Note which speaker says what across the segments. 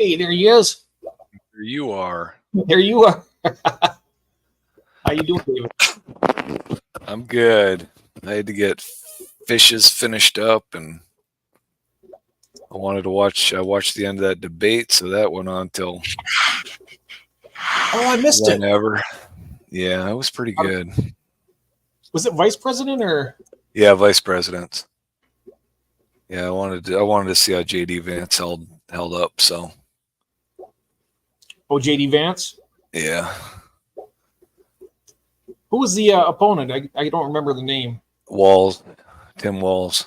Speaker 1: Hey, there he is.
Speaker 2: There you are.
Speaker 1: There you are. How you doing, David?
Speaker 2: I'm good. I had to get fishes finished up, and I watched the end of that debate, so that went on till
Speaker 1: Oh, I missed it.
Speaker 2: whenever. Yeah, it was pretty good.
Speaker 1: Was it vice president or?
Speaker 2: Yeah, vice presidents. Yeah, I wanted to see how JD Vance held up. So
Speaker 1: Oh, JD Vance.
Speaker 2: yeah,
Speaker 1: Who was the opponent? I don't remember the name.
Speaker 2: Walls, Tim Walls.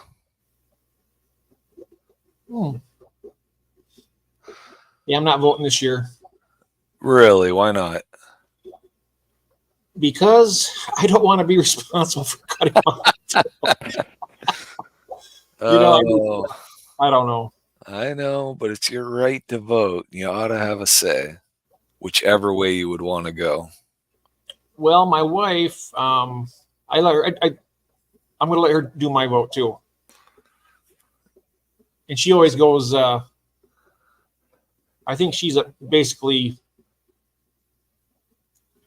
Speaker 1: Yeah, I'm not voting this year
Speaker 2: Really? Why not?
Speaker 1: because I don't want to be responsible for cutting off.
Speaker 2: Oh,
Speaker 1: I don't know.
Speaker 2: I know, but it's your right to vote. You ought to have a say, whichever way you would want to go.
Speaker 1: Well, my wife, I let her. I'm going to let her do my vote too, and she always goes. I think she's basically.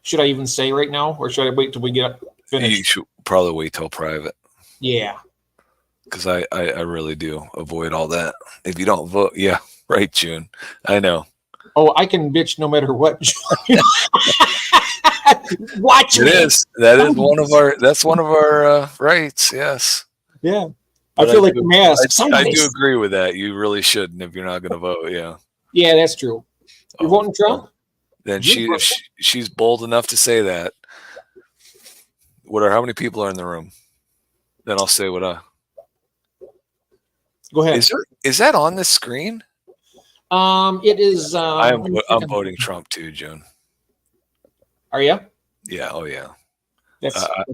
Speaker 1: Should I even say right now, or should I wait till we get finished?
Speaker 2: You should probably wait till private.
Speaker 1: Yeah.
Speaker 2: Because I really do avoid all that. If you don't vote, yeah, right, June. I know.
Speaker 1: Oh, I can bitch no matter what. Watch
Speaker 2: it
Speaker 1: me.
Speaker 2: Is. That's one of our rights, yes.
Speaker 1: Yeah. But I feel like the mask.
Speaker 2: I do agree with that. You really shouldn't if you're not going to vote, yeah.
Speaker 1: Yeah, that's true. You're voting Trump?
Speaker 2: Then she's bold enough to say that. How many people are in the room? Then I'll say what
Speaker 1: Go ahead.
Speaker 2: Is that on the screen?
Speaker 1: It is.
Speaker 2: I'm voting Trump too, June.
Speaker 1: Are you?
Speaker 2: Yeah. Oh, yeah.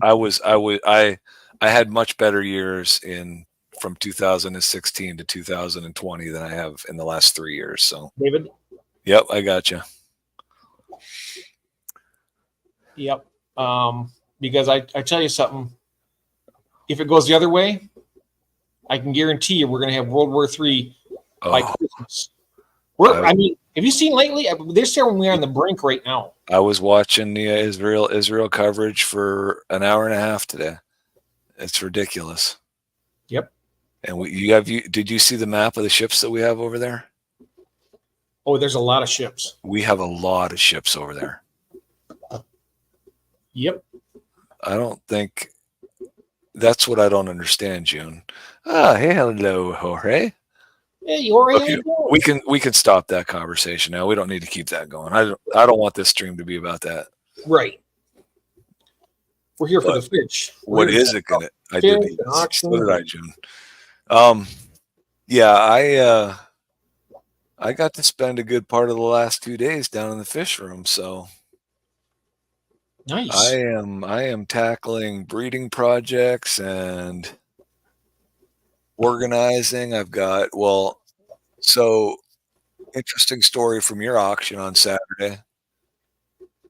Speaker 2: I had much better years from 2016 to 2020 than I have in the last 3 years. So,
Speaker 1: David.
Speaker 2: Yep, I got you.
Speaker 1: Yep. Because I tell you something. If it goes the other way, I can guarantee you we're going to have World War III by Christmas. I mean, have you seen lately? They're saying we're on the brink right now.
Speaker 2: I was watching the Israel coverage for an hour and a half today. It's ridiculous.
Speaker 1: Yep.
Speaker 2: And did you see the map of the ships that we have over there?
Speaker 1: Oh, there's a lot of ships.
Speaker 2: We have a lot of ships over there.
Speaker 1: Yep.
Speaker 2: I don't think that's what I don't understand, June. Hey, hello, Jorge.
Speaker 1: Hey, Jorge.
Speaker 2: Okay, we can stop that conversation now. We don't need to keep that going. I don't want this stream to be about that.
Speaker 1: Right. We're here for the fish.
Speaker 2: What is it gonna? I did. So did I, June. Yeah, I got to spend a good part of the last 2 days down in the fish room, so
Speaker 1: nice.
Speaker 2: I am tackling breeding projects and organizing. So interesting story from your auction on Saturday.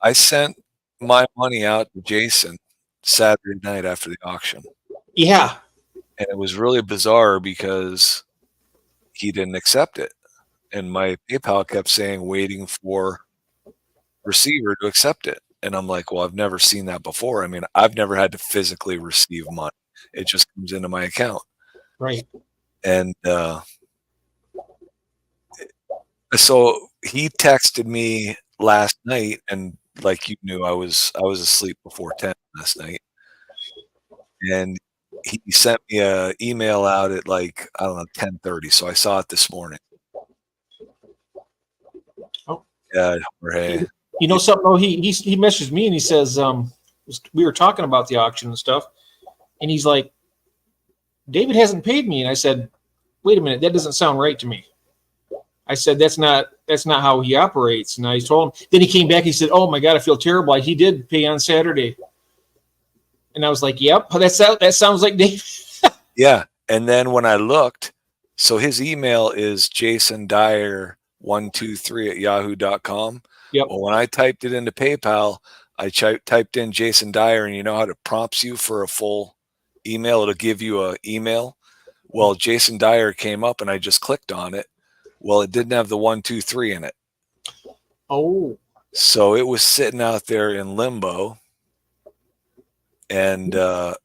Speaker 2: I sent my money out to Jason Saturday night after the auction.
Speaker 1: Yeah.
Speaker 2: And it was really bizarre because he didn't accept it. And my PayPal kept saying waiting for receiver to accept it. And I'm like, well, I've never seen that before. I mean, I've never had to physically receive money. It just comes into my account.
Speaker 1: Right.
Speaker 2: And so he texted me last night, and like you knew, I was asleep before 10 last night. And he sent me an email out at 10:30. So I saw it this morning.
Speaker 1: Oh.
Speaker 2: Yeah, Jorge.
Speaker 1: You know something? Oh, he messaged me and he says, we were talking about the auction and stuff, and he's like, David hasn't paid me. And I said, wait a minute, that doesn't sound right to me. I said, that's not how he operates. And I told him, then he came back, he said, oh my God, I feel terrible. He did pay on Saturday. And I was like, yep, that sounds like Dave.
Speaker 2: Yeah. And then when I looked, so his email is jasondyer123@yahoo.com.
Speaker 1: Yep.
Speaker 2: Well, when I typed it into PayPal, I typed in Jason Dyer, and you know how it prompts you for a full email? It'll give you an email. Well, Jason Dyer came up, and I just clicked on it. Well, it didn't have the 1, 2, 3 in it.
Speaker 1: Oh.
Speaker 2: So it was sitting out there in limbo. And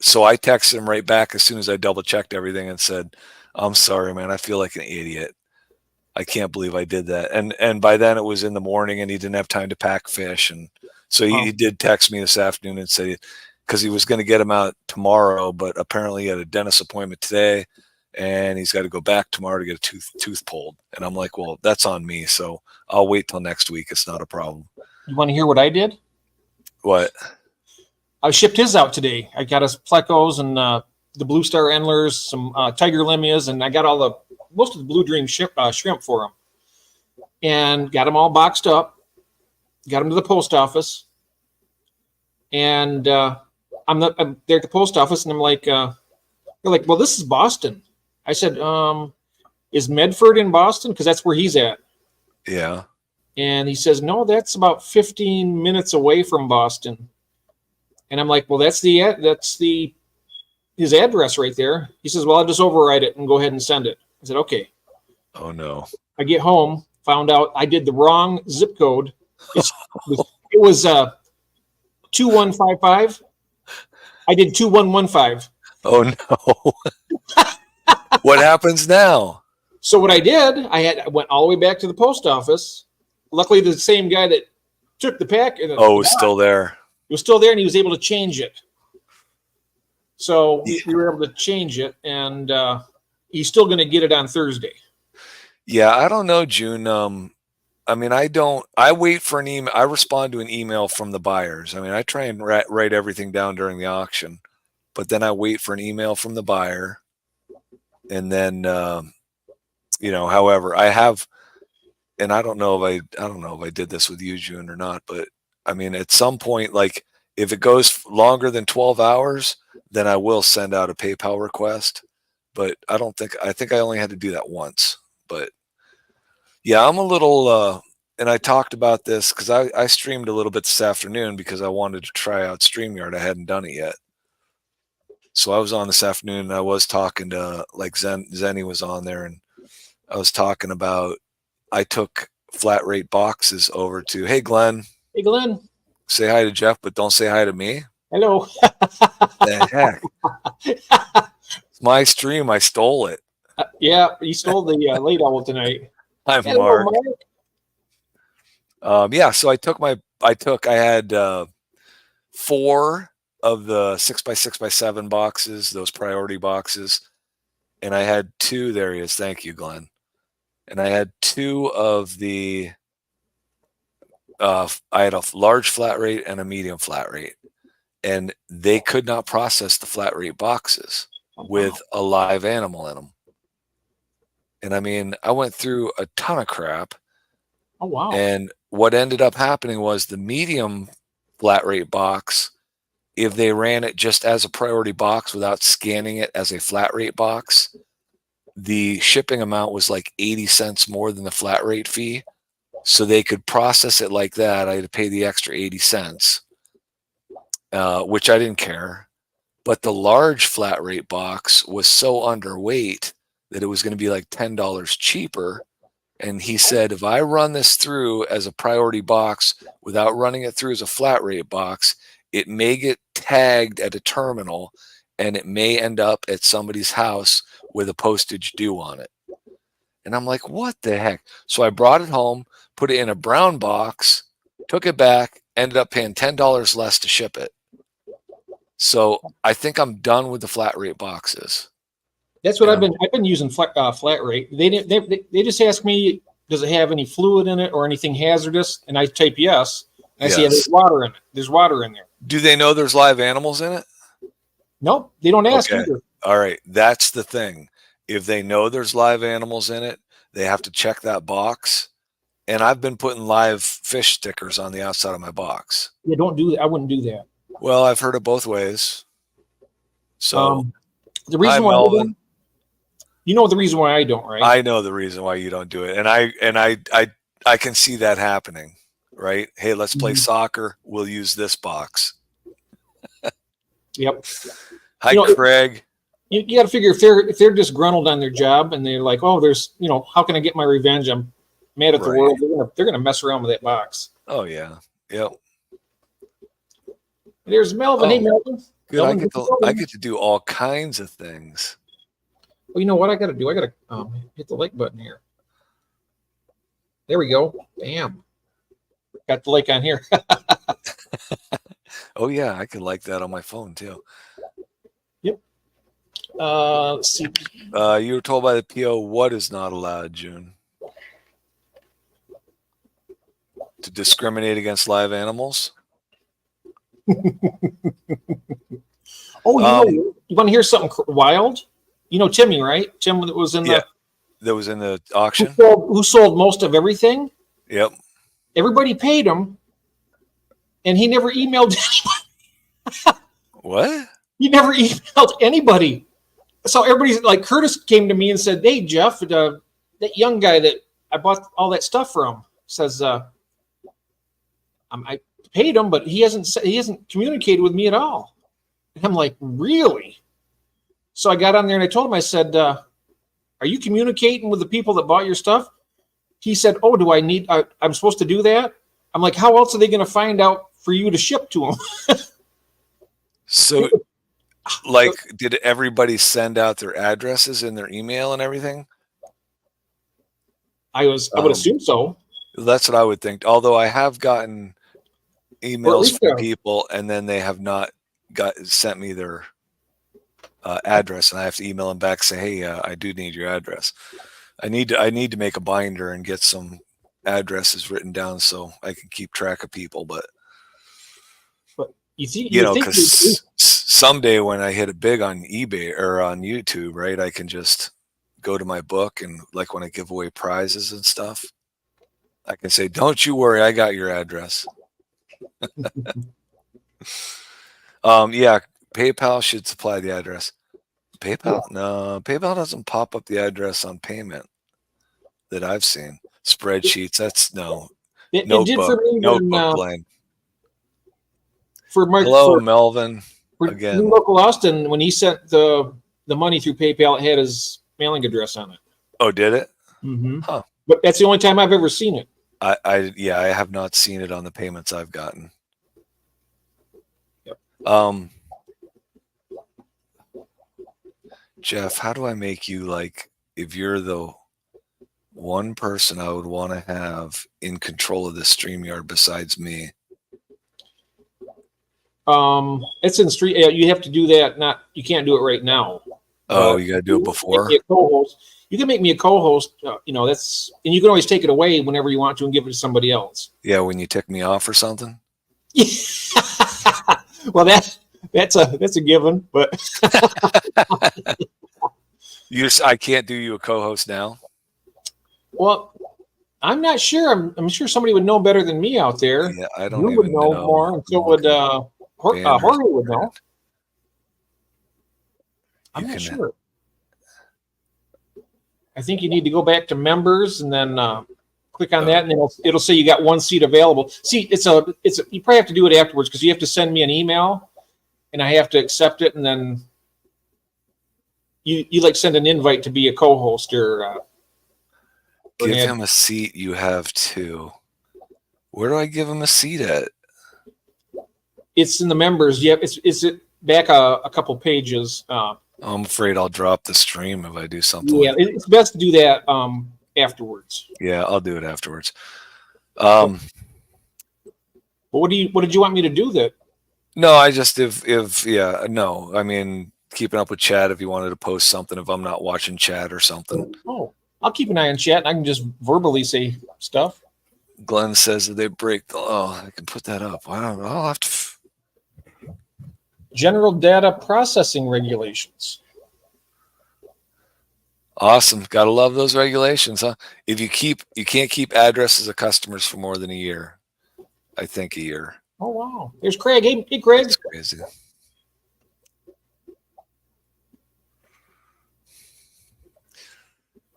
Speaker 2: so I texted him right back as soon as I double checked everything and said, I'm sorry, man. I feel like an idiot. I can't believe I did that. And by then it was in the morning and he didn't have time to pack fish. And so he did text me this afternoon and say, because he was going to get him out tomorrow, but apparently he had a dentist appointment today and he's got to go back tomorrow to get a tooth pulled. And I'm like, well, that's on me. So I'll wait till next week. It's not a problem.
Speaker 1: You want to hear what I did?
Speaker 2: What?
Speaker 1: I shipped his out today. I got his plecos and the Blue Star Endlers, some Tiger Limias, and I got most of the Blue Dream shrimp for him. And got them all boxed up, got them to the post office. And I'm there at the post office, and I'm like, they're like, well, this is Boston. I said, is Medford in Boston? Because that's where he's at.
Speaker 2: Yeah.
Speaker 1: And he says, no, that's about 15 minutes away from Boston. And I'm like, well, that's his address right there. He says, well, I'll just override it and go ahead and send it. I said, okay.
Speaker 2: Oh, no.
Speaker 1: I get home, found out I did the wrong zip code. It was 2155. I did 2115.
Speaker 2: Oh, no. What happens now?
Speaker 1: So what I did, I went all the way back to the post office. Luckily, the same guy that took the pack.
Speaker 2: It was still there.
Speaker 1: It was still there, and he was able to change it. So we were able to change it, and he's still going to get it on Thursday.
Speaker 2: Yeah, I don't know, June. I mean, I wait for an email. I respond to an email from the buyers. I mean, I try and write everything down during the auction, but then I wait for an email from the buyer. And then, however, I have, and I don't know if I did this with you, June, or not, but I mean, at some point, like if it goes longer than 12 hours, then I will send out a PayPal request. But I think I only had to do that once. But yeah, I'm a little, and I talked about this because I streamed a little bit this afternoon because I wanted to try out StreamYard. I hadn't done it yet. So I was on this afternoon and I was talking to Zenny was on there and I was talking about, I took flat rate boxes over to, hey, Glenn.
Speaker 1: Hey, Glenn.
Speaker 2: Say hi to Jeff, but don't say hi to me.
Speaker 1: Hello.
Speaker 2: The heck? It's my stream. I stole it.
Speaker 1: Yeah, you stole the late owl tonight.
Speaker 2: I'm
Speaker 1: Hello,
Speaker 2: Mark. Yeah, so I had 4 of the 6x6x7 boxes, those priority boxes, and I had 2. There he is. Thank you, Glenn. And I had 2 of the. I had a large flat rate and a medium flat rate, and they could not process the flat rate boxes with a live animal in them. And I mean, I went through a ton of crap.
Speaker 1: Oh, wow.
Speaker 2: And what ended up happening was the medium flat rate box, if they ran it just as a priority box without scanning it as a flat rate box, the shipping amount was like 80 cents more than the flat rate fee. So they could process it like that. I had to pay the extra 80 cents, which I didn't care. But the large flat rate box was so underweight that it was going to be like $10 cheaper. And he said, if I run this through as a priority box without running it through as a flat rate box, it may get tagged at a terminal and it may end up at somebody's house with a postage due on it. And I'm like, what the heck? So I brought it home, put it in a brown box, took it back, ended up paying $10 less to ship it. So I think I'm done with the flat rate boxes.
Speaker 1: That's what I've been using flat rate. They just ask me, does it have any fluid in it or anything hazardous? And I type yes. And I see there's water in it. There's water in there.
Speaker 2: Do they know there's live animals in it?
Speaker 1: Nope, they don't ask either.
Speaker 2: All right, that's the thing. If they know there's live animals in it, they have to check that box. And I've been putting live fish stickers on the outside of my box.
Speaker 1: Yeah, don't do that. I wouldn't do that.
Speaker 2: Well, I've heard it both ways. So
Speaker 1: the reason why I don't, you know the reason why I don't, right?
Speaker 2: I know the reason why you don't do it. And I can see that happening, right? Hey, let's play soccer. We'll use this box.
Speaker 1: Yep.
Speaker 2: Hi, Craig.
Speaker 1: You got to figure if they're disgruntled on their job and they're like, oh, there's how can I get my revenge? I'm mad at the
Speaker 2: Right.
Speaker 1: world. They're gonna mess around with that box.
Speaker 2: Oh yeah. Yep.
Speaker 1: There's Melvin. Hey,
Speaker 2: Oh,
Speaker 1: Melvin.
Speaker 2: good. I
Speaker 1: Melvin,
Speaker 2: get to do all kinds of things.
Speaker 1: Well, you know what I got to do? I got to hit the like button here. There we go. Bam. Got the like on here.
Speaker 2: Oh yeah, I can like that on my phone too.
Speaker 1: Yep. Let's see.
Speaker 2: You were told by the PO what is not allowed, June. To discriminate against live animals.
Speaker 1: Oh, you want to hear something wild? You know Timmy, right? Tim that was in
Speaker 2: that was in the auction.
Speaker 1: Who sold most of everything?
Speaker 2: Yep.
Speaker 1: Everybody paid him, and he never emailed anybody.
Speaker 2: What?
Speaker 1: He never emailed anybody. So everybody's like, Curtis came to me and said, "Hey, Jeff, that young guy that I bought all that stuff from says I paid him, but he hasn't communicated with me at all." And I'm like, "Really?" So I got on there and I told him, I said, "Are you communicating with the people that bought your stuff?" He said, "Oh, do I need? I'm supposed to do that?" I'm like, "How else are they going to find out for you to ship to them?"
Speaker 2: So, like, did everybody send out their addresses in their email and everything?
Speaker 1: I would assume so.
Speaker 2: That's what I would think. Although I have gotten emails from people, and then they have not sent me their address, and I have to email them back, say, "Hey, I do need your address. I need to make a binder and get some addresses written down so I can keep track of people." But because someday when I hit it big on eBay or on YouTube, right, I can just go to my book, and like when I give away prizes and stuff, I can say, "Don't you worry, I got your address." Yeah, PayPal should supply the address. PayPal? No, PayPal doesn't pop up the address on payment that I've seen. Spreadsheets, that's no. Notebook, notebook line.
Speaker 1: For Mark,
Speaker 2: hello, Melvin. Again,
Speaker 1: local Austin, when he sent the money through PayPal, it had his mailing address on it.
Speaker 2: Oh, did it?
Speaker 1: Mm-hmm. Huh. But that's the only time I've ever seen it.
Speaker 2: I have not seen it on the payments I've gotten.
Speaker 1: Yep.
Speaker 2: Jeff, how do I make you, like, if you're the one person I would want to have in control of the StreamYard besides me?
Speaker 1: It's in street. You have to do that. You can't do it right now.
Speaker 2: Oh, you got to do it before.
Speaker 1: You can make me a co-host. And you can always take it away whenever you want to and give it to somebody else.
Speaker 2: Yeah, when you tick me off or something.
Speaker 1: Well, that's a given, but
Speaker 2: I can't do you a co-host now.
Speaker 1: Well, I'm not sure. I'm sure somebody would know better than me out there.
Speaker 2: Yeah, I don't
Speaker 1: you
Speaker 2: even
Speaker 1: would know more, and so would Jorge would know. I'm not sure. I think you need to go back to members and then click on that, and then it'll say you got one seat available. See, you probably have to do it afterwards because you have to send me an email, and I have to accept it, and then you like send an invite to be a co-host or.
Speaker 2: Give him a seat. You have to. Where do I give him a seat at?
Speaker 1: It's in the members. Yeah, it's back a couple pages.
Speaker 2: I'm afraid I'll drop the stream if I do something.
Speaker 1: Yeah, it's best to do that afterwards.
Speaker 2: Yeah, I'll do it afterwards.
Speaker 1: But what did you want me to do that?
Speaker 2: No, I just no. I mean, keeping up with chat. If you wanted to post something, if I'm not watching chat or something.
Speaker 1: Oh, I'll keep an eye on chat, and I can just verbally say stuff.
Speaker 2: Glenn says that they break the. Oh, I can put that up. I don't know. I'll have to.
Speaker 1: General data processing regulations.
Speaker 2: Awesome. Gotta love those regulations, huh? You can't keep addresses of customers for more than a year. I think a year.
Speaker 1: Oh wow. There's Craig. Hey Craig.
Speaker 2: That's crazy.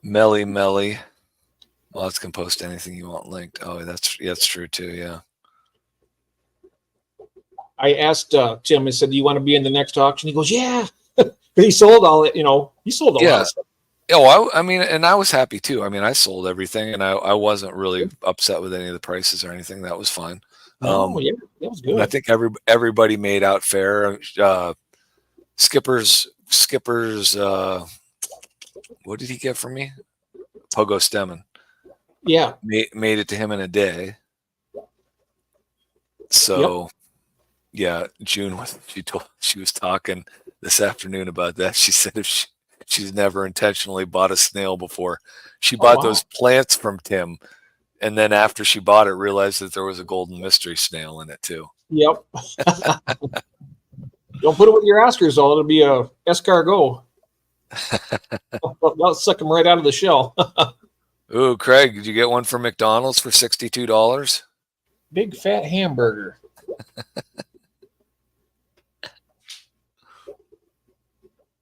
Speaker 2: Melly. Mods can post anything you want linked. Oh, that's true too, yeah. I
Speaker 1: asked Tim, I said, "Do you want to be in the next auction?" He goes, "Yeah." Because he sold all it. He sold a lot of stuff.
Speaker 2: Oh, I mean, and I was happy too. I mean, I sold everything, and I wasn't really upset with any of the prices or anything. That was fine.
Speaker 1: Yeah, that was good.
Speaker 2: I think everybody made out fair. Skipper's. What did he get from me? Pogo Stemmen.
Speaker 1: Yeah,
Speaker 2: made it to him in a day. So, yeah, June she was talking this afternoon about that. She said if she's never intentionally bought a snail before. She bought those plants from Tim, and then after she bought it, realized that there was a golden mystery snail in it too.
Speaker 1: Yep. Don't put it with your Oscars, though. It'll be a escargot. That'll suck them right out of the shell.
Speaker 2: Ooh, Craig, did you get one from McDonald's for $62?
Speaker 1: Big fat hamburger.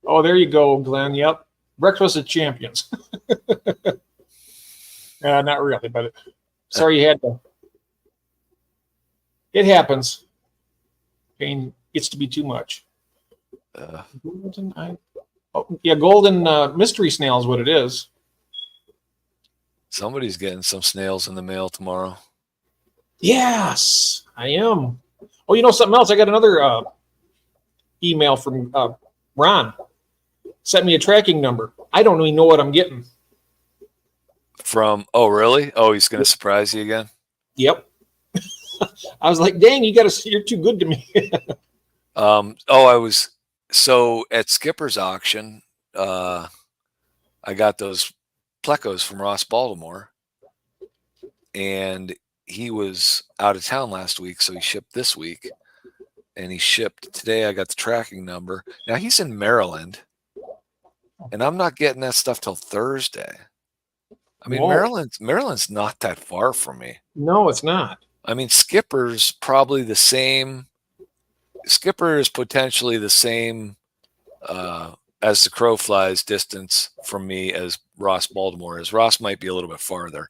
Speaker 1: Oh, there you go, Glenn. Yep. Breakfast of Champions. Not really, but sorry you had to. It happens. Pain gets to be too much. Golden mystery snail is what it is.
Speaker 2: Somebody's getting some snails in the mail tomorrow.
Speaker 1: Yes, I am. Oh, something else? I got another email from Ron. Sent me a tracking number. I don't even know what I'm getting.
Speaker 2: Oh, really? Oh, he's going to surprise you again?
Speaker 1: Yep. I was like, dang, you're too good to me.
Speaker 2: So at Skipper's auction, I got those plecos from Ross Baltimore, and he was out of town last week, so he shipped this week, and he shipped today. I got the tracking number. Now he's in Maryland, and I'm not getting that stuff till Thursday. I mean, Maryland's not that far from me.
Speaker 1: No, it's not.
Speaker 2: I mean, Skipper's probably the same. Skipper is potentially the same as the crow flies distance from me as Ross Baltimore is. Ross might be a little bit farther,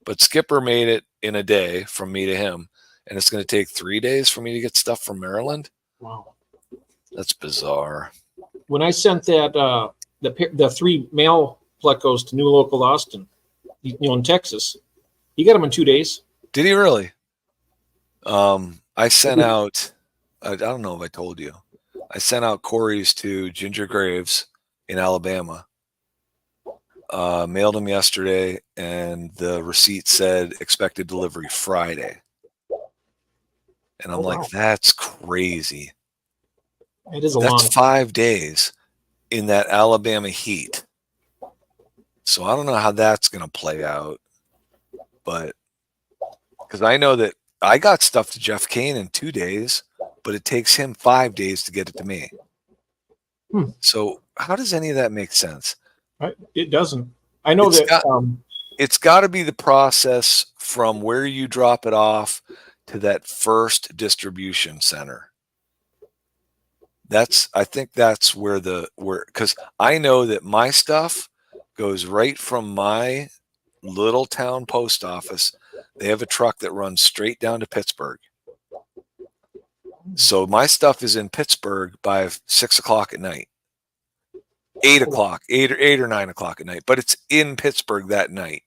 Speaker 2: but Skipper made it in a day from me to him, and it's going to take 3 days for me to get stuff from Maryland.
Speaker 1: Wow,
Speaker 2: that's bizarre.
Speaker 1: When I sent that the 3 male plecos to New Local Austin, in Texas, he got them in 2 days.
Speaker 2: Did he really? I sent out. I don't know if I told you. I sent out Corey's to Ginger Graves in Alabama. Mailed them yesterday, and the receipt said expected delivery Friday. And I'm like, that's crazy.
Speaker 1: It is
Speaker 2: That's 5 days in that Alabama heat. So I don't know how that's going to play out. But because I know that I got stuff to Jeff Kane in 2 days, but it takes him 5 days to get it to me. So how does any of that make sense?
Speaker 1: It doesn't. I know
Speaker 2: it's got to be the process from where you drop it off to that first distribution center. I think that's where because I know that my stuff goes right from my little town post office. They have a truck that runs straight down to Pittsburgh. So my stuff is in Pittsburgh by 6 o'clock at night, 8 o'clock, 8 or 9 o'clock at night, but it's in Pittsburgh that night.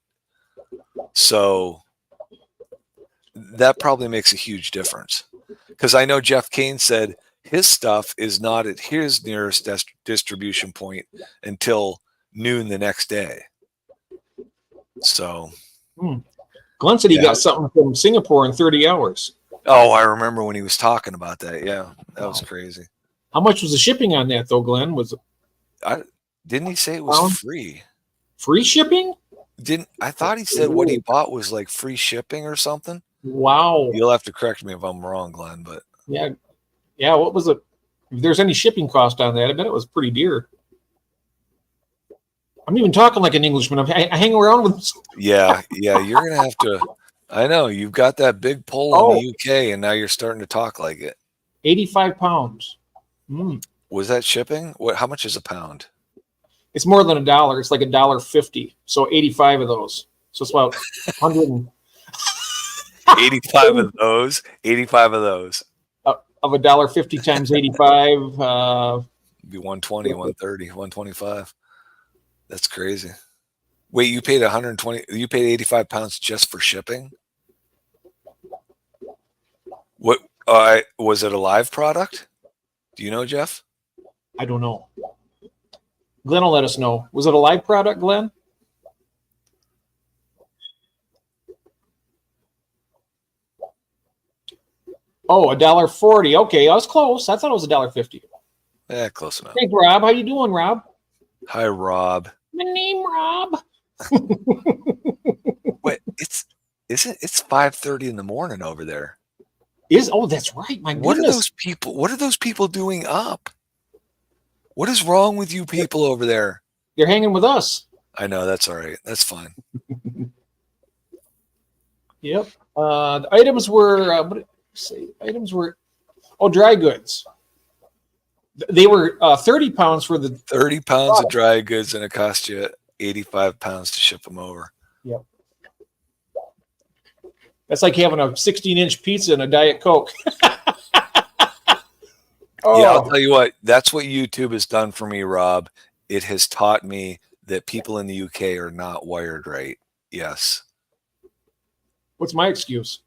Speaker 2: So that probably makes a huge difference, because I know Jeff Kane said his stuff is not at his nearest distribution point until noon the next day. So
Speaker 1: Glenn said he got something from Singapore in 30 hours.
Speaker 2: Oh, I remember when he was talking about that. Yeah, that was crazy.
Speaker 1: How much was the shipping on that, though, Glenn?
Speaker 2: Didn't he say it was free? Free
Speaker 1: shipping?
Speaker 2: I thought he said what he bought was like free shipping or something.
Speaker 1: Wow.
Speaker 2: You'll have to correct me if I'm wrong, Glenn, but
Speaker 1: yeah. What was it? If there's any shipping cost on that, I bet it was pretty dear. I'm even talking like an Englishman. I hang around with.
Speaker 2: Yeah, you're gonna have to. I know you've got that big pull in the UK, and now you're starting to talk like it.
Speaker 1: 85 pounds.
Speaker 2: Was that shipping? How much is a pound?
Speaker 1: It's more than $1. It's like $1.50. So 85 of those. So it's about 100.
Speaker 2: 85 of those. 85 of those.
Speaker 1: Of $1.50 times 85.
Speaker 2: It'd be 120, 130, 125. That's crazy. Wait, you paid 120, you paid 85 pounds just for shipping? What was it a live product? Do you know, Jeff?
Speaker 1: I don't know. Glenn will let us know. Was it a live product, Glenn? Oh, $1.40. Okay, I was close. I thought it was $1.50.
Speaker 2: Yeah, close enough.
Speaker 1: Hey, Rob, how you doing, Rob?
Speaker 2: Hi, Rob.
Speaker 1: My name, Rob.
Speaker 2: Wait, it's 5:30 in the morning over there.
Speaker 1: That's right. My
Speaker 2: What
Speaker 1: goodness.
Speaker 2: are those people? What are those people doing up? What is wrong with you people over there?
Speaker 1: You're hanging with us.
Speaker 2: I know, that's all right. That's fine.
Speaker 1: Yep. The items were what did it say? Items were dry goods. They were 30 pounds for the
Speaker 2: 30 pounds of dry goods, and it cost you 85 pounds to ship them over.
Speaker 1: Yep. That's like having a 16-inch pizza and a Diet Coke.
Speaker 2: Yeah, I'll tell you what, that's what YouTube has done for me, Rob. It has taught me that people in the UK are not wired right. Yes.
Speaker 1: What's my excuse?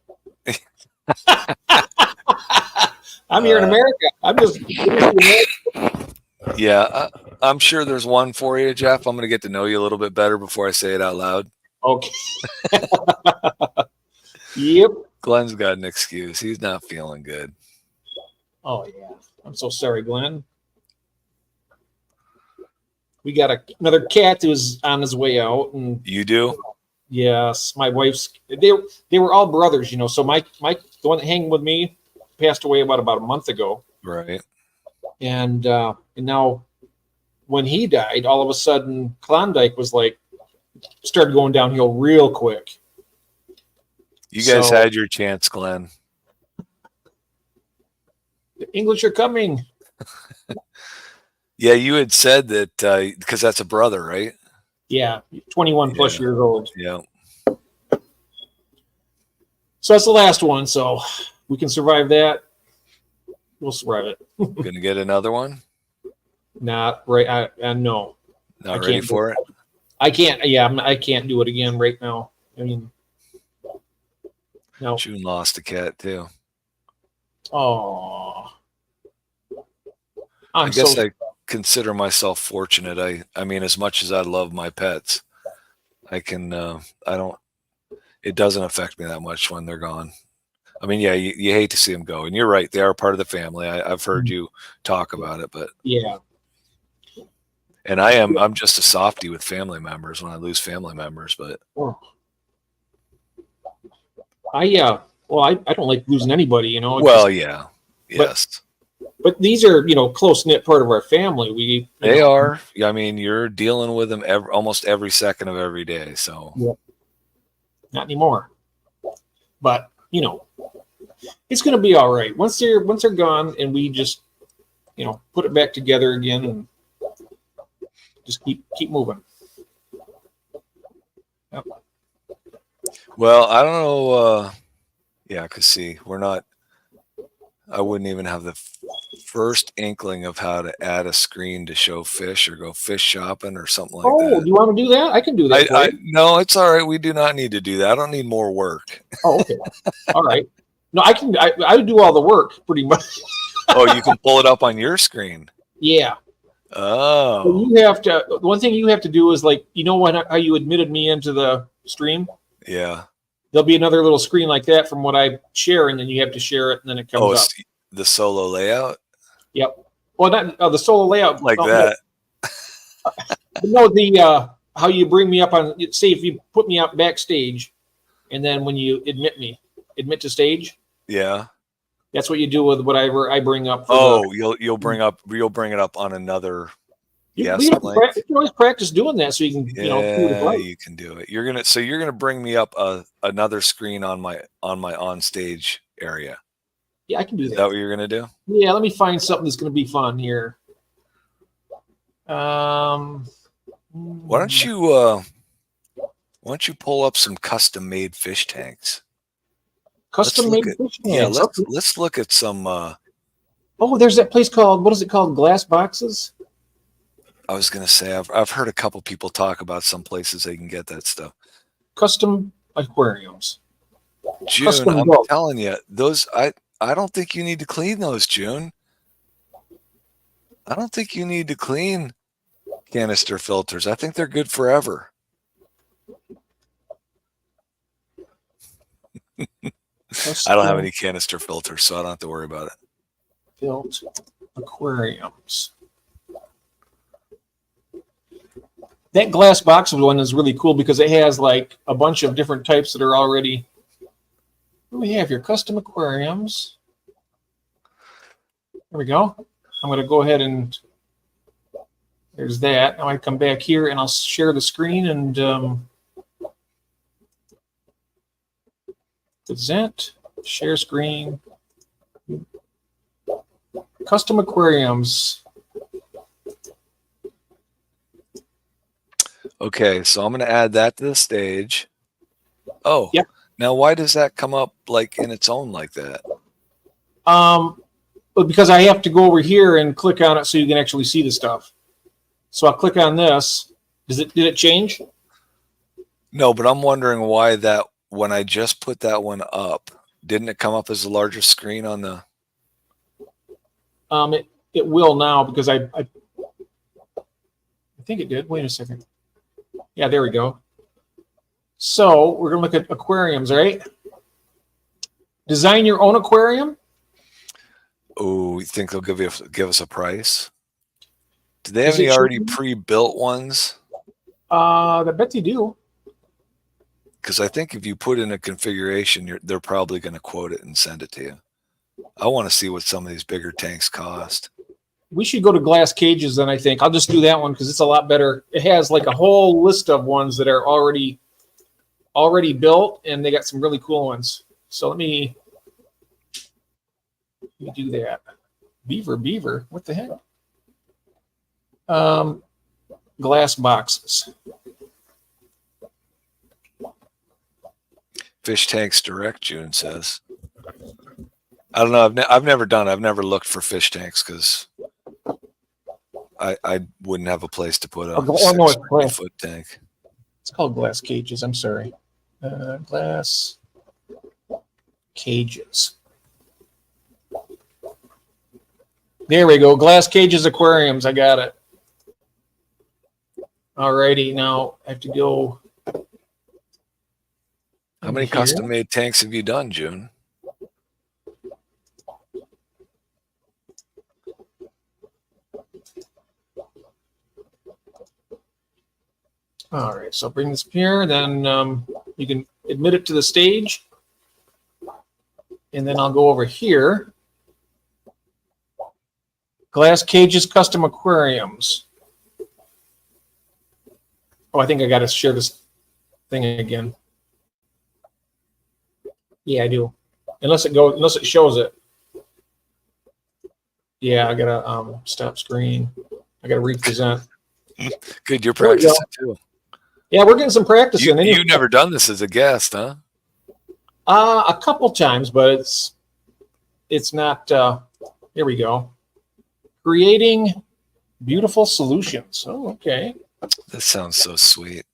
Speaker 1: I'm here in America. I'm just.
Speaker 2: Yeah, I'm sure there's one for you, Jeff. I'm going to get to know you a little bit better before I say it out loud.
Speaker 1: Okay. Yep.
Speaker 2: Glenn's got an excuse. He's not feeling good.
Speaker 1: Oh, yeah. I'm so sorry, Glenn. We got another cat who's on his way out. And
Speaker 2: you do?
Speaker 1: Yes. My wife's, they were all brothers, so the one that hanging with me passed away about a month ago.
Speaker 2: Right.
Speaker 1: And now when he died, all of a sudden Klondike was started going downhill real quick.
Speaker 2: You guys had your chance, Glenn.
Speaker 1: The English are coming.
Speaker 2: Yeah, you had said that because that's a brother, right?
Speaker 1: Yeah, 21 plus years old.
Speaker 2: Yeah.
Speaker 1: So that's the last one. So we can survive that. We'll survive it.
Speaker 2: Gonna get another one?
Speaker 1: Not right. No.
Speaker 2: Not ready for it?
Speaker 1: I can't. Yeah, I can't do it again right now. I mean, no.
Speaker 2: June lost a cat too.
Speaker 1: Oh.
Speaker 2: I guess I consider myself fortunate. I mean, as much as I love my pets, I can. It doesn't affect me that much when they're gone. I mean, yeah, you hate to see them go, and you're right. They are part of the family. I've heard you talk about it, but
Speaker 1: yeah.
Speaker 2: And I'm just a softie with family members when I lose family members, but
Speaker 1: I don't like losing anybody,
Speaker 2: Well, yeah, yes.
Speaker 1: But these are, close knit part of our family.
Speaker 2: They are. I mean, you're dealing with them almost every second of every day. So
Speaker 1: not anymore. But it's going to be all right once they're gone, and we just put it back together again and just keep moving. Yep.
Speaker 2: Well, I don't know. Because see, I wouldn't even have the first inkling of how to add a screen to show fish or go fish shopping or something like that.
Speaker 1: Oh, do you want to do that? I can do that.
Speaker 2: No, it's all right. We do not need to do that. I don't need more work.
Speaker 1: Oh, okay. All right. No, I can. I do all the work pretty much.
Speaker 2: Oh, you can pull it up on your screen.
Speaker 1: Yeah.
Speaker 2: Oh.
Speaker 1: So you have to. One thing you have to do is how you admitted me into the stream.
Speaker 2: Yeah.
Speaker 1: There'll be another little screen like that from what I share, and then you have to share it, and then it comes up.
Speaker 2: The solo layout?
Speaker 1: Yep. Well, not the solo layout.
Speaker 2: Like that.
Speaker 1: No, how you bring me up on, say if you put me up backstage, and then when you admit to stage.
Speaker 2: Yeah.
Speaker 1: That's what you do with whatever I bring up.
Speaker 2: You'll bring it up on another.
Speaker 1: You can always practice doing that, so you can.
Speaker 2: You can do it. You're gonna bring me up another screen on my on stage area.
Speaker 1: Yeah, I can do that.
Speaker 2: Is that what you're gonna do?
Speaker 1: Yeah, let me find something that's gonna be fun here.
Speaker 2: Why don't you pull up some custom made fish tanks?
Speaker 1: Custom made fish tanks.
Speaker 2: Yeah, let's look at some
Speaker 1: Oh, there's that place called, what is it called? Glass Boxes?
Speaker 2: I was gonna say I've heard a couple people talk about some places they can get that stuff.
Speaker 1: Custom aquariums.
Speaker 2: June,
Speaker 1: Custom
Speaker 2: I'm
Speaker 1: built.
Speaker 2: telling you, those I don't think you need to clean those, June. I don't think you need to clean canister filters. I think they're good forever. I don't have any canister filters, so I don't have to worry about it.
Speaker 1: Built aquariums. That glass box one is really cool because it has like a bunch of different types that are already. What do we have here? Custom aquariums. There we go. I'm going to go ahead and there's that. Now I come back here and I'll share the screen and present, share screen. Custom aquariums.
Speaker 2: Okay, so I'm going to add that to the stage. Oh,
Speaker 1: yeah.
Speaker 2: Now why does that come up like in its own like that?
Speaker 1: But because I have to go over here and click on it so you can actually see the stuff. So I'll click on this. Did it change?
Speaker 2: No, but I'm wondering why that when I just put that one up, didn't it come up as a larger screen on the?
Speaker 1: It will now because I think it did. Wait a second. Yeah, there we go. So we're gonna look at aquariums, right? Design your own aquarium.
Speaker 2: Oh, you think they'll give us a price? Do they have any already pre-built ones?
Speaker 1: I bet they do.
Speaker 2: Because I think if you put in a configuration, they're probably going to quote it and send it to you. I want to see what some of these bigger tanks cost.
Speaker 1: We should go to glass cages then, I think. I'll just do that one because it's a lot better. It has like a whole list of ones that are already built, and they got some really cool ones. So let me do that. Beaver. What the heck? Glass boxes.
Speaker 2: Fish tanks direct, June says. I don't know. I've never done it. I've never looked for fish tanks because I wouldn't have a place to put a 6-foot tank.
Speaker 1: It's called glass cages. I'm sorry. Glass cages. There we go. Glass cages aquariums. I got it. Alrighty. Now I have to go.
Speaker 2: How many custom-made tanks have you done, June?
Speaker 1: All right, so I'll bring this up here, then you can admit it to the stage. And then I'll go over here. Glass cages, custom aquariums. Oh, I think I got to share this thing again. Yeah, I do. Unless it shows it. Yeah, I gotta stop screen. I gotta represent.
Speaker 2: Good, you're practicing too.
Speaker 1: Yeah, we're getting some practice in.
Speaker 2: You've never done this as a guest, huh?
Speaker 1: A couple times, but it's not. Here we go. Creating beautiful solutions. Oh, okay.
Speaker 2: That sounds so sweet.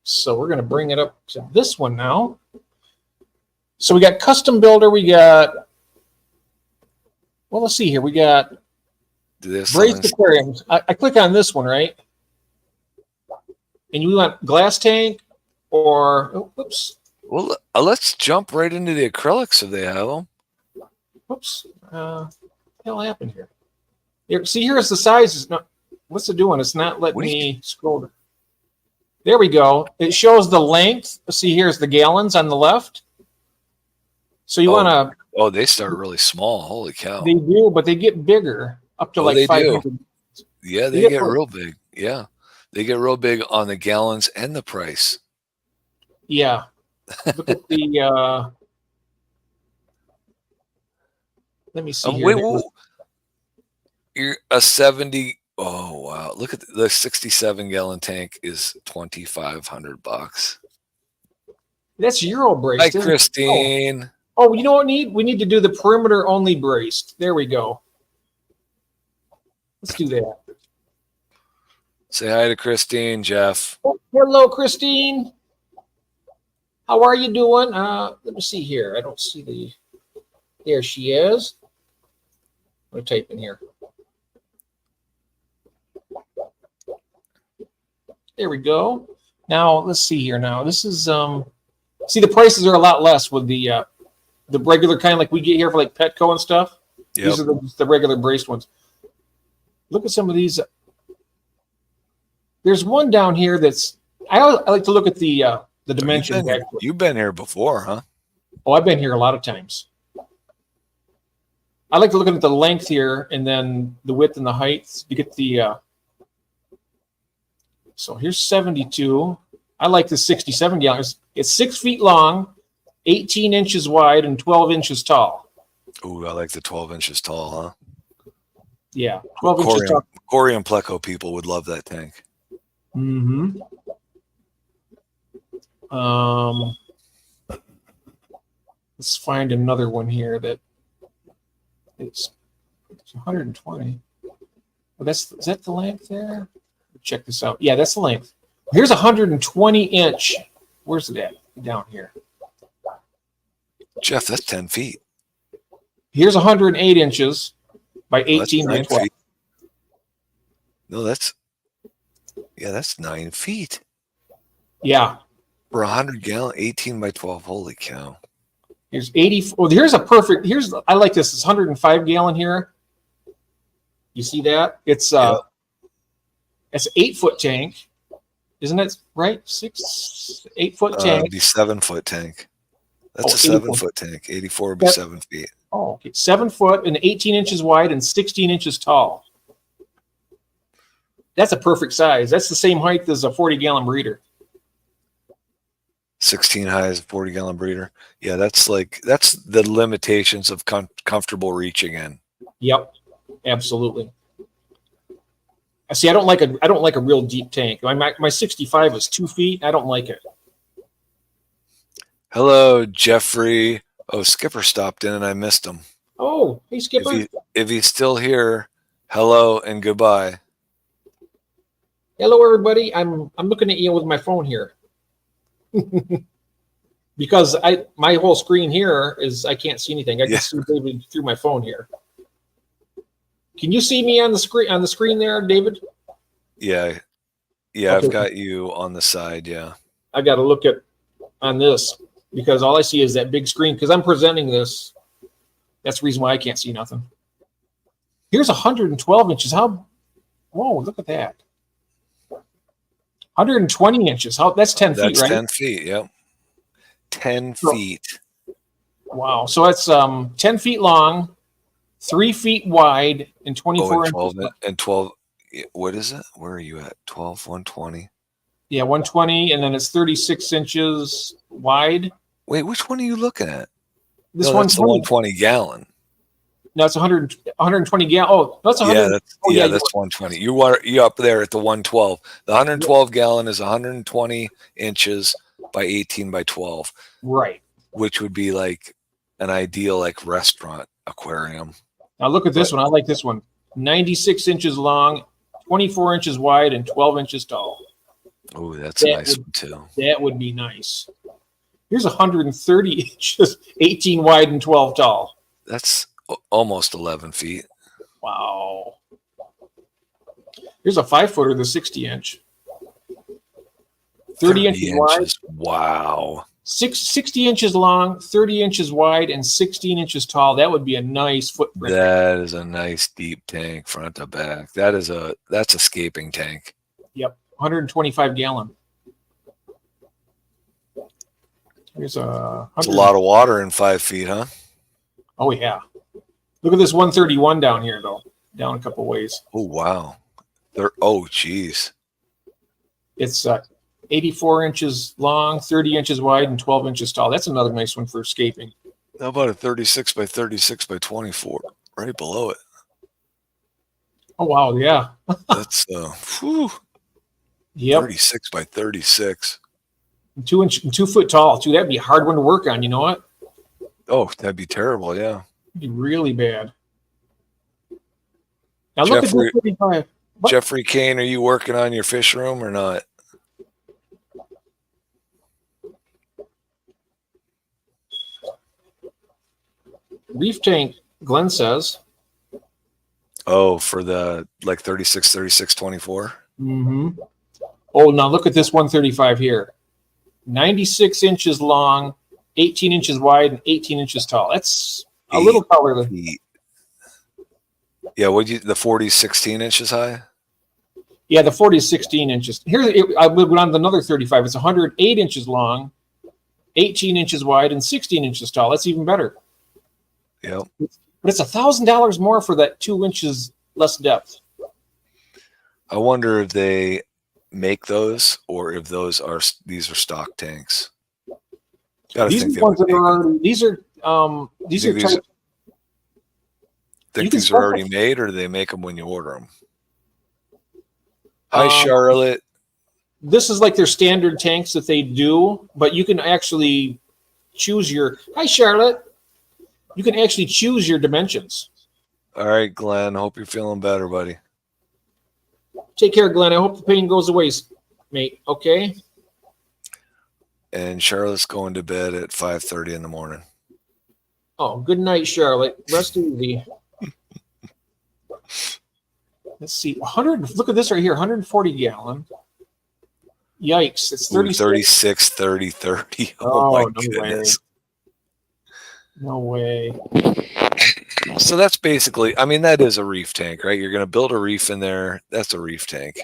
Speaker 1: So we're going to bring it up to this one now. So we got custom builder. We got. Well, let's see here. We got braised aquariums. I click on this one, right? And you want glass tank or, oh, whoops.
Speaker 2: Well, let's jump right into the acrylics if they have them.
Speaker 1: Whoops. What the hell happened here? See, here's the sizes. No, what's it doing? It's not letting me scroll. There we go. It shows the length. See, here's the gallons on the left. So you want to.
Speaker 2: Oh, they start really small. Holy cow.
Speaker 1: They do, but they get bigger up to like 500.
Speaker 2: Do. Yeah, they get real big. Yeah. They get real big on the gallons and the price.
Speaker 1: Yeah. Look at the let me see here.
Speaker 2: Wait. You're a 70. Oh wow. Look at the 67-gallon tank is $2,500.
Speaker 1: That's Euro braced.
Speaker 2: Hi, Christine.
Speaker 1: Oh, you know what we need? We need to do the perimeter only braced. There we go. Let's do that.
Speaker 2: Say hi to Christine, Jeff.
Speaker 1: Oh, hello, Christine. How are you doing? Let me see here. I don't see the. There she is. I'm going to type in here. There we go. Now, let's see here now. This is, see, the prices are a lot less with the regular kind like we get here for like Petco and stuff.
Speaker 2: Yep.
Speaker 1: These are the regular braced ones. Look at some of these. There's one down here that's, I like to look at the dimensions.
Speaker 2: You've been here before, huh?
Speaker 1: Oh, I've been here a lot of times. I like to look at the length here and then the width and the height to get the. So here's 72. I like the 67 gallons. It's 6 feet long, 18 inches wide, and 12 inches tall.
Speaker 2: Ooh, I like the 12 inches tall, huh?
Speaker 1: Yeah, 12 inches tall.
Speaker 2: Corey and Pleco people would love that tank.
Speaker 1: Mm-hmm. Let's find another one here that it's 120. Well, is that the length there? Check this out. Yeah, that's the length. Here's 120 inch. Where's it at? Down here.
Speaker 2: Jeff, that's 10 feet.
Speaker 1: Here's 108 inches by 18 by 12.
Speaker 2: Feet. No, that's 9 feet.
Speaker 1: Yeah.
Speaker 2: For 100 gallon, 18 by 12. Holy cow.
Speaker 1: Here's 80. Well, here's a perfect. I like this. It's 105 gallon here. You see that? It's It's an 8 foot tank, isn't it? Right? 8 foot tank.
Speaker 2: It'd be 7 foot tank. That's a 7 foot tank. 84 would be 7 feet.
Speaker 1: Oh, okay. 7 foot and 18 inches wide and 16 inches tall. That's a perfect size. That's the same height as a 40 gallon breeder.
Speaker 2: 16 high as a 40 gallon breeder. Yeah, that's the limitations of comfortable reaching in.
Speaker 1: Yep, absolutely. See, I don't like a real deep tank. My 65 is 2 feet. I don't like it.
Speaker 2: Hello, Jeffrey. Oh, Skipper stopped in and I missed him.
Speaker 1: Oh, hey, Skipper.
Speaker 2: If he's still here, hello and goodbye.
Speaker 1: Hello, everybody. I'm looking at you with my phone here. Because my whole screen here is I can't see anything. I can see David through my phone here. Can you see me on the screen there, David?
Speaker 2: Yeah. Okay. I've got you on the side. Yeah.
Speaker 1: I got to look on this because all I see is that big screen because I'm presenting this. That's the reason why I can't see nothing. Here's 112 inches. Whoa, look at that. 120 inches. That's 10 feet, right?
Speaker 2: That's 10 feet, yep. 10 feet.
Speaker 1: Wow. So that's 10 feet long, 3 feet wide, and 24
Speaker 2: inches. And 12. What is it? Where are you at? 12, 120?
Speaker 1: Yeah, 120, and then it's 36 inches wide.
Speaker 2: Wait, which one are you looking at?
Speaker 1: This one's
Speaker 2: the 120 gallon.
Speaker 1: No, it's 120 gallon. Oh, that's 100.
Speaker 2: Yeah, that's 120. You up there at the 112. The 112 gallon is 120 inches by 18 by 12.
Speaker 1: Right.
Speaker 2: Which would be like an ideal like restaurant aquarium.
Speaker 1: Now look at this one. I like this one. 96 inches long, 24 inches wide, and 12 inches tall.
Speaker 2: Oh, that's a nice one too.
Speaker 1: That would be nice. Here's 130 inches, 18 wide and 12 tall.
Speaker 2: That's almost 11 feet.
Speaker 1: Wow. Here's a 5-footer, the 60 inch. 30 inches wide.
Speaker 2: Wow.
Speaker 1: 60 inches long, 30 inches wide, and 16 inches tall. That would be a nice footprint.
Speaker 2: That is a nice deep tank, front to back. That's a scaping tank.
Speaker 1: Yep, 125 gallon. There's
Speaker 2: It's a lot of water in 5 feet, huh?
Speaker 1: Oh yeah. Look at this 131 down here, though. Down a couple ways.
Speaker 2: Oh wow. Oh geez.
Speaker 1: It's 84 inches long, 30 inches wide, and 12 inches tall. That's another nice one for escaping.
Speaker 2: How about a 36 by 36 by 24? Right below it.
Speaker 1: Oh wow, yeah.
Speaker 2: That's
Speaker 1: Yep.
Speaker 2: 36 by 36.
Speaker 1: 2 foot tall too. That'd be a hard one to work on. You know what?
Speaker 2: Oh, that'd be terrible. Yeah.
Speaker 1: It'd be really bad. Now look at this
Speaker 2: Jeffrey
Speaker 1: 35. What?
Speaker 2: Jeffrey Kane, are you working on your fish room or not?
Speaker 1: Reef tank, Glenn says.
Speaker 2: Oh, for the like 36, 36, 24?
Speaker 1: Mm-hmm. Oh, now look at this 135 here. 96 inches long, 18 inches wide, and 18 inches tall. That's a little taller than.
Speaker 2: Feet. Yeah, the 40 16 inches high?
Speaker 1: Yeah, the 40 is 16 inches. Here, I went on to another 35. It's 108 inches long, 18 inches wide, and 16 inches tall. That's even better.
Speaker 2: Yep.
Speaker 1: But it's $1,000 more for that 2 inches less depth.
Speaker 2: I wonder if they make those or if these are stock tanks.
Speaker 1: These are ones that are already. These are types.
Speaker 2: Think these are already made, or do they make them when you order them? Hi, Charlotte.
Speaker 1: This is like their standard tanks that they do, but you can actually choose your. Hi, Charlotte. You can actually choose your dimensions.
Speaker 2: All right, Glenn. Hope you're feeling better, buddy.
Speaker 1: Take care, Glenn. I hope the pain goes away, mate. Okay.
Speaker 2: And Charlotte's going to bed at 5:30 in the morning.
Speaker 1: Oh, good night, Charlotte. Rest easy. Let's see. 100. Look at this right here. 140 gallon. Yikes! It's
Speaker 2: 36, 30, 30. Oh my goodness.
Speaker 1: No way.
Speaker 2: So that's basically, I mean, that is a reef tank, right? You're going to build a reef in there. That's a reef tank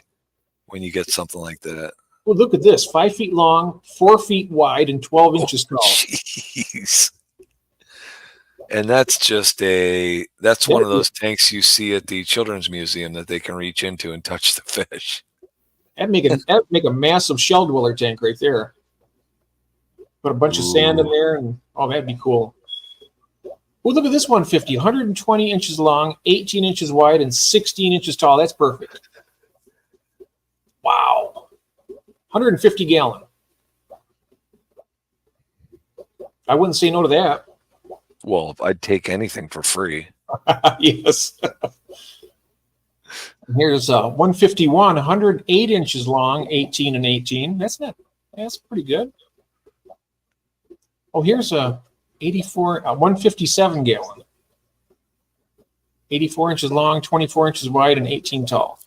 Speaker 2: when you get something like that.
Speaker 1: Well, look at this. 5 feet long, 4 feet wide, and 12 inches tall.
Speaker 2: Jeez. And that's that's one of those tanks you see at the Children's Museum that they can reach into and touch the fish.
Speaker 1: That'd make a massive shell dweller tank right there. Put a bunch of sand in there, and that'd be cool. Oh, look at this 150, 120 inches long, 18 inches wide, and 16 inches tall. That's perfect. Wow. 150 gallon. I wouldn't say no to that.
Speaker 2: Well, I'd take anything for free.
Speaker 1: Yes. Here's 151, 108 inches long, 18 and 18. That's pretty good. Oh, here's a 157 gallon. 84 inches long, 24 inches wide, and 18 tall.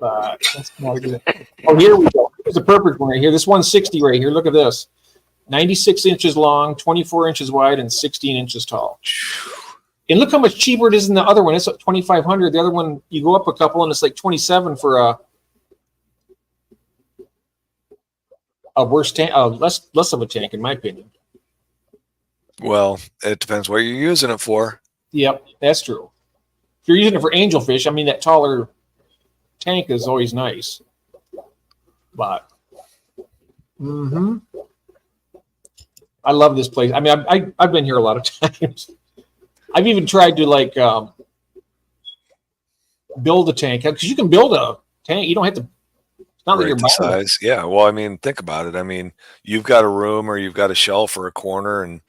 Speaker 1: That's more good. Oh, here we go. Here's a perfect one right here. This 160 right here. Look at this. 96 inches long, 24 inches wide, and 16 inches tall. And look how much cheaper it is than the other one. It's $2,500. The other one, you go up a couple, and it's like $27 for a worse tank, less of a tank, in my opinion.
Speaker 2: Well, it depends what you're using it for.
Speaker 1: Yep, that's true. If you're using it for angelfish, I mean, that taller tank is always nice. But, I love this place. I mean, I've been here a lot of times. I've even tried to build a tank, because you can build a tank. You don't have to. It's not like you're buying
Speaker 2: size. Yeah. Well, I mean, think about it. I mean, you've got a room or you've got a shelf or a corner,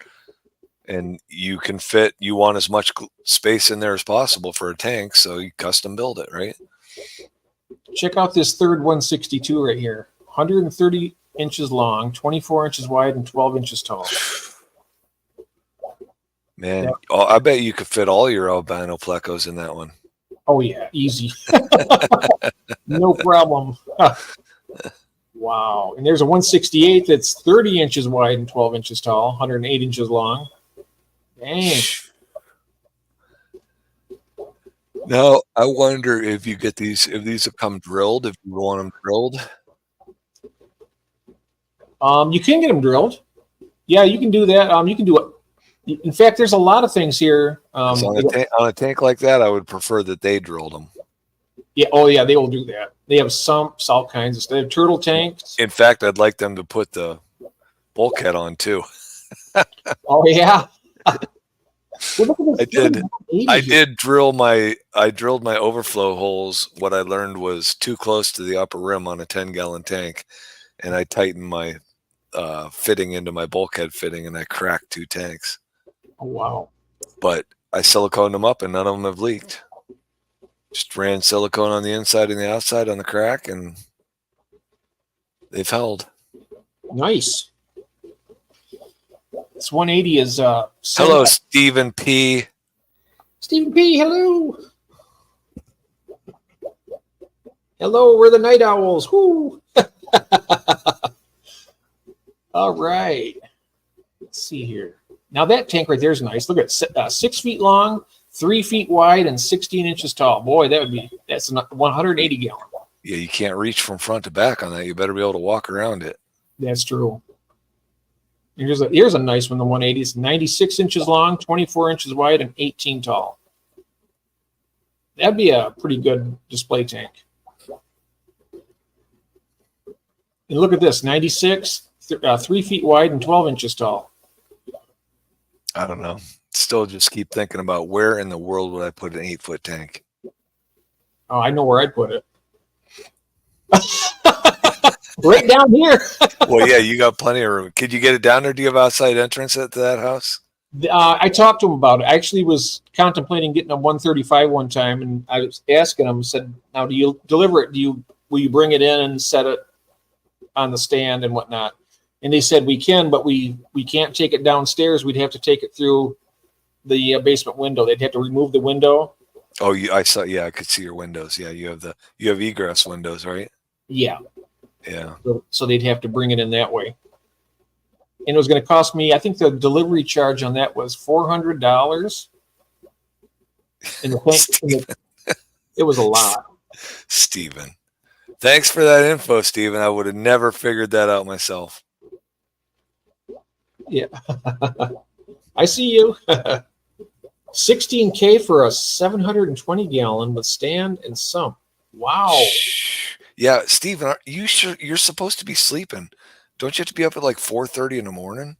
Speaker 2: and you can fit. You want as much space in there as possible for a tank, so you custom build it, right?
Speaker 1: Check out this third 162 right here. 130 inches long, 24 inches wide, and 12 inches tall.
Speaker 2: Man, yeah. I bet you could fit all your albino plecos in that one.
Speaker 1: Oh, yeah, easy. No problem. Wow. And there's a 168 that's 30 inches wide and 12 inches tall, 108 inches long. Dang.
Speaker 2: Now, I wonder if these have come drilled, if you want them drilled.
Speaker 1: You can get them drilled. Yeah, you can do that. You can do it. In fact, there's a lot of things here.
Speaker 2: On a tank like that, I would prefer that they drilled them.
Speaker 1: Yeah. Oh, yeah. They will do that. They have all kinds of stuff. They have turtle tanks.
Speaker 2: In fact, I'd like them to put the bulkhead on too.
Speaker 1: Oh yeah. Well,
Speaker 2: I drilled my overflow holes. What I learned was too close to the upper rim on a 10-gallon tank, and I tightened my fitting into my bulkhead fitting, and I cracked 2 tanks.
Speaker 1: Oh wow.
Speaker 2: But I siliconed them up and none of them have leaked. Just ran silicone on the inside and the outside on the crack, and they've held.
Speaker 1: Nice. This 180 is
Speaker 2: hello, Stephen P.
Speaker 1: Stephen P. Hello. Hello, we're the Night Owls. Woo. All right. Let's see here. Now that tank right there is nice. Look at 6 feet long, 3 feet wide, and 16 inches tall. Boy, that's 180 gallon.
Speaker 2: Yeah, you can't reach from front to back on that. You better be able to walk around it.
Speaker 1: That's true. Here's a nice one. The 180 is 96 inches long, 24 inches wide, and 18 tall. That'd be a pretty good display tank. And look at this, 96, 3 feet wide, and 12 inches tall.
Speaker 2: I don't know. Still just keep thinking about where in the world would I put an 8-foot tank?
Speaker 1: Oh, I know where I'd put it. Right down here.
Speaker 2: Well, yeah, you got plenty of room. Could you get it down there? Do you have outside entrance to that house?
Speaker 1: I talked to him about it. I actually was contemplating getting a 135 one time, and I was asking him, said, now, do you deliver it? Will you bring it in and set it on the stand and whatnot? And they said we can, but we can't take it downstairs. We'd have to take it through the basement window. They'd have to remove the window.
Speaker 2: Oh, I saw. Yeah, I could see your windows. Yeah, you have egress windows, right?
Speaker 1: Yeah.
Speaker 2: Yeah.
Speaker 1: So they'd have to bring it in that way. And it was going to cost me, I think the delivery charge on that was $400. It was a lot.
Speaker 2: Stephen. Thanks for that info, Stephen. I would have never figured that out myself.
Speaker 1: Yeah. I see you. $16K for a 720 gallon with stand and sump. Wow.
Speaker 2: Yeah, Stephen, are you sure you're supposed to be sleeping? Don't you have to be up at like 4:30 in the morning?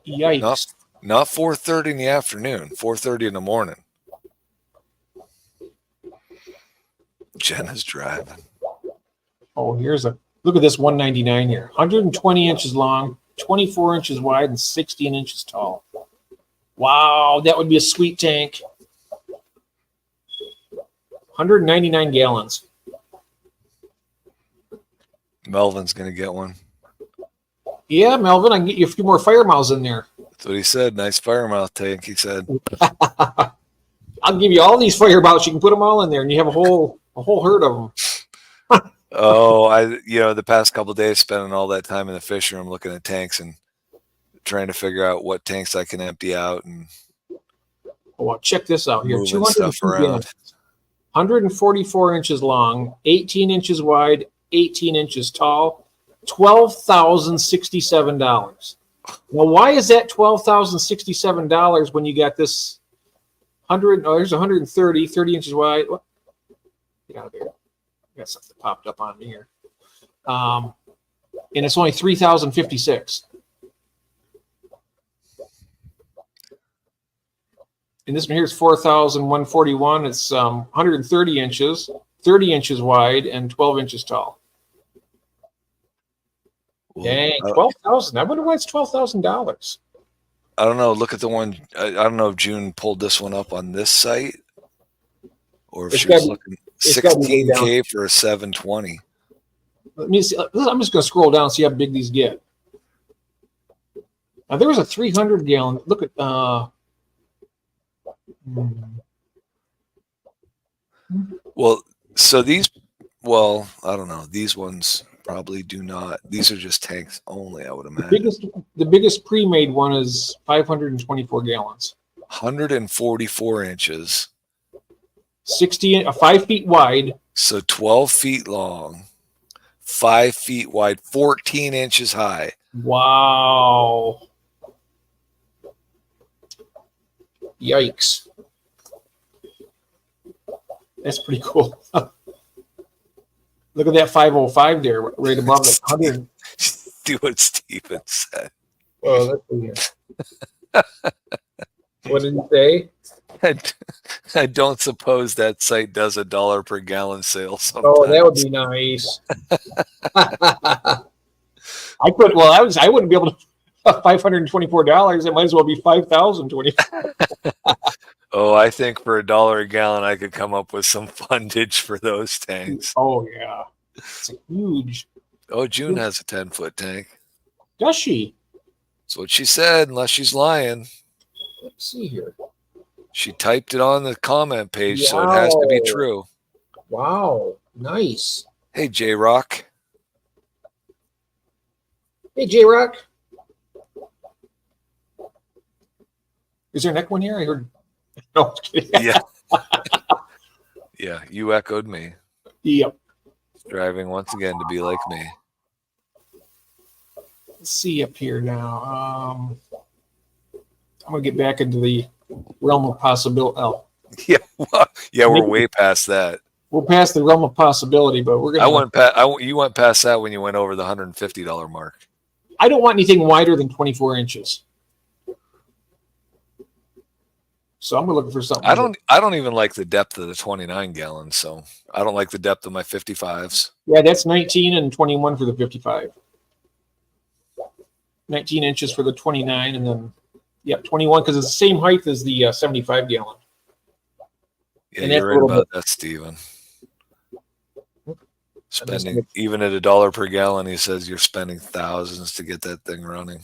Speaker 1: Yikes.
Speaker 2: Not 4:30 in the afternoon, 4:30 in the morning. Jenna's driving.
Speaker 1: Oh, look at this 199 here. 120 inches long, 24 inches wide, and 16 inches tall. Wow, that would be a sweet tank. 199 gallons.
Speaker 2: Melvin's going to get one.
Speaker 1: Yeah, Melvin, I can get you a few more fire mouths in there.
Speaker 2: That's what he said. Nice fire mouth tank, he said.
Speaker 1: I'll give you all these fire mouths. You can put them all in there, and you have a whole herd of them.
Speaker 2: Oh, the past couple of days spending all that time in the fish room looking at tanks and trying to figure out what tanks I can empty out and
Speaker 1: well, check this out here.
Speaker 2: 200 stuff around.
Speaker 1: 144 inches long, 18 inches wide, 18 inches tall, $12,067. Now, why is that $12,067 when you got this 100? Oh, there's 130, 30 inches wide. What? Get out of there. I got something popped up on me here. And it's only 3,056. And this one here is 4,141. It's 130 inches, 30 inches wide, and 12 inches tall. Dang, 12,000. I wonder why it's $12,000.
Speaker 2: I don't know. Look at the one. I don't know if June pulled this one up on this site or if she was looking 16K for a 720.
Speaker 1: Let me see. I'm just going to scroll down and see how big these get. Now, there was a 300 gallon. Look at.
Speaker 2: Well, so these. Well, I don't know. These ones probably do not. These are just tanks only, I would imagine.
Speaker 1: The biggest pre-made one is 524 gallons.
Speaker 2: 144 inches.
Speaker 1: 5 feet wide.
Speaker 2: So 12 feet long, 5 feet wide, 14 inches high.
Speaker 1: Wow. Yikes. That's pretty cool. Look at that 505 there, right above the 100.
Speaker 2: Do what Steven said.
Speaker 1: Oh, that's what did he say?
Speaker 2: I don't suppose that site does $1 per gallon sale sometimes.
Speaker 1: Oh, that would be nice. I wouldn't be able to $524. It might as well be $5,024.
Speaker 2: Oh, I think for $1 a gallon, I could come up with some fundage for those tanks.
Speaker 1: Oh yeah, it's a huge.
Speaker 2: Oh, June has a 10-foot tank.
Speaker 1: Does she?
Speaker 2: That's what she said, unless she's lying.
Speaker 1: Let's see here.
Speaker 2: She typed it on the comment page, so it has to be true.
Speaker 1: Wow, nice.
Speaker 2: Hey, J-Rock.
Speaker 1: Hey, J-Rock. Is there a neck one here? I heard. No,
Speaker 2: Yeah. Yeah, you echoed me.
Speaker 1: Yep.
Speaker 2: Striving once again to be like me.
Speaker 1: Let's see up here now. I'm gonna get back into the realm of possibility. Oh,
Speaker 2: Yeah, yeah, we're way past that.
Speaker 1: we're past the realm of possibility, but we're gonna.
Speaker 2: You went past that when you went over the $150 mark.
Speaker 1: I don't want anything wider than 24 inches. So I'm gonna look for something.
Speaker 2: I don't even like the depth of the 29 gallons, so I don't like the depth of my 55s.
Speaker 1: Yeah, that's 19 and 21 for the 55. 19 inches for the 29, and then 21 because it's the same height as the 75 gallon.
Speaker 2: Yeah, and you're right about that, Steven. Spending even at $1 per gallon, he says you're spending thousands to get that thing running.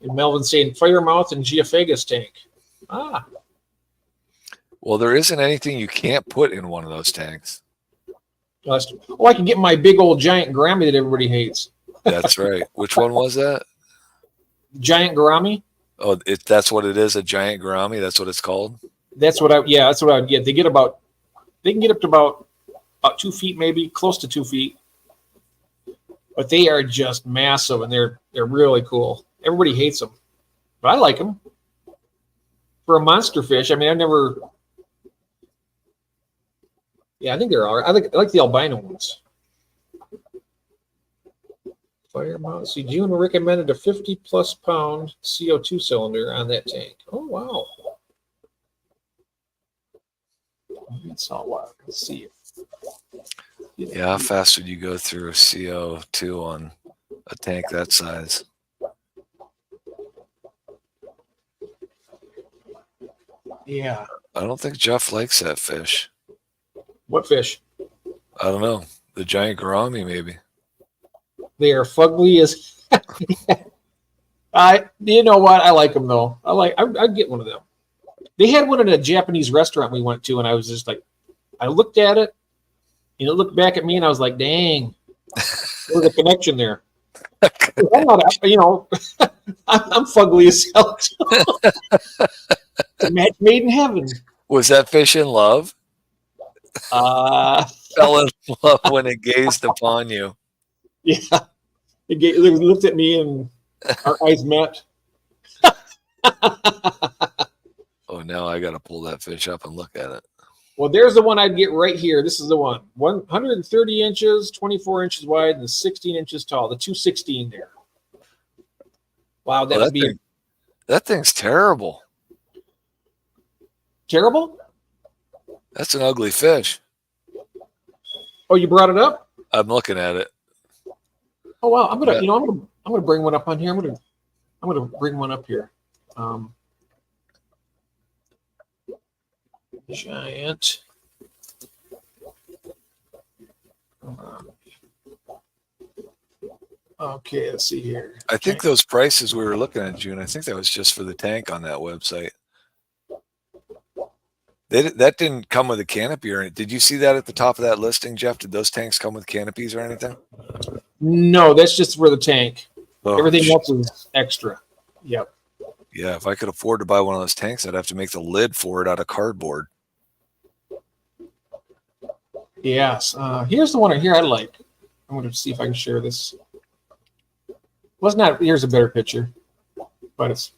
Speaker 1: And Melvin's saying Firemouth and Geophagus tank. Ah.
Speaker 2: Well, there isn't anything you can't put in one of those tanks.
Speaker 1: Oh, I can get my big old giant gourami that everybody hates.
Speaker 2: That's right. Which one was that?
Speaker 1: Giant gourami.
Speaker 2: Oh, that's what it is, a giant gourami. That's what it's called.
Speaker 1: That's what I would get. They can get up to about 2 feet, maybe close to 2 feet. But they are just massive, and they're really cool. Everybody hates them, but I like them. For a monster fish, I mean, I think they're all right. I like the albino ones. Firemount. See, June recommended a 50+ pound CO2 cylinder on that tank. Oh, wow. That's all wild. Let's see.
Speaker 2: Yeah, how fast would you go through a CO2 on a tank that size?
Speaker 1: Yeah.
Speaker 2: I don't think Jeff likes that fish.
Speaker 1: What fish?
Speaker 2: I don't know. The giant gourami, maybe.
Speaker 1: They are fugly as. You know what? I like them though. I'd get one of them. They had one in a Japanese restaurant we went to, and I was just like, I looked at it, and it looked back at me, and I was like, dang, there's a connection there. I'm fugly as hell. It's a match made in heaven.
Speaker 2: Was that fish in love? Fell in love when it gazed upon you.
Speaker 1: Yeah. It looked at me and our eyes met.
Speaker 2: Oh, now I got to pull that fish up and look at it.
Speaker 1: Well, there's the one I'd get right here. This is the one. 130 inches, 24 inches wide, and 16 inches tall. The 216 there. Wow,
Speaker 2: that thing's terrible.
Speaker 1: Terrible?
Speaker 2: That's an ugly fish.
Speaker 1: Oh, you brought it up?
Speaker 2: I'm looking at it.
Speaker 1: Oh wow, I'm gonna bring one up on here. I'm gonna bring one up here. Giant. Okay, let's see here.
Speaker 2: I think those prices we were looking at, June, I think that was just for the tank on that website. That didn't come with a canopy or anything. Did you see that at the top of that listing, Jeff? Did those tanks come with canopies or anything?
Speaker 1: No, that's just for the tank.
Speaker 2: Oh,
Speaker 1: everything else is extra. Yep.
Speaker 2: Yeah, if I could afford to buy one of those tanks, I'd have to make the lid for it out of cardboard.
Speaker 1: Yes. Here's the one here I like. I'm going to see if I can share this. Well, it's not. Here's a better picture, but it's.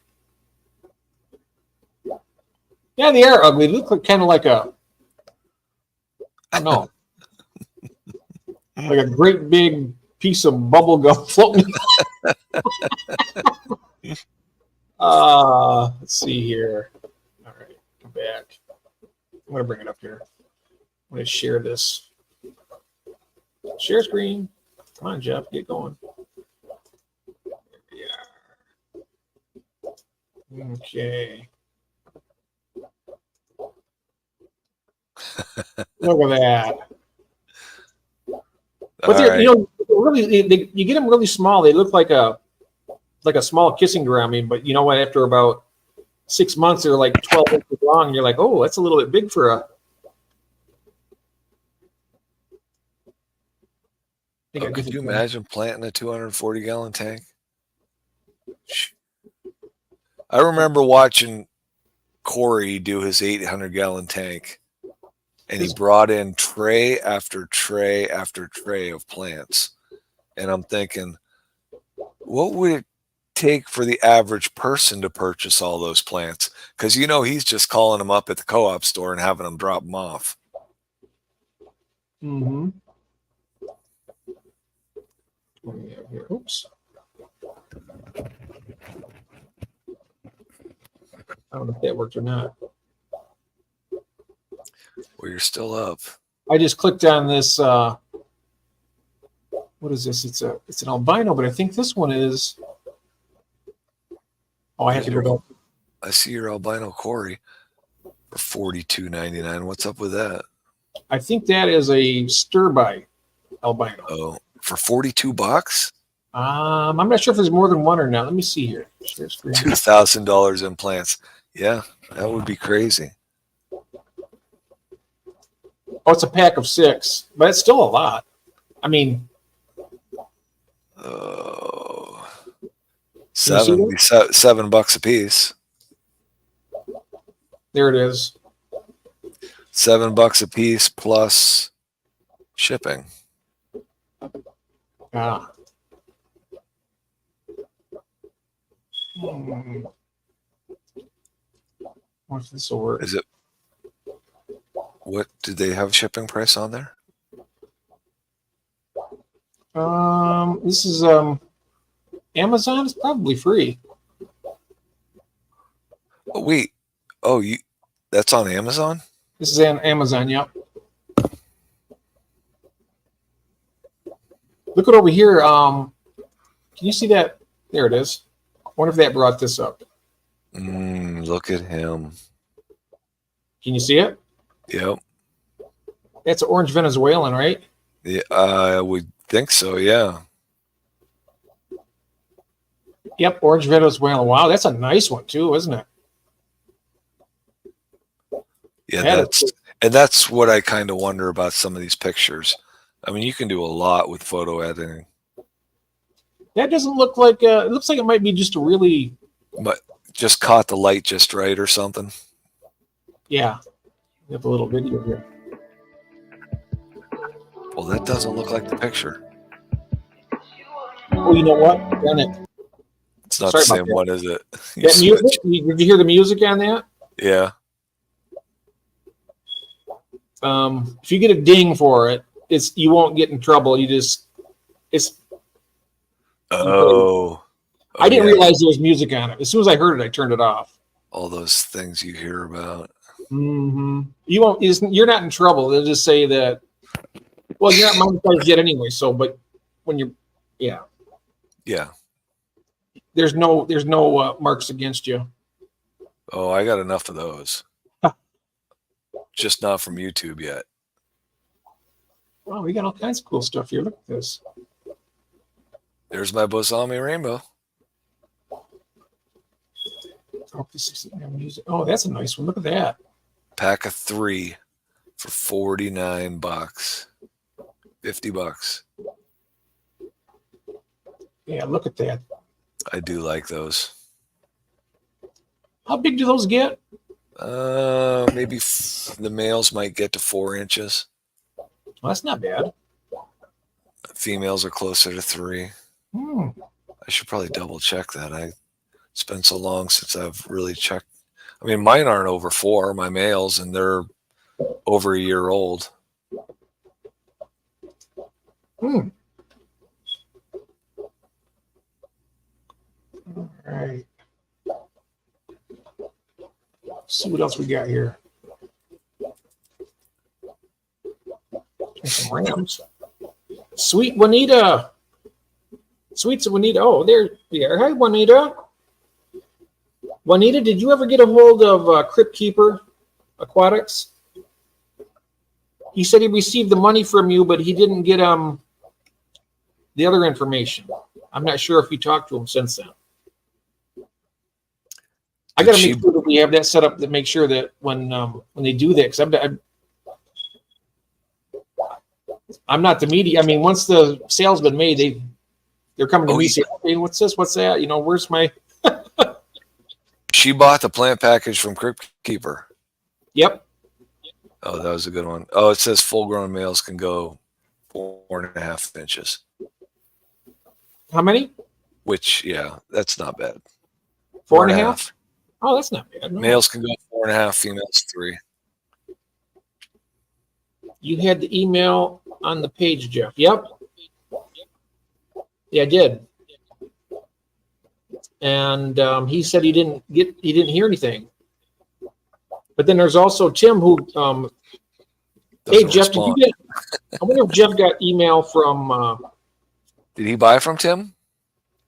Speaker 1: Yeah, they are ugly. They look kind of like I don't know, like a great big piece of bubble gum floating. Let's see here. All right, come back. I'm going to bring it up here. I'm going to share this. Share screen. Come on, Jeff, get going. Yeah. Okay. Look at that. But they're,
Speaker 2: right.
Speaker 1: really, you get them really small. They look like a small kissing ground. I mean, but you know what? After about 6 months, they're like 12 inches long, and you're like, oh, that's a little bit big for a.
Speaker 2: Could you imagine planting a 240-gallon tank? I remember watching Corey do his 800-gallon tank, and he brought in tray after tray after tray of plants. And I'm thinking, what would it take for the average person to purchase all those plants? Because he's just calling them up at the co-op store and having them drop them off.
Speaker 1: Mm-hmm. Oops. I don't know if that worked or not.
Speaker 2: Well, you're still up.
Speaker 1: I just clicked on this. What is this? It's an albino, but I think this one is. Oh, I have to go back.
Speaker 2: I see your albino Corey for $42.99. What's up with that?
Speaker 1: I think that is a stir-by albino.
Speaker 2: Oh, for $42?
Speaker 1: I'm not sure if there's more than one or not. Let me see here.
Speaker 2: $2,000 in plants. Yeah, that would be crazy.
Speaker 1: Oh, it's a pack of 6, but it's still a lot. I mean,
Speaker 2: $7 a piece.
Speaker 1: There it is.
Speaker 2: $7 a piece plus shipping.
Speaker 1: Ah. What's this over?
Speaker 2: Is it? What did they have shipping price on there?
Speaker 1: This is Amazon. It's probably free.
Speaker 2: Oh wait. Oh, that's on Amazon?
Speaker 1: This is on Amazon. Yep. Look at over here. Can you see that? There it is. I wonder if that brought this up.
Speaker 2: Look at him.
Speaker 1: Can you see it?
Speaker 2: Yep.
Speaker 1: That's orange Venezuelan, right?
Speaker 2: Yeah, I would think so. Yeah.
Speaker 1: Yep, orange Venezuelan. Wow, that's a nice one too, isn't it?
Speaker 2: Yeah, that's what I kind of wonder about some of these pictures. I mean, you can do a lot with photo editing.
Speaker 1: That doesn't look like. It looks like it might be just a really.
Speaker 2: But just caught the light just right or something.
Speaker 1: Yeah, we have a little video here.
Speaker 2: Well, that doesn't look like the picture.
Speaker 1: Oh, you know what? Darn it.
Speaker 2: It's not the same one, is it?
Speaker 1: That music? Did you hear the music on that?
Speaker 2: Yeah.
Speaker 1: If you get a ding for it, you won't get in trouble. It's.
Speaker 2: Oh.
Speaker 1: I didn't realize there was music on it. As soon as I heard it, I turned it off.
Speaker 2: All those things you hear about.
Speaker 1: Mm-hmm. You won't. You're not in trouble. They'll just say that. Well, you're not monetized yet anyway. So, but when you're, yeah. There's no marks against you.
Speaker 2: Oh, I got enough of those. Just not from YouTube yet.
Speaker 1: Wow, we got all kinds of cool stuff here. Look at this.
Speaker 2: There's my Bosami rainbow.
Speaker 1: Oh, that's a nice one. Look at that.
Speaker 2: Pack of 3 for $49. $50.
Speaker 1: Yeah, look at that.
Speaker 2: I do like those.
Speaker 1: How big do those get?
Speaker 2: Maybe the males might get to 4 inches.
Speaker 1: Well, that's not bad.
Speaker 2: Females are closer to 3. I should probably double check that. It's been so long since I've really checked. I mean, mine aren't over 4, my males, and they're over a year old.
Speaker 1: All right. Let's see what else we got here. There's some rams. Sweet Juanita. Sweets Juanita. Oh, there we are. Hi, Juanita. Juanita, did you ever get a hold of Crypt Keeper Aquatics? He said he received the money from you, but he didn't get the other information. I'm not sure if you talked to him since then. I got to make sure that we have that set up to make sure that when they do that, because I'm not the media. I mean, once the sale's been made, they're coming to me saying, "Hey, what's this? What's that? You know, where's my?"
Speaker 2: She bought the plant package from Crypt Keeper.
Speaker 1: Yep.
Speaker 2: Oh, that was a good one. Oh, it says full-grown males can go 4.5 inches.
Speaker 1: How many?
Speaker 2: Which, yeah, that's not bad.
Speaker 1: 4.5. Oh, that's not bad. No.
Speaker 2: Males can go 4.5, females 3.
Speaker 1: You had the email on the page, Jeff. Yep. Yeah, I did. And he said he didn't hear anything. But then there's also Tim who hey Jeff, did you get I wonder if Jeff got email from
Speaker 2: did he buy from Tim?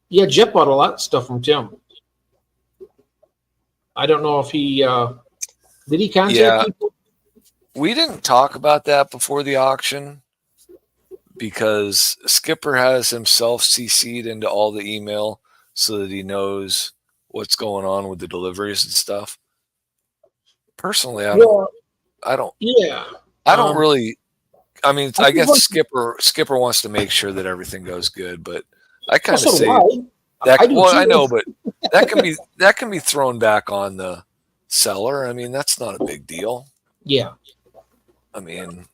Speaker 1: Yeah, Jeff bought a lot of stuff from Tim. I don't know if he did he contact people?
Speaker 2: We didn't talk about that before the auction because Skipper has himself CC'd into all the email so that he knows what's going on with the deliveries and stuff. Personally, I don't really. I mean, I guess Skipper wants to make sure that everything goes good, but I kind of say that. I know, but that can be thrown back on the seller. I mean, that's not a big deal.
Speaker 1: Yeah.
Speaker 2: I mean,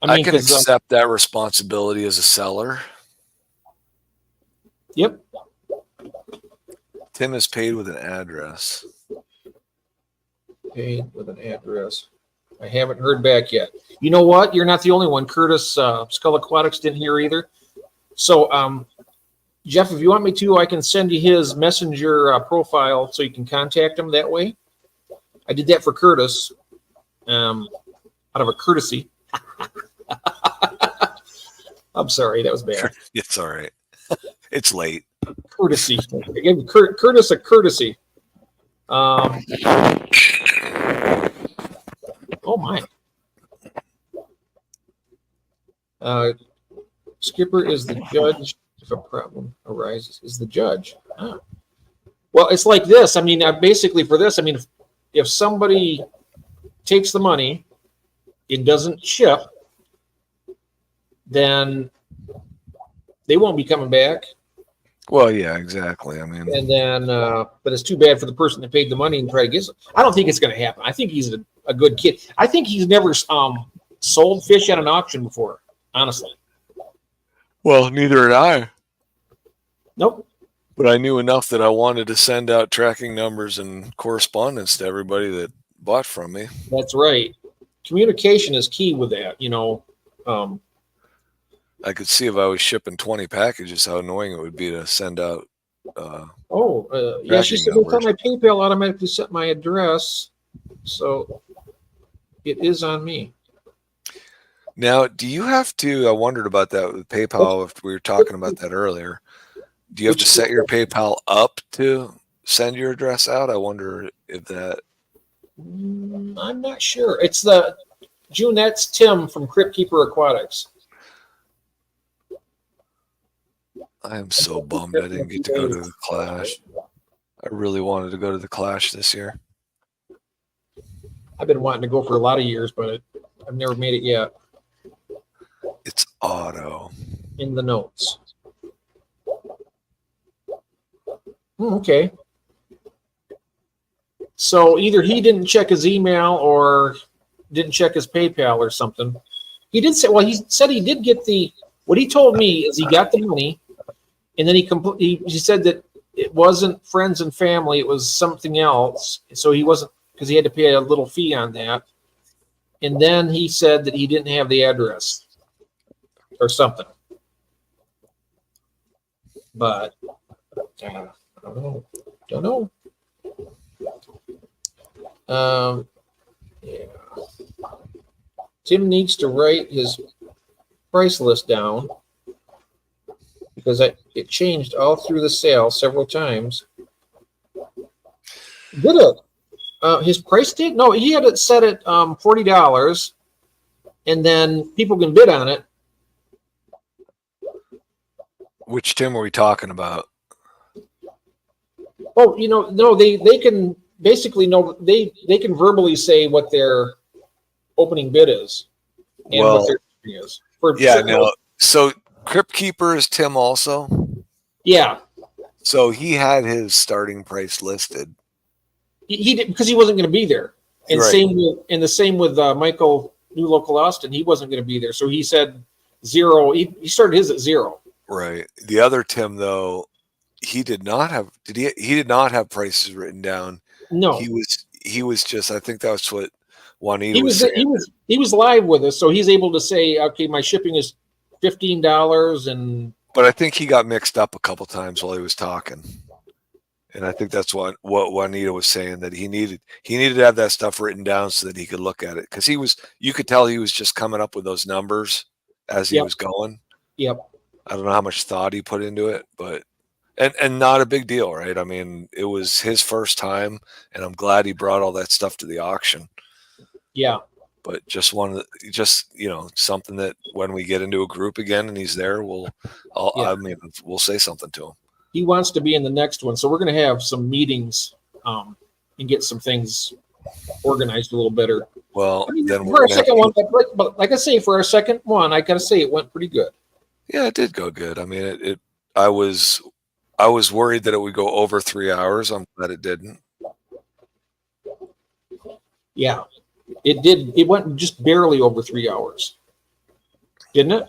Speaker 2: I can accept that responsibility as a seller.
Speaker 1: Yep.
Speaker 2: Tim is paid with an address.
Speaker 1: Paid with an address. I haven't heard back yet. You know what? You're not the only one. Curtis Skull Aquatics didn't hear either. So, Jeff, if you want me to, I can send you his messenger profile so you can contact him that way. I did that for Curtis out of a courtesy. I'm sorry, that was bad.
Speaker 2: It's all right. It's late.
Speaker 1: Courtesy. I gave Curtis a courtesy. Oh my. Skipper is the judge if a problem arises. Is the judge. Ah. Well, it's like this. I mean, basically for this, I mean, if somebody takes the money, it doesn't ship, then they won't be coming back.
Speaker 2: Well, yeah, exactly. I mean,
Speaker 1: and then, but it's too bad for the person that paid the money and try to get. I don't think it's going to happen. I think he's a good kid. I think he's never sold fish at an auction before. Honestly.
Speaker 2: Well, neither had I.
Speaker 1: Nope.
Speaker 2: But I knew enough that I wanted to send out tracking numbers and correspondence to everybody that bought from me.
Speaker 1: That's right. Communication is key with that. You know.
Speaker 2: I could see if I was shipping 20 packages, how annoying it would be to send out.
Speaker 1: Yeah, she said, "Every time my PayPal automatically set my address, so it is on me."
Speaker 2: Now, do you have to? I wondered about that with PayPal. If we were talking about that earlier, do you have to set your PayPal up to send your address out? I wonder if that.
Speaker 1: I'm not sure. It's June. That's Tim from Crypt Keeper Aquatics.
Speaker 2: I am so bummed I didn't get to go to the Clash. I really wanted to go to the Clash this year.
Speaker 1: I've been wanting to go for a lot of years, but I've never made it yet.
Speaker 2: It's auto.
Speaker 1: In the notes. Okay. So either he didn't check his email or didn't check his PayPal or something. He did say, well, he said he did get what he told me is he got the money. And then he said that it wasn't friends and family, it was something else. So he wasn't, because he had to pay a little fee on that. And then he said that he didn't have the address or something. But I don't know. Yeah. Tim needs to write his price list down, because it changed all through the sale several times. Did it? His price did? No, he had it set at $40, and then people can bid on it.
Speaker 2: Which Tim are we talking about?
Speaker 1: Oh, no, they can basically they can verbally say what their opening bid is and what their shipping is.
Speaker 2: So Crypt Keeper is Tim also.
Speaker 1: Yeah.
Speaker 2: So he had his starting price listed.
Speaker 1: He did, because he wasn't going to be there. And
Speaker 2: Right.
Speaker 1: the same with Michael New Local Austin. He wasn't going to be there, so he said zero. He started his at zero.
Speaker 2: Right. The other Tim though, he did not have. He did not have prices written down.
Speaker 1: No,
Speaker 2: he was just. I think that's what Juanita was saying.
Speaker 1: He was live with us, so he's able to say, okay, my shipping is $15, and.
Speaker 2: But I think he got mixed up a couple times while he was talking. And I think that's what Juanita was saying, that he needed to have that stuff written down so that he could look at it. Because you could tell he was just coming up with those numbers as he was going.
Speaker 1: Yep.
Speaker 2: I don't know how much thought he put into it, but and not a big deal, right? I mean, it was his first time, and I'm glad he brought all that stuff to the auction.
Speaker 1: Yeah.
Speaker 2: But just something that when we get into a group again and he's there, we'll say something to him.
Speaker 1: He wants to be in the next one, so we're going to have some meetings and get some things organized a little better.
Speaker 2: Well, then
Speaker 1: for our second one, but like I say, for our second one, I got to say it went pretty good.
Speaker 2: Yeah, it did go good. I mean, I was worried that it would go over 3 hours. I'm glad it didn't.
Speaker 1: Yeah, it did. It went just barely over 3 hours, didn't it?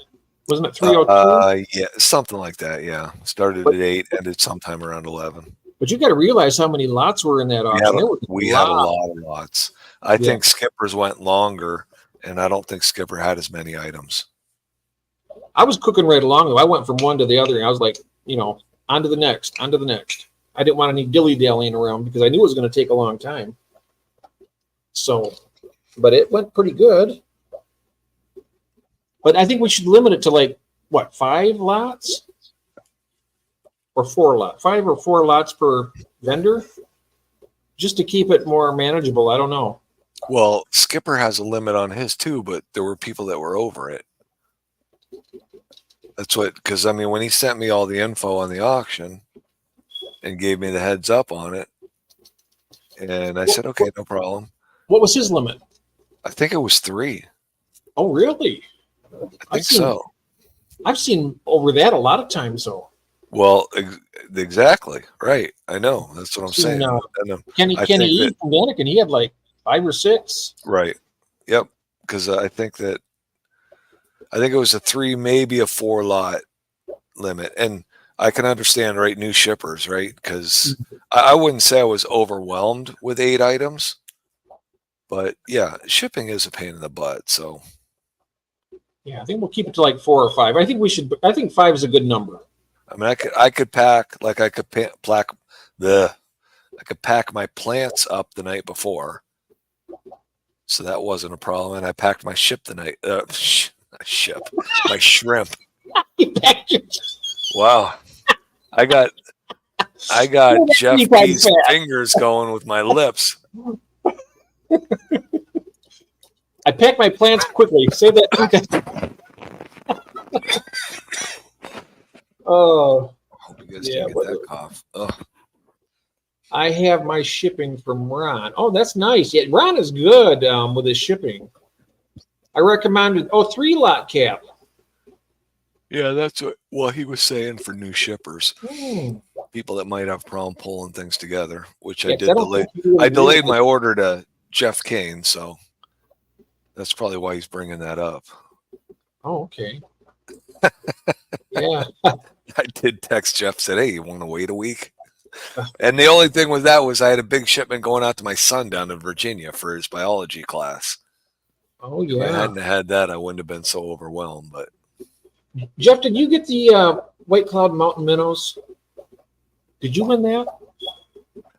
Speaker 1: Wasn't it 3:02?
Speaker 2: Yeah, something like that. Yeah, started at 8, ended sometime around 11.
Speaker 1: But you got to realize how many lots were in that auction.
Speaker 2: We had a lot of lots. I think Skipper's went longer, and I don't think Skipper had as many items.
Speaker 1: I was cooking right along though. I went from one to the other, and I was like, on to the next, on to the next. I didn't want any dilly-dallying around because I knew it was going to take a long time. So, but it went pretty good. But I think we should limit it to 5 lots? Or 4 lots? 5 or 4 lots per vendor? Just to keep it more manageable. I don't know.
Speaker 2: Well, Skipper has a limit on his too, but there were people that were over it. That's because I mean, when he sent me all the info on the auction and gave me the heads up on it, and I said, okay, no problem.
Speaker 1: What was his limit?
Speaker 2: I think it was 3.
Speaker 1: Oh, really?
Speaker 2: I think so.
Speaker 1: I've seen over that a lot of times, though.
Speaker 2: Well, exactly. Right. I know. That's what I'm saying.
Speaker 1: Kenny E. from Vatican, he had 5 or 6.
Speaker 2: Right. Yep. Because I think it was a 3, maybe a 4 lot limit. And I can understand, right, new shippers, right? Because I wouldn't say I was overwhelmed with 8 items. But yeah, shipping is a pain in the butt. So
Speaker 1: yeah, I think we'll keep it to 4 or 5. I think 5 is a good number.
Speaker 2: I mean, I could pack I could pack my plants up the night before, so that wasn't a problem. And I packed my ship the night. My shrimp. Wow, I got Jeff P's fingers going with my lips.
Speaker 1: I packed my plants quickly. Say that. Oh,
Speaker 2: hope you guys didn't get that cough. Ugh.
Speaker 1: I have my shipping from Ron. Oh, that's nice. Yeah, Ron is good with his shipping. I recommended 3 lot cap.
Speaker 2: Yeah, that's what he was saying for new shippers. People that might have problem pulling things together, which I did delay. I delayed my order to Jeff Kane, so that's probably why he's bringing that up.
Speaker 1: Oh, okay. Yeah.
Speaker 2: I did text Jeff, said, hey, you want to wait a week? And the only thing with that was I had a big shipment going out to my son down in Virginia for his biology class.
Speaker 1: Oh, yeah.
Speaker 2: If I hadn't had that, I wouldn't have been so overwhelmed. But
Speaker 1: Jeff, did you get the White Cloud Mountain Minnows? Did you win that?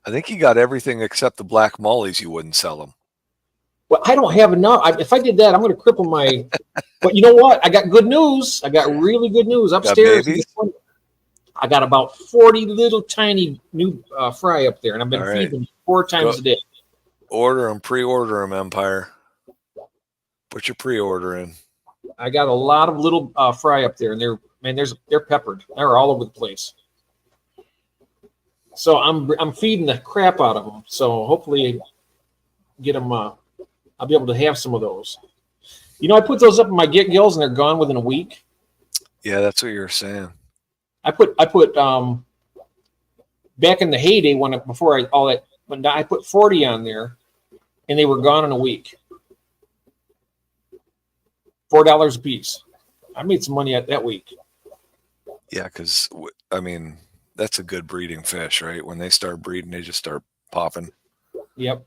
Speaker 2: I think he got everything except the black mollies. You wouldn't sell them.
Speaker 1: Well, I don't have enough. If I did that, I'm going to cripple my. But you know what? I got good news. I got really good news upstairs. I got about 40 little tiny new fry up there, and I've been feeding them 4 times a day.
Speaker 2: Order them, pre-order them, Empire. Put your pre-order in.
Speaker 1: I got a lot of little fry up there, and they're peppered. They're all over the place. So I'm feeding the crap out of them. So hopefully, get them. I'll be able to have some of those. I put those up in my get gills, and they're gone within a week.
Speaker 2: Yeah, that's what you're saying.
Speaker 1: I put back in the heyday when I put 40 on there, and they were gone in a week. $4 a piece. I made some money at that week.
Speaker 2: Yeah, because that's a good breeding fish, right? When they start breeding, they just start popping.
Speaker 1: Yep.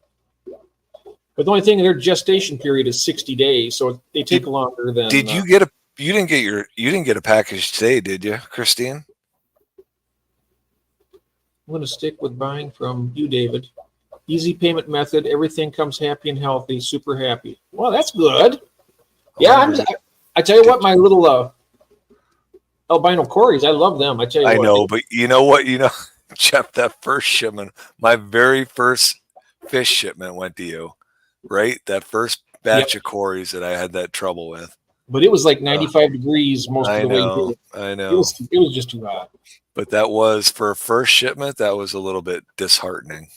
Speaker 1: But the only thing, their gestation period is 60 days, so they take longer than.
Speaker 2: Did you get you didn't get a package today, did you, Christine?
Speaker 1: I'm going to stick with buying from you, David. Easy payment method. Everything comes happy and healthy. Super happy. Well, that's good. Yeah, I tell you what, my little albino Corys, I love them. I tell you what.
Speaker 2: I know, but you know what? Jeff, that first shipment, my very first fish shipment went to you, right? That first batch of Corys that I had that trouble with.
Speaker 1: But it was like 95 degrees most of the way through.
Speaker 2: I know.
Speaker 1: It was just too hot.
Speaker 2: But that was, for a first shipment, that was a little bit disheartening.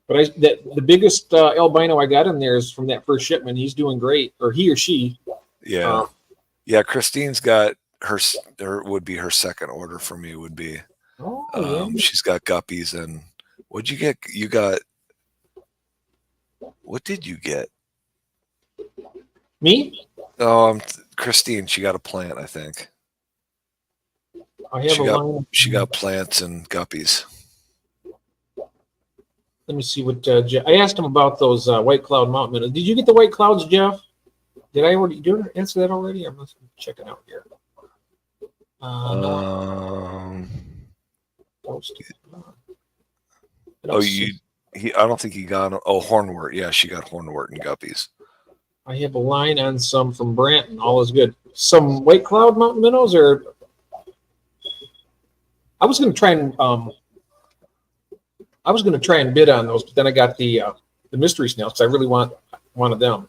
Speaker 1: But the biggest albino I got in there is from that first shipment. He's doing great, or he or she.
Speaker 2: Yeah. Yeah, Christine's got her would be her second order for me would be. She's got guppies, and what'd you get? What did you get?
Speaker 1: Me?
Speaker 2: Christine, she got a plant, I think. She got plants and guppies.
Speaker 1: Let me see what Jeff. I asked him about those White Cloud Mountain minnows. Did you get the white clouds, Jeff? Did I answer that already? I'm just checking out here. No.
Speaker 2: I don't think he got. Hornwort. Yeah, she got hornwort and guppies.
Speaker 1: I have a line on some from Branton. All is good. Some White Cloud Mountain minnows, or I was going to try and bid on those, but then I got the mystery snails because I really wanted them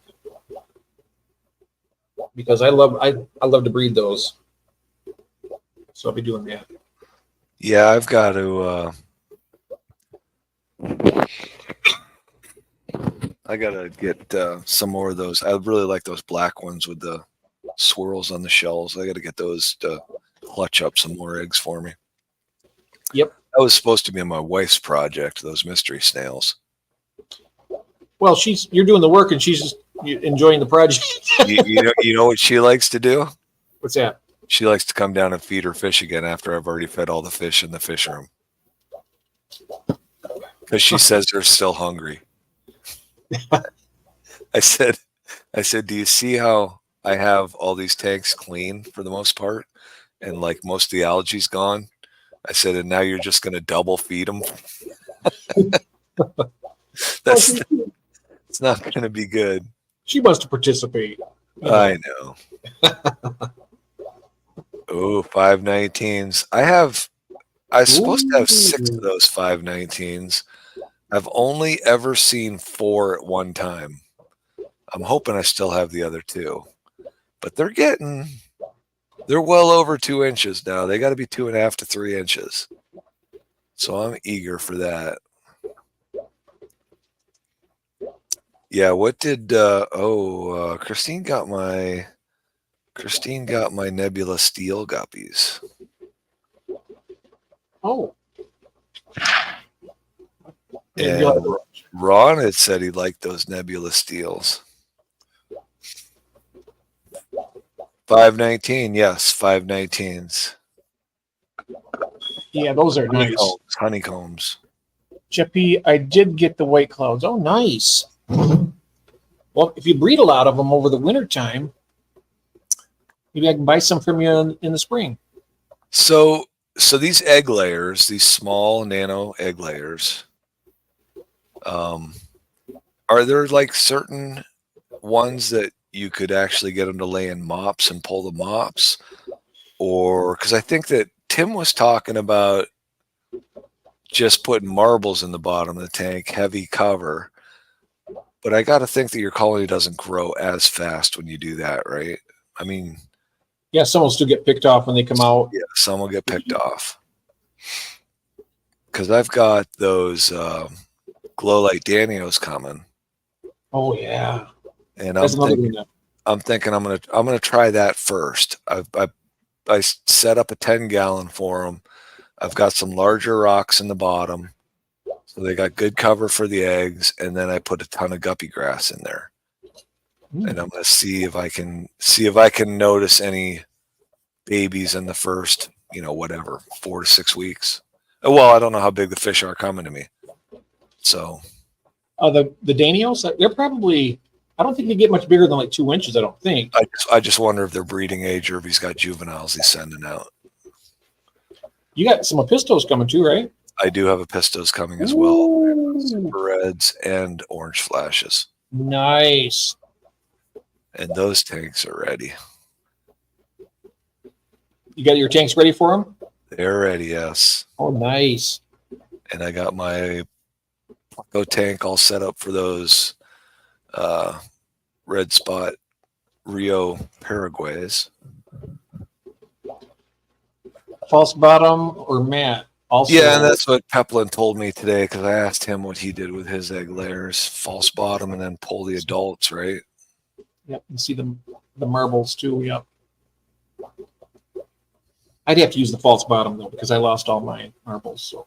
Speaker 1: because I love to breed those. So I'll be doing that.
Speaker 2: Yeah, I've got to. I gotta get some more of those. I really like those black ones with the swirls on the shells. I gotta get those to clutch up some more eggs for me.
Speaker 1: Yep.
Speaker 2: That was supposed to be my wife's project, those mystery snails.
Speaker 1: Well, you're doing the work and she's just enjoying the project.
Speaker 2: you know what she likes to do?
Speaker 1: What's that?
Speaker 2: She likes to come down and feed her fish again after I've already fed all the fish in the fish room. Because she says they're still hungry. I said, do you see how I have all these tanks clean for the most part? And like most of the algae's gone? I said, and now you're just going to double feed them? It's not going to be good.
Speaker 1: She wants to participate.
Speaker 2: I know. Oh, 519s. I was supposed to have 6 of those 519s. I've only ever seen 4 at one time. I'm hoping I still have the other 2. But they're well over 2 inches now. They got to be 2.5 to 3 inches. So I'm eager for that. Yeah, what did Christine got my Nebula Steel guppies.
Speaker 1: Oh.
Speaker 2: And Ron had said he liked those Nebula Steels. 519, yes, 519s.
Speaker 1: Yeah, those are nice.
Speaker 2: Honeycombs.
Speaker 1: Jeppy, I did get the white clouds. Oh, nice. Well, if you breed a lot of them over the winter time, maybe I can buy some from you in the spring.
Speaker 2: So these egg layers, these small nano egg layers, are there like certain ones that you could actually get them to lay in mops and pull the mops? Or because I think that Tim was talking about just putting marbles in the bottom of the tank, heavy cover. But I got to think that your colony doesn't grow as fast when you do that, right? I mean,
Speaker 1: Yeah, some will still get picked off when they come out.
Speaker 2: yeah, some will get picked off. Because I've got those glow light Danios coming,
Speaker 1: Oh yeah,
Speaker 2: and
Speaker 1: that's another one.
Speaker 2: I'm thinking I'm gonna try that first. I set up a 10-gallon for them. I've got some larger rocks in the bottom, so they got good cover for the eggs, and then I put a ton of guppy grass in there. And I'm going to see if I can notice any babies in the first, 4 to 6 weeks. Well, I don't know how big the fish are coming to me. So
Speaker 1: The Danios, they're probably, I don't think they get much bigger than like 2 inches. I don't think.
Speaker 2: I just wonder if they're breeding age or if he's got juveniles he's sending out.
Speaker 1: You got some Apistos coming too, right?
Speaker 2: I do have Apistos coming as well. Super reds and orange flashes.
Speaker 1: Nice.
Speaker 2: And those tanks are ready.
Speaker 1: You got your tanks ready for them?
Speaker 2: They're ready, yes.
Speaker 1: Oh, nice.
Speaker 2: And I got my Paco tank all set up for those red spot Rio Paraguays.
Speaker 1: False bottom or matte? Also,
Speaker 2: yeah, and that's what Peplin told me today because I asked him what he did with his egg layers. False bottom and then pull the adults, right?
Speaker 1: Yep, and see the marbles too. Yep. I'd have to use the false bottom though because I lost all my marbles. So.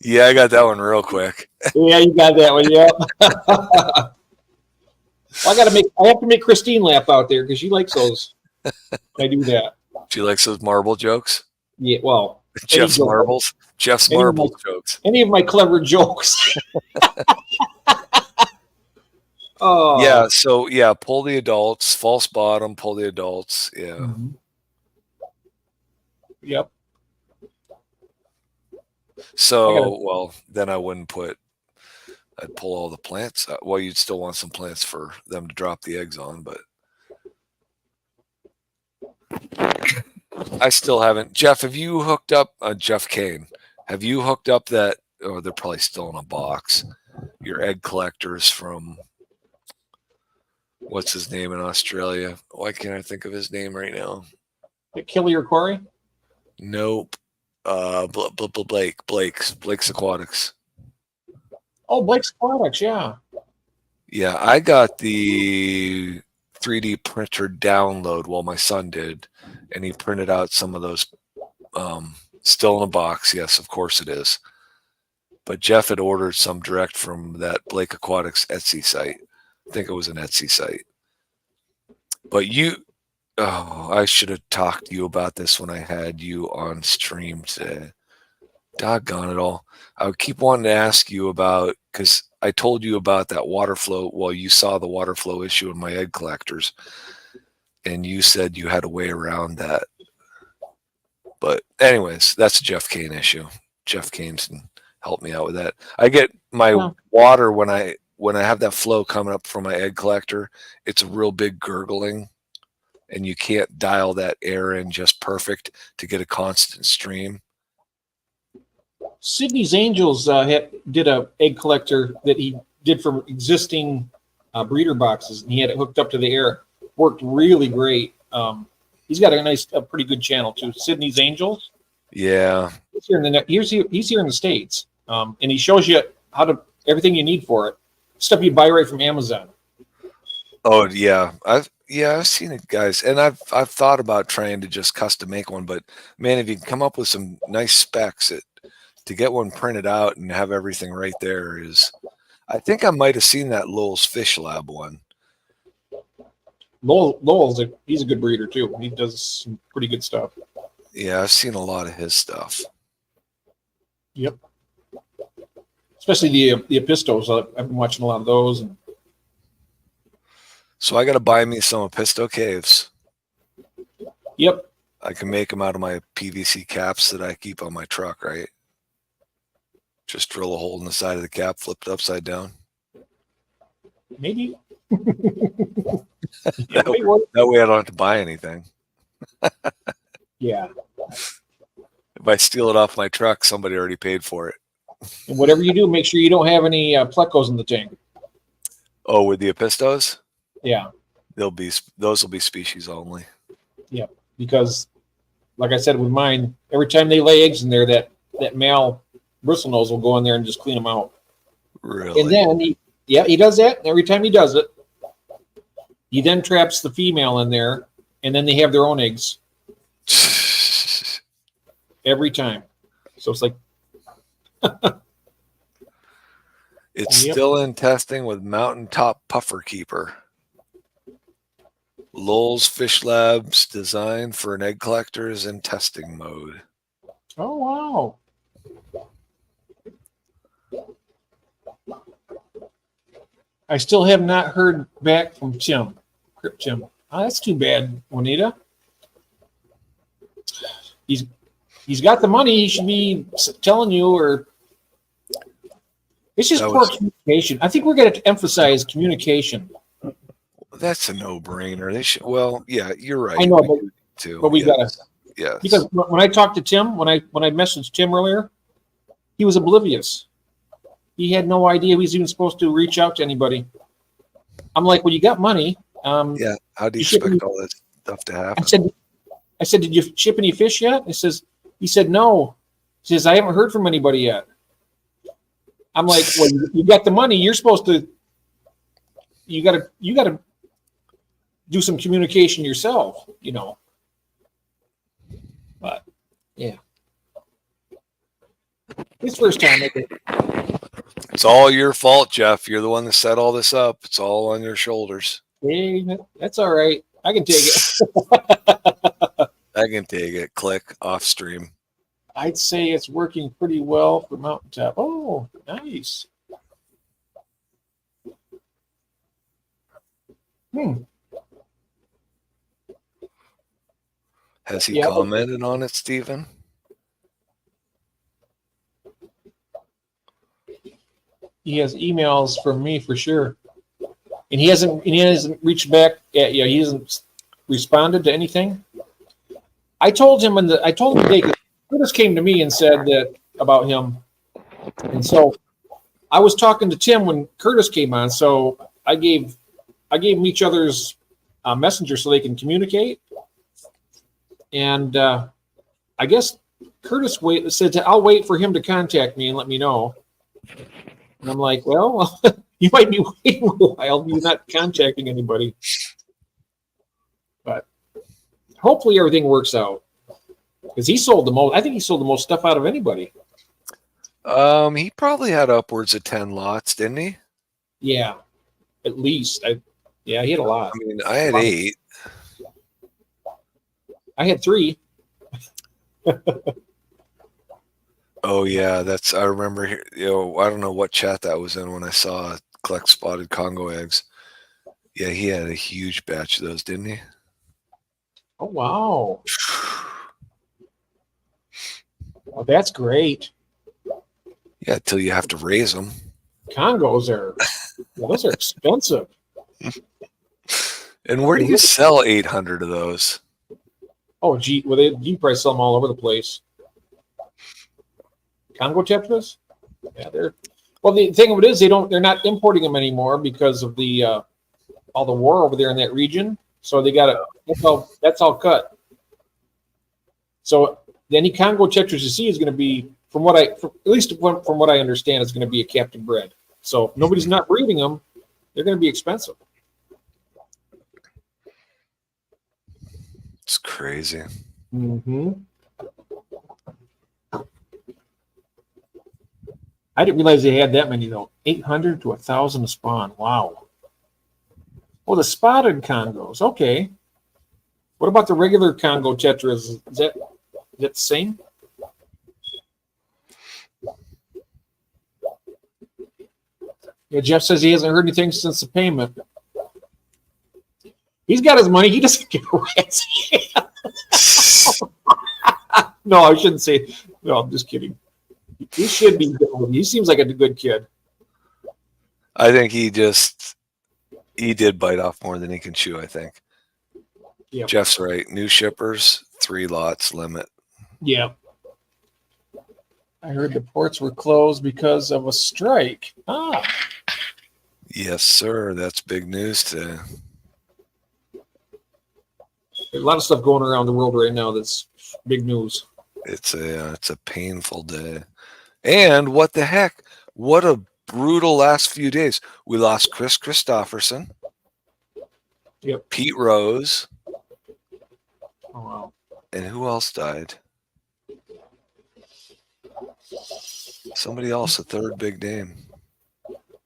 Speaker 2: Yeah, I got that one real quick.
Speaker 1: Yeah, you got that one. Yep. I have to make Christine laugh out there because she likes those. I do that.
Speaker 2: She likes those marble jokes.
Speaker 1: Yeah, well,
Speaker 2: Jeff's marbles jokes.
Speaker 1: Any of my clever jokes. Oh.
Speaker 2: Yeah. So yeah, pull the adults. False bottom. Pull the adults. Yeah.
Speaker 1: Mm-hmm. Yep.
Speaker 2: So then I wouldn't put. I'd pull all the plants. Well, you'd still want some plants for them to drop the eggs on, but I still haven't. Jeff, have you hooked up? Jeff Kane, have you hooked up that? Oh, they're probably still in a box. Your egg collectors from what's his name in Australia? Why can't I think of his name right now?
Speaker 1: Killier Corey?
Speaker 2: Nope. Blake's Aquatics.
Speaker 1: Oh, Blake's Aquatics, yeah.
Speaker 2: Yeah, I got the 3D printer download. Well, my son did, and he printed out some of those. Still in a box, yes, of course it is. But Jeff had ordered some direct from that Blake Aquatics Etsy site. I think it was an Etsy site. But I should have talked to you about this when I had you on stream today. Doggone it all. I would keep wanting to ask you about, because I told you about that water flow. Well, you saw the water flow issue in my egg collectors, and you said you had a way around that. But anyways, that's a Jeff Kane issue. Jeff Kane can help me out with that. I get my water when I have that flow coming up from my egg collector. It's a real big gurgling, and you can't dial that air in just perfect to get a constant stream.
Speaker 1: Sydney's Angels did a egg collector that he did from existing breeder boxes, and he had it hooked up to the air. Worked really great. He's got a pretty good channel too. Sydney's Angels.
Speaker 2: Yeah,
Speaker 1: he's here in the States, and he shows you everything you need for it. Stuff you buy right from Amazon.
Speaker 2: Oh yeah, I've seen it, guys, and I've thought about trying to just custom make one. But man, if you can come up with some nice specs, to get one printed out and have everything right there is. I think I might have seen that Lowell's Fish Lab one.
Speaker 1: Lowell's he's a good breeder too. He does some pretty good stuff.
Speaker 2: Yeah, I've seen a lot of his stuff.
Speaker 1: Yep. Especially the Apistos. I've been watching a lot of those.
Speaker 2: So I got to buy me some Apisto caves.
Speaker 1: Yep.
Speaker 2: I can make them out of my PVC caps that I keep on my truck, right? Just drill a hole in the side of the cap, flip it upside down.
Speaker 1: Maybe. Yeah,
Speaker 2: That way I don't have to buy anything.
Speaker 1: yeah.
Speaker 2: If I steal it off my truck, somebody already paid for it.
Speaker 1: And whatever you do, make sure you don't have any plecos in the tank.
Speaker 2: Oh, with the Epistos?
Speaker 1: Yeah.
Speaker 2: Those will be species only.
Speaker 1: Yeah. Because, like I said with mine, every time they lay eggs in there, that male bristlenose will go in there and just clean them out.
Speaker 2: Really?
Speaker 1: And then he does that. And every time he does it, he then traps the female in there, and then they have their own eggs every time. So it's like
Speaker 2: it's still in testing with Mountaintop Puffer Keeper. Lowell's Fish Labs designed for an egg collectors in testing mode.
Speaker 1: oh wow. I still have not heard back from Tim. Crip Tim. Oh, that's too bad, Juanita. He's got the money. He should be telling you, or it's just poor communication. I think we're going to emphasize communication.
Speaker 2: That's a no-brainer. They should. Well, yeah, you're right.
Speaker 1: I know, but we got to.
Speaker 2: Yeah.
Speaker 1: Because when I talked to Tim, when I messaged Tim earlier, he was oblivious. He had no idea he was even supposed to reach out to anybody. I'm like, well, you got money.
Speaker 2: Yeah. How do you expect all that stuff to happen?
Speaker 1: I said, did you ship any fish yet? He said, no. He says, I haven't heard from anybody yet. I'm like, well, you got the money. You're supposed to. You got to do some communication yourself, you know. But yeah, his first time.
Speaker 2: It's all your fault, Jeff. You're the one that set all this up. It's all on your shoulders.
Speaker 1: Hey, that's all right. I can take it.
Speaker 2: I can take it. Click off stream.
Speaker 1: I'd say it's working pretty well for Mountaintop. Oh, nice.
Speaker 2: Has he commented on it, Stephen?
Speaker 1: He has emails from me for sure, and he hasn't reached back at you. He hasn't responded to anything. I told him today, Curtis came to me and said that about him, and so I was talking to Tim when Curtis came on. So I gave them each other's messenger so they can communicate. And I guess Curtis said I'll wait for him to contact me and let me know. And I'm like, well, you might be waiting a while. You're not contacting anybody. But hopefully everything works out. Because he sold the most. I think he sold the most stuff out of anybody.
Speaker 2: He probably had upwards of 10 lots, didn't he?
Speaker 1: Yeah, at least. He had a lot.
Speaker 2: I mean, I had 8.
Speaker 1: I had 3.
Speaker 2: Oh yeah, I remember. I don't know what chat that was in when I saw collect spotted Congo eggs. Yeah, he had a huge batch of those, didn't he?
Speaker 1: Oh wow! Well, that's great.
Speaker 2: Yeah, till you have to raise them.
Speaker 1: Congos those are expensive.
Speaker 2: And where do you sell 800 of those?
Speaker 1: Oh, gee, well, you probably sell them all over the place. Congo tetras? Yeah, the thing of it is they're not importing them anymore because of the all the war over there in that region. So they got that's all cut. So any Congo tetras you see is going to be, from what I understand, is going to be a captive bred. So if nobody's not breeding them, they're going to be expensive.
Speaker 2: It's crazy.
Speaker 1: Mm-hmm. I didn't realize they had that many though. 800 to 1,000 a spawn. Wow. Oh, the spotted Congos. Okay. What about the regular Congo tetras? Is that the same? Yeah, Jeff says he hasn't heard anything since the payment. He's got his money. He doesn't give a rat's. No, I shouldn't say. No, I'm just kidding. He should be. He seems like a good kid.
Speaker 2: I think he He did bite off more than he can chew, I think.
Speaker 1: Yep.
Speaker 2: Jeff's right. New shippers, 3 lots limit.
Speaker 1: Yeah. I heard the ports were closed because of a strike. Ah.
Speaker 2: Yes, sir. That's big news today.
Speaker 1: A lot of stuff going around the world right now that's big news.
Speaker 2: It's a painful day. And what the heck? What a brutal last few days. We lost Chris Christopherson.
Speaker 1: Yep.
Speaker 2: Pete Rose.
Speaker 1: Oh, wow.
Speaker 2: And who else died? Somebody else, a third big name.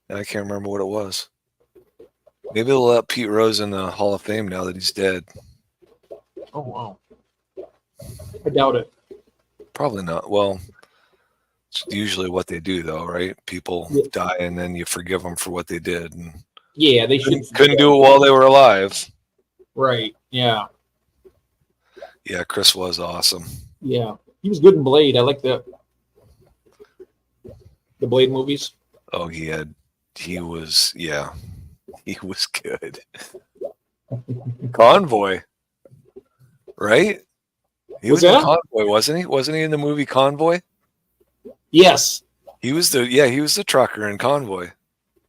Speaker 2: And I can't remember what it was. Maybe they'll let Pete Rose in the Hall of Fame now that he's dead.
Speaker 1: Oh, wow. I doubt it.
Speaker 2: Probably not. Well, it's usually what they do, though, right? People die, and then you forgive them for what they did. And
Speaker 1: yeah, they
Speaker 2: couldn't do it while they were alive.
Speaker 1: Right. Yeah.
Speaker 2: Yeah, Chris was awesome.
Speaker 1: Yeah, he was good in Blade. I like the Blade movies.
Speaker 2: Oh, he was good. Convoy, right? He was in Convoy, wasn't he? Wasn't he in the movie Convoy?
Speaker 1: Yes.
Speaker 2: He was the trucker in Convoy.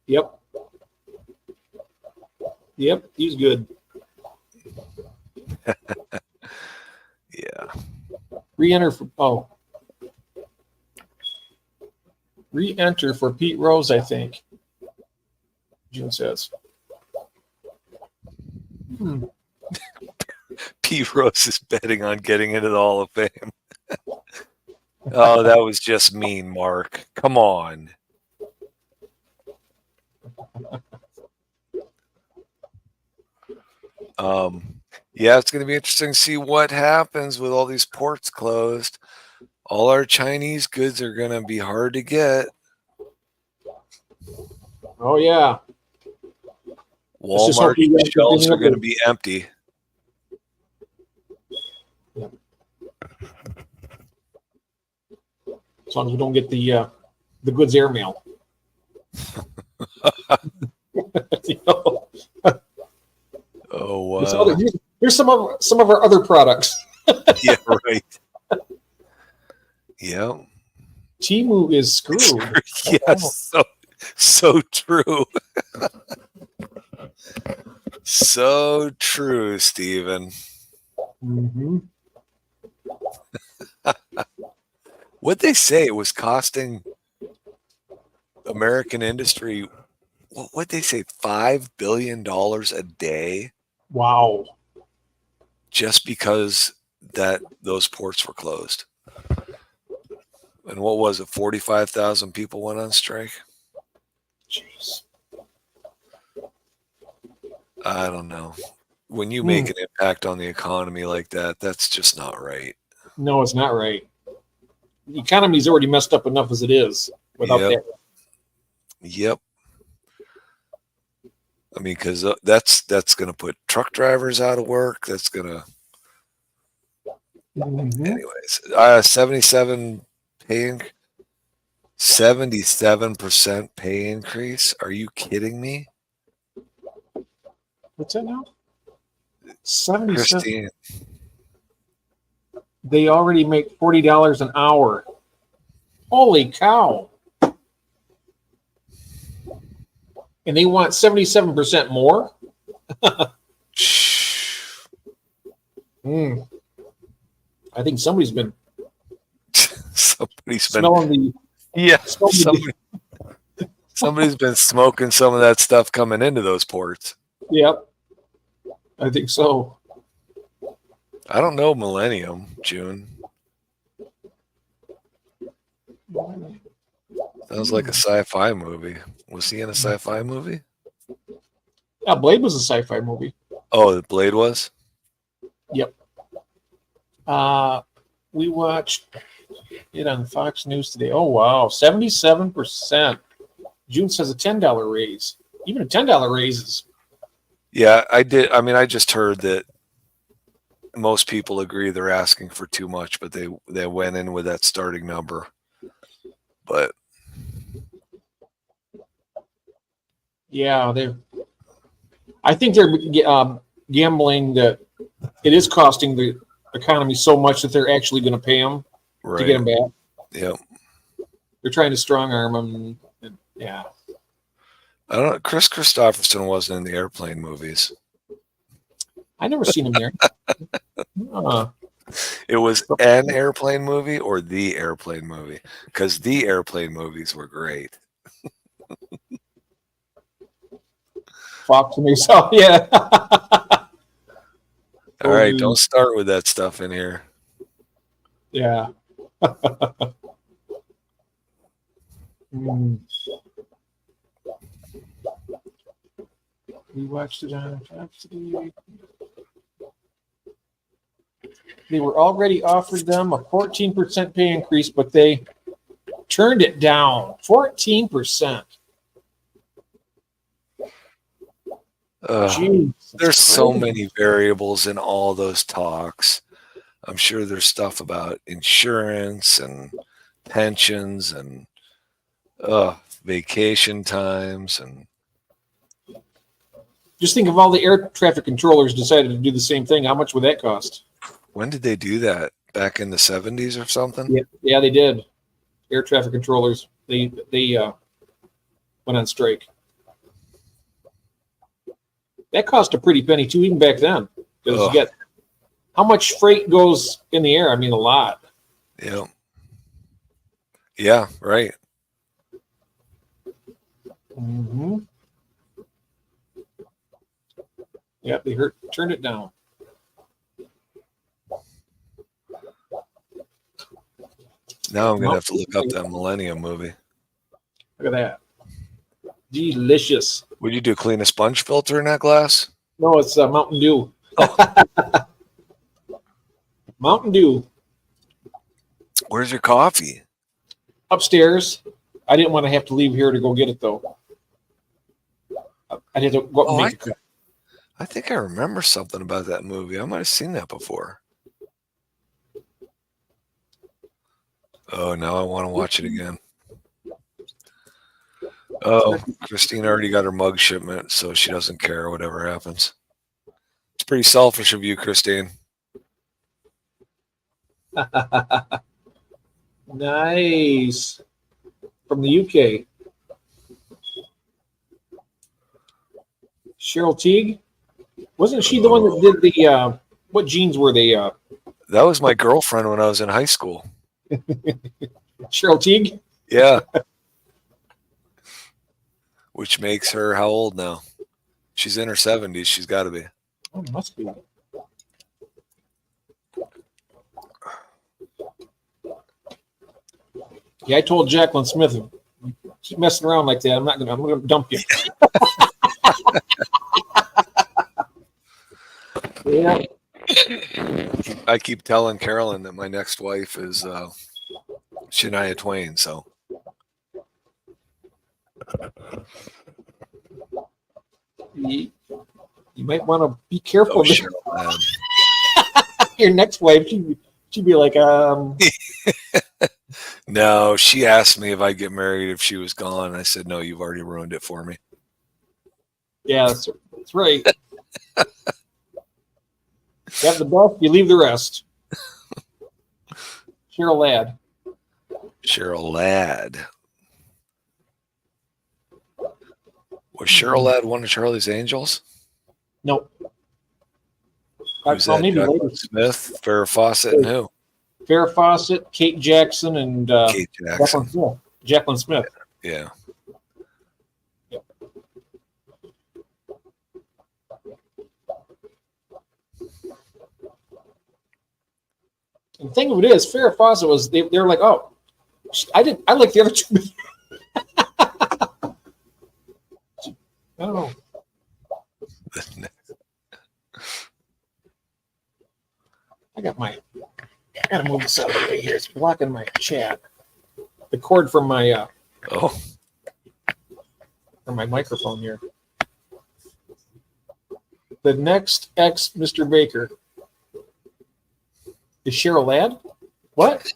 Speaker 1: Yep. Yep, he was good.
Speaker 2: Yeah.
Speaker 1: Re-enter for Pete Rose, I think. June says.
Speaker 2: Pete Rose is betting on getting into the Hall of Fame. Oh, that was just mean, Mark. Come on. Yeah, it's going to be interesting to see what happens with all these ports closed. All our Chinese goods are going to be hard to get.
Speaker 1: Oh, yeah.
Speaker 2: Walmart shelves are going to be empty.
Speaker 1: Yep. As long as we don't get the goods airmail.
Speaker 2: Oh, wow.
Speaker 1: Here's some of our other products.
Speaker 2: Yeah, right. Yeah.
Speaker 1: Temu is screwed.
Speaker 2: Yes, so true. So true, Stephen.
Speaker 1: Mm-hmm.
Speaker 2: What'd they say? It was costing American industry, what'd they say, $5 billion a day?
Speaker 1: Wow.
Speaker 2: Just because those ports were closed. And what was it? 45,000 people went on strike?
Speaker 1: Jeez.
Speaker 2: I don't know. When you make an impact on the economy like that, that's just not right.
Speaker 1: No, it's not right. The economy's already messed up enough as it is without that.
Speaker 2: Yep. I mean, because that's going to put truck drivers out of work. That's going to... Anyways, 77% pay increase. Are you kidding me?
Speaker 1: What's that now? 77.
Speaker 2: Christine.
Speaker 1: They already make $40 an hour. Holy cow. And they want 77% more? I think somebody's been smelling
Speaker 2: somebody's been smoking some of that stuff coming into those ports.
Speaker 1: Yep. I think so.
Speaker 2: I don't know Millennium, June. Sounds like a sci-fi movie. Was he in a sci-fi movie?
Speaker 1: Yeah, Blade was a sci-fi movie.
Speaker 2: Oh, the Blade was?
Speaker 1: Yep. We watched it on Fox News today. Oh, wow. 77%. June says a $10 raise. Even a $10 raise is...
Speaker 2: Yeah, I did. I mean, I just heard that most people agree they're asking for too much, but they went in with that starting number. But
Speaker 1: yeah, they're I think they're gambling that it is costing the economy so much that they're actually going to pay them to get them back.
Speaker 2: Yep.
Speaker 1: They're trying to strong arm them. Yeah.
Speaker 2: I don't know. Chris Christopherson wasn't in the Airplane movies.
Speaker 1: I never seen him there.
Speaker 2: It was an Airplane movie or the Airplane movie, because the Airplane movies were great.
Speaker 1: Fox and yourself, yeah.
Speaker 2: All right, don't start with that stuff in here.
Speaker 1: Yeah. We watched it on Topsy. They were already offered them a 14% pay increase, but they turned it down. 14%.
Speaker 2: There's so many variables in all those talks. I'm sure there's stuff about insurance and pensions and vacation times. And
Speaker 1: just think if all the air traffic controllers decided to do the same thing, how much would that cost?
Speaker 2: When did they do that? Back in the 70s or something?
Speaker 1: Yeah, they did. Air traffic controllers, they went on strike. That cost a pretty penny too, even back then. Because you get how much freight goes in the air? I mean, a lot.
Speaker 2: Yeah. Yeah, right.
Speaker 1: Mm-hmm. Yep, they turned it down.
Speaker 2: Now I'm gonna have to look up that Millennium movie.
Speaker 1: Look at that. Delicious.
Speaker 2: Would you do clean a sponge filter in that glass?
Speaker 1: No, it's Mountain Dew. Mountain Dew.
Speaker 2: Where's your coffee?
Speaker 1: Upstairs. I didn't want to have to leave here to go get it, though. I had to go up and make it.
Speaker 2: I think I remember something about that movie. I might have seen that before. Oh, now I want to watch it again. Oh, Christine already got her mug shipment, so she doesn't care whatever happens. It's pretty selfish of you, Christine.
Speaker 1: Nice. From the UK. Cheryl Teague? Wasn't she the one that did the, what jeans were they?
Speaker 2: That was my girlfriend when I was in high school.
Speaker 1: Cheryl Teague?
Speaker 2: Yeah. Which makes her how old now? She's in her 70s. She's got to be.
Speaker 1: Oh, must be. Yeah, I told Jacqueline Smith, keep messing around like that, I'm gonna dump you. Yeah.
Speaker 2: I keep telling Carolyn that my next wife is Shania Twain, so.
Speaker 1: You might want to be careful.
Speaker 2: Oh,
Speaker 1: your next wife, she'd be like,
Speaker 2: No, she asked me if I'd get married if she was gone. I said, no, you've already ruined it for me.
Speaker 1: Yeah, that's right. You have the best, you leave the rest. Cheryl Ladd.
Speaker 2: Cheryl Ladd. Was Cheryl Ladd one of Charlie's Angels?
Speaker 1: Nope.
Speaker 2: Who's that? Jacqueline Smith, Farrah Fawcett, and who?
Speaker 1: Farrah Fawcett, Kate Jackson, and
Speaker 2: Kate Jackson.
Speaker 1: Jacqueline Smith.
Speaker 2: Yeah.
Speaker 1: Yep. And the thing of it is, Farrah Fawcett was they're like, oh, I like the other two. I don't know. I gotta move this out of the way here. It's blocking my chat. The cord from my from my microphone here. The next ex Mr. Baker is Cheryl Ladd. What?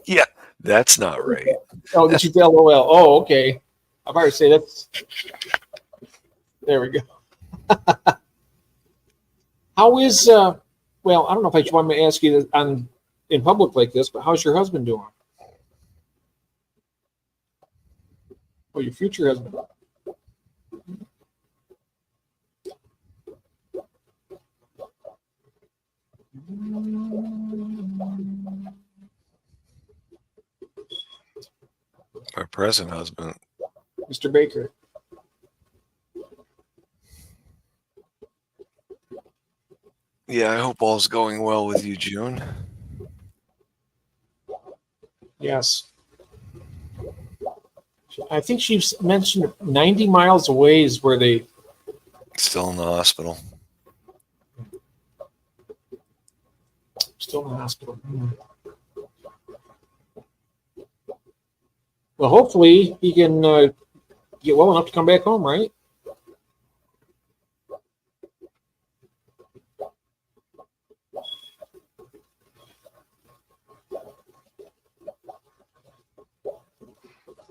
Speaker 2: Yeah, that's not right.
Speaker 1: Oh, did you LOL? Oh, okay. I've already say that's. There we go. How is well, I don't know if I should want to ask you this in public like this, but how's your husband doing? Oh, your future husband.
Speaker 2: My present husband.
Speaker 1: Mr. Baker.
Speaker 2: Yeah, I hope all's going well with you, June.
Speaker 1: Yes. I think she's mentioned 90 miles away is where they
Speaker 2: Still in the hospital.
Speaker 1: still in the hospital. Well, hopefully he can get well enough to come back home, right?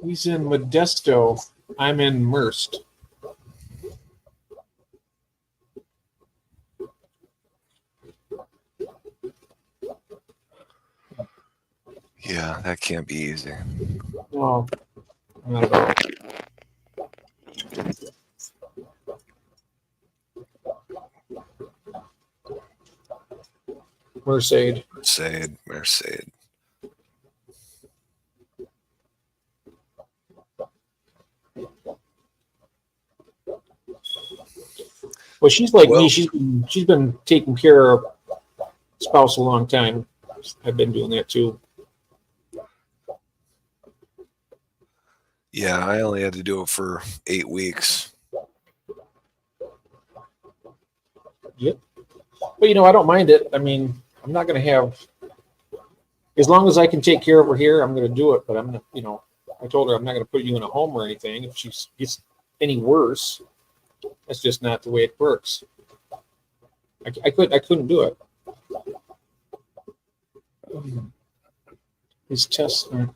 Speaker 1: He's in Modesto. I'm in Merced.
Speaker 2: Yeah, that can't be easy.
Speaker 1: Oh, not at all. Merced.
Speaker 2: Merced.
Speaker 1: Well, she's like
Speaker 2: Well-
Speaker 1: me. She's been taking care of spouse a long time. I've been doing that too.
Speaker 2: Yeah, I only had to do it for 8 weeks.
Speaker 1: Yep. But I don't mind it. I mean, I'm not going to have, as long as I can take care of her here, I'm going to do it. But I'm going to, I told her I'm not going to put you in a home or anything. If she gets any worse, that's just not the way it works. I couldn't do it. His tests aren't.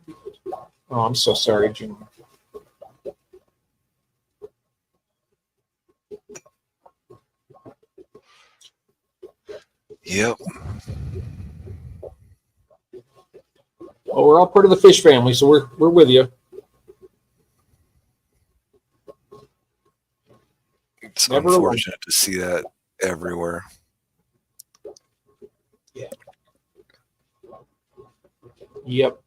Speaker 1: Oh, I'm so sorry, June.
Speaker 2: Yep.
Speaker 1: Well, we're all part of the fish family, so we're with you.
Speaker 2: It's
Speaker 1: Never
Speaker 2: unfortunate to see that everywhere.
Speaker 1: Yep.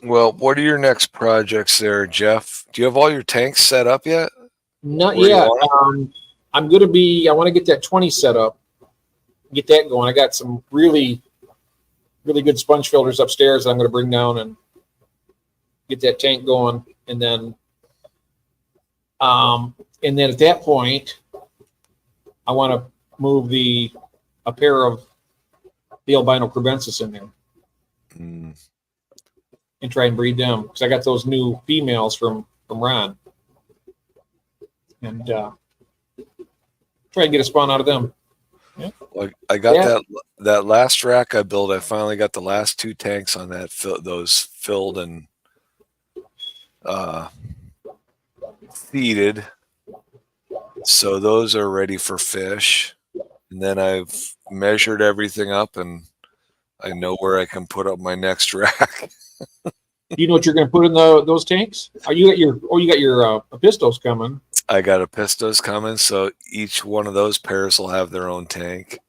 Speaker 2: Well, what are your next projects there, Jeff? Do you have all your tanks set up yet?
Speaker 1: Not
Speaker 2: Where you
Speaker 1: yet.
Speaker 2: want
Speaker 1: I want to get that 20 set up, get that going. I got some really, really good sponge filters upstairs that I'm going to bring down and get that tank going. And then at that point, I want to move a pair of the albino crebensis in there and try and breed them because I got those new females from Ron. And try and get a spawn out of them. Yeah.
Speaker 2: Well, I got that last rack I built. I finally got the last 2 tanks on that. Those filled and seeded. So those are ready for fish. And then I've measured everything up, and I know where I can put up my next rack.
Speaker 1: Do you know what you're going to put in those tanks? You got your pistos coming.
Speaker 2: I got a pistos coming, so each one of those pairs will have their own tank.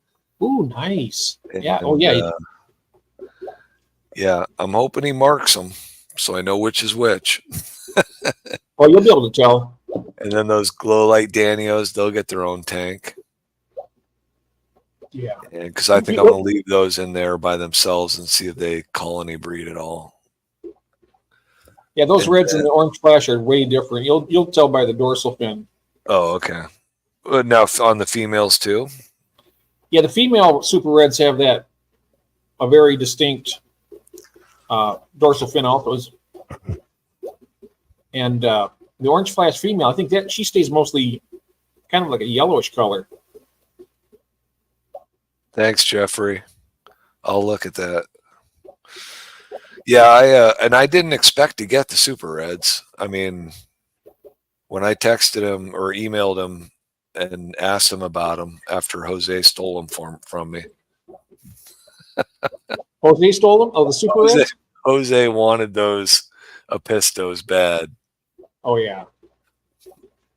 Speaker 1: Ooh, nice. Yeah.
Speaker 2: And,
Speaker 1: Oh, yeah.
Speaker 2: Yeah, I'm hoping he marks them so I know which is which.
Speaker 1: Oh, you'll be able to tell.
Speaker 2: And then those glow light Danios, they'll get their own tank.
Speaker 1: Yeah.
Speaker 2: Because I think I'm going to leave those in there by themselves and see if they colony breed at all.
Speaker 1: Yeah, those reds and the orange flash are way different. You'll tell by the dorsal fin.
Speaker 2: Oh, okay. Now on the females too?
Speaker 1: Yeah, the female super reds have a very distinct dorsal fin alphas. And the orange flash female, I think that she stays mostly kind of like a yellowish color.
Speaker 2: Thanks, Jeffrey. I'll look at that. Yeah, and I didn't expect to get the super reds. I mean, when I texted him or emailed him and asked him about them after Jose stole them from me,
Speaker 1: Jose stole them? Oh, the Super
Speaker 2: Jose,
Speaker 1: Reds?
Speaker 2: Jose wanted those Apistos bad,
Speaker 1: Oh, yeah.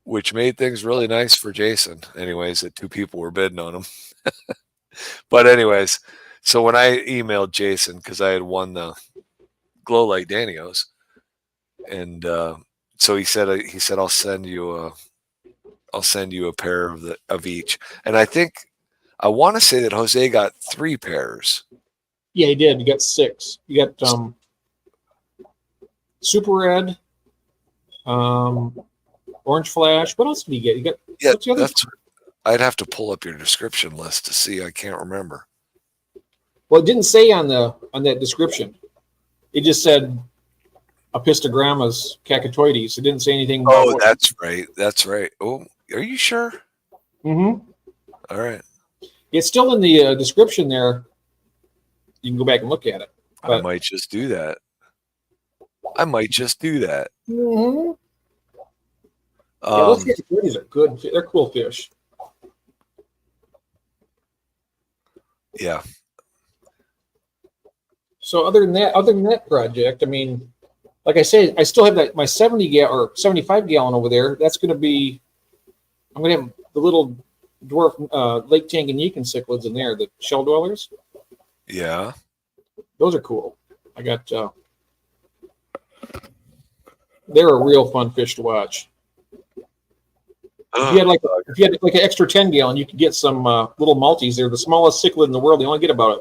Speaker 2: which made things really nice for Jason. Anyways, that two people were bidding on them. But anyways, so when I emailed Jason because I had won the Glow Like Danios, and so he said I'll send you a pair of each, and I want to say that Jose got 3 pairs.
Speaker 1: Yeah, he did. You got 6. You got Super Red, Orange Flash. What else did you get? You got what's the other?
Speaker 2: I'd have to pull up your description list to see. I can't remember.
Speaker 1: Well, it didn't say on that description. It just said Apistogrammas cacatoides. It didn't say anything about
Speaker 2: Oh, that's right. That's right. Oh, are you sure?
Speaker 1: Mm-hmm.
Speaker 2: All right.
Speaker 1: It's still in the description there. You can go back and look at it.
Speaker 2: I might just do that.
Speaker 1: Mm-hmm. Those cacatoides are good. They're cool fish.
Speaker 2: Yeah.
Speaker 1: So other than that project, I mean, like I say, I still have my 75 gallon over there. That's going to be, I'm going to have the little dwarf Lake Tanganyika cichlids in there, the shell dwellers.
Speaker 2: Yeah.
Speaker 1: Those are cool. I got, they're a real fun fish to watch. If you had like an extra 10 gallon, you could get some little multis. They're the smallest cichlid in the world. They only get about an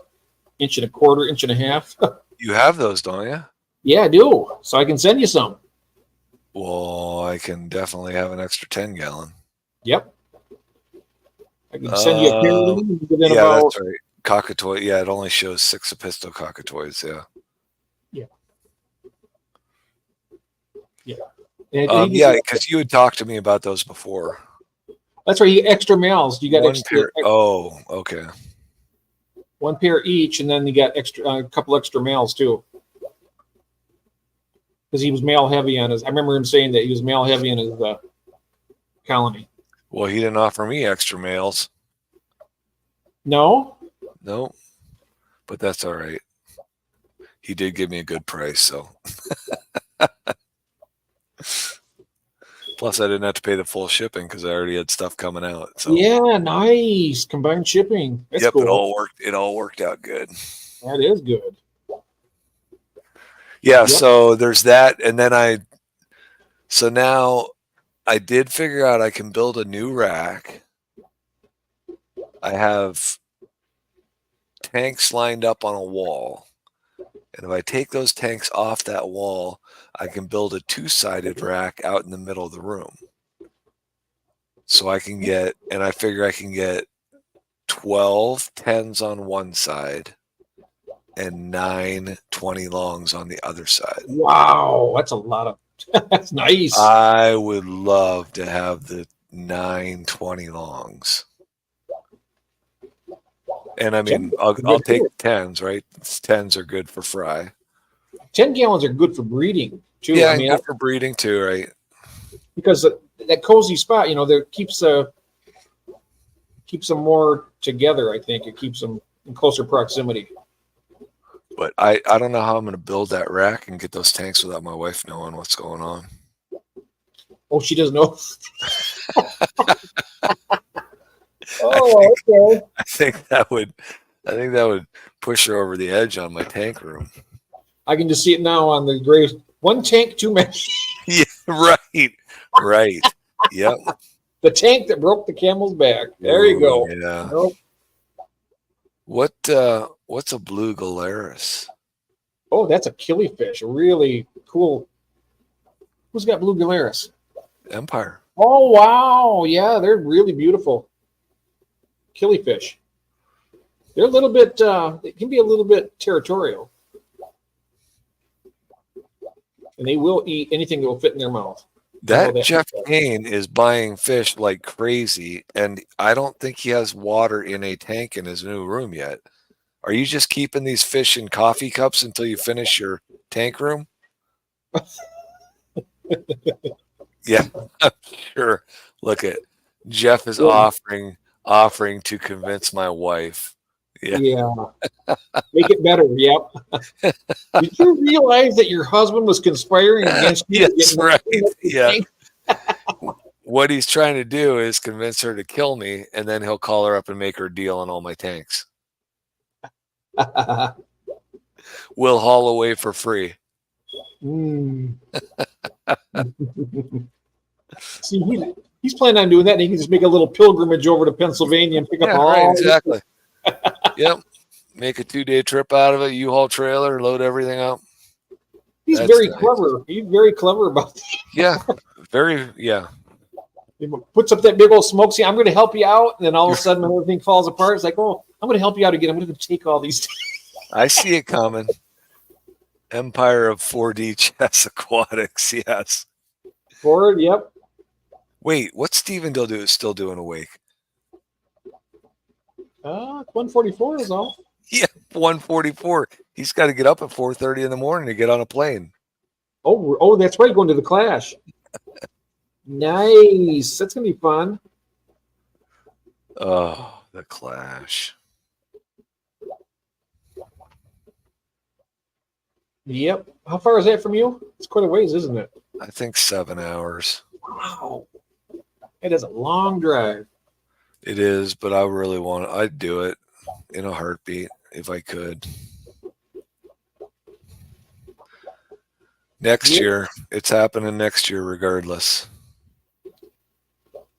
Speaker 1: inch and a quarter, inch and a half.
Speaker 2: You have those, don't you?
Speaker 1: Yeah, I do. So I can send you some.
Speaker 2: Well, I can definitely have an extra 10 gallon.
Speaker 1: Yep. I can send you a pair of them.
Speaker 2: That's right. Cockatoid. Yeah, it only shows 6 Apisto cockatoids. Yeah.
Speaker 1: Yeah,
Speaker 2: because you had talked to me about those before.
Speaker 1: That's right. You extra males. You got
Speaker 2: one
Speaker 1: extra.
Speaker 2: Pair. Oh, okay.
Speaker 1: 1 pair each, and then you got a couple extra males too. Because he was male heavy on his. I remember him saying that he was male heavy in his colony.
Speaker 2: Well, he didn't offer me extra males.
Speaker 1: No.
Speaker 2: No, but that's all right. He did give me a good price, so. Plus, I didn't have to pay the full shipping because I already had stuff coming out. So.
Speaker 1: Yeah, nice combined shipping. That's cool.
Speaker 2: It all worked out good.
Speaker 1: That is good.
Speaker 2: Yeah, yep. So there's that, and then so now I did figure out I can build a new rack. I have tanks lined up on a wall, and if I take those tanks off that wall, I can build a 2-sided rack out in the middle of the room. So I figure I can get 12 10s on one side and 9 20 longs on the other side.
Speaker 1: Wow, that's a lot of. That's nice.
Speaker 2: I would love to have the 9 20 longs. And I mean, I'll take 10s, right? 10s are good for fry.
Speaker 1: 10 gallons are good for breeding too.
Speaker 2: Yeah, I mean, good for breeding too, right?
Speaker 1: Because that cozy spot, that keeps them more together. I think it keeps them in closer proximity.
Speaker 2: But I don't know how I'm going to build that rack and get those tanks without my wife knowing what's going on.
Speaker 1: Oh, she doesn't know.
Speaker 2: Okay. I think that would push her over the edge on my tank room.
Speaker 1: I can just see it now on the gray. 1 tank too many.
Speaker 2: Yeah, right. Yep.
Speaker 1: The tank that broke the camel's back. There you go.
Speaker 2: Yeah.
Speaker 1: Nope.
Speaker 2: What's a blue galaris?
Speaker 1: Oh, that's a killifish. A really cool. Who's got blue galaris?
Speaker 2: Empire.
Speaker 1: Oh wow, yeah, they're really beautiful. Killifish. They're a little bit. They can be a little bit territorial, and they will eat anything that will fit in their mouth.
Speaker 2: That Jeff Kane is buying fish like crazy, and I don't think he has water in a tank in his new room yet. Are you just keeping these fish in coffee cups until you finish your tank room? Yeah, sure. Look at Jeff is offering to convince my wife. Yeah.
Speaker 1: Yeah. Make it better. Yep. Did you realize that your husband was conspiring against you?
Speaker 2: Yes, right. Yeah. What he's trying to do is convince her to kill me, and then he'll call her up and make her a deal on all my tanks. We'll haul away for free.
Speaker 1: See, he's planning on doing that, and he can just make a little pilgrimage over to Pennsylvania and pick up all.
Speaker 2: Right, exactly. Yep. Make a 2-day trip out of it. U-Haul trailer, load everything up.
Speaker 1: He's very clever. He's very clever about that.
Speaker 2: Yeah, very. Yeah.
Speaker 1: He puts up that big old smoke. See, I'm going to help you out, and then all of a sudden, when everything falls apart, it's like, oh, I'm going to help you out again. I'm going to take all these.
Speaker 2: I see it coming. Empire of 4D Chess Aquatics. Yes.
Speaker 1: Forward. Yep.
Speaker 2: Wait, what's Stephen still doing awake?
Speaker 1: 144 is all.
Speaker 2: Yeah, 144. He's got to get up at 4:30 in the morning to get on a plane.
Speaker 1: Oh, that's right. Going to the Clash. Nice. That's gonna be fun.
Speaker 2: Oh, the Clash.
Speaker 1: Yep. How far is that from you? It's quite a ways, isn't it?
Speaker 2: I think 7 hours.
Speaker 1: Wow. It is a long drive.
Speaker 2: It is, but I'd do it in a heartbeat if I could. Next year. It's happening next year regardless.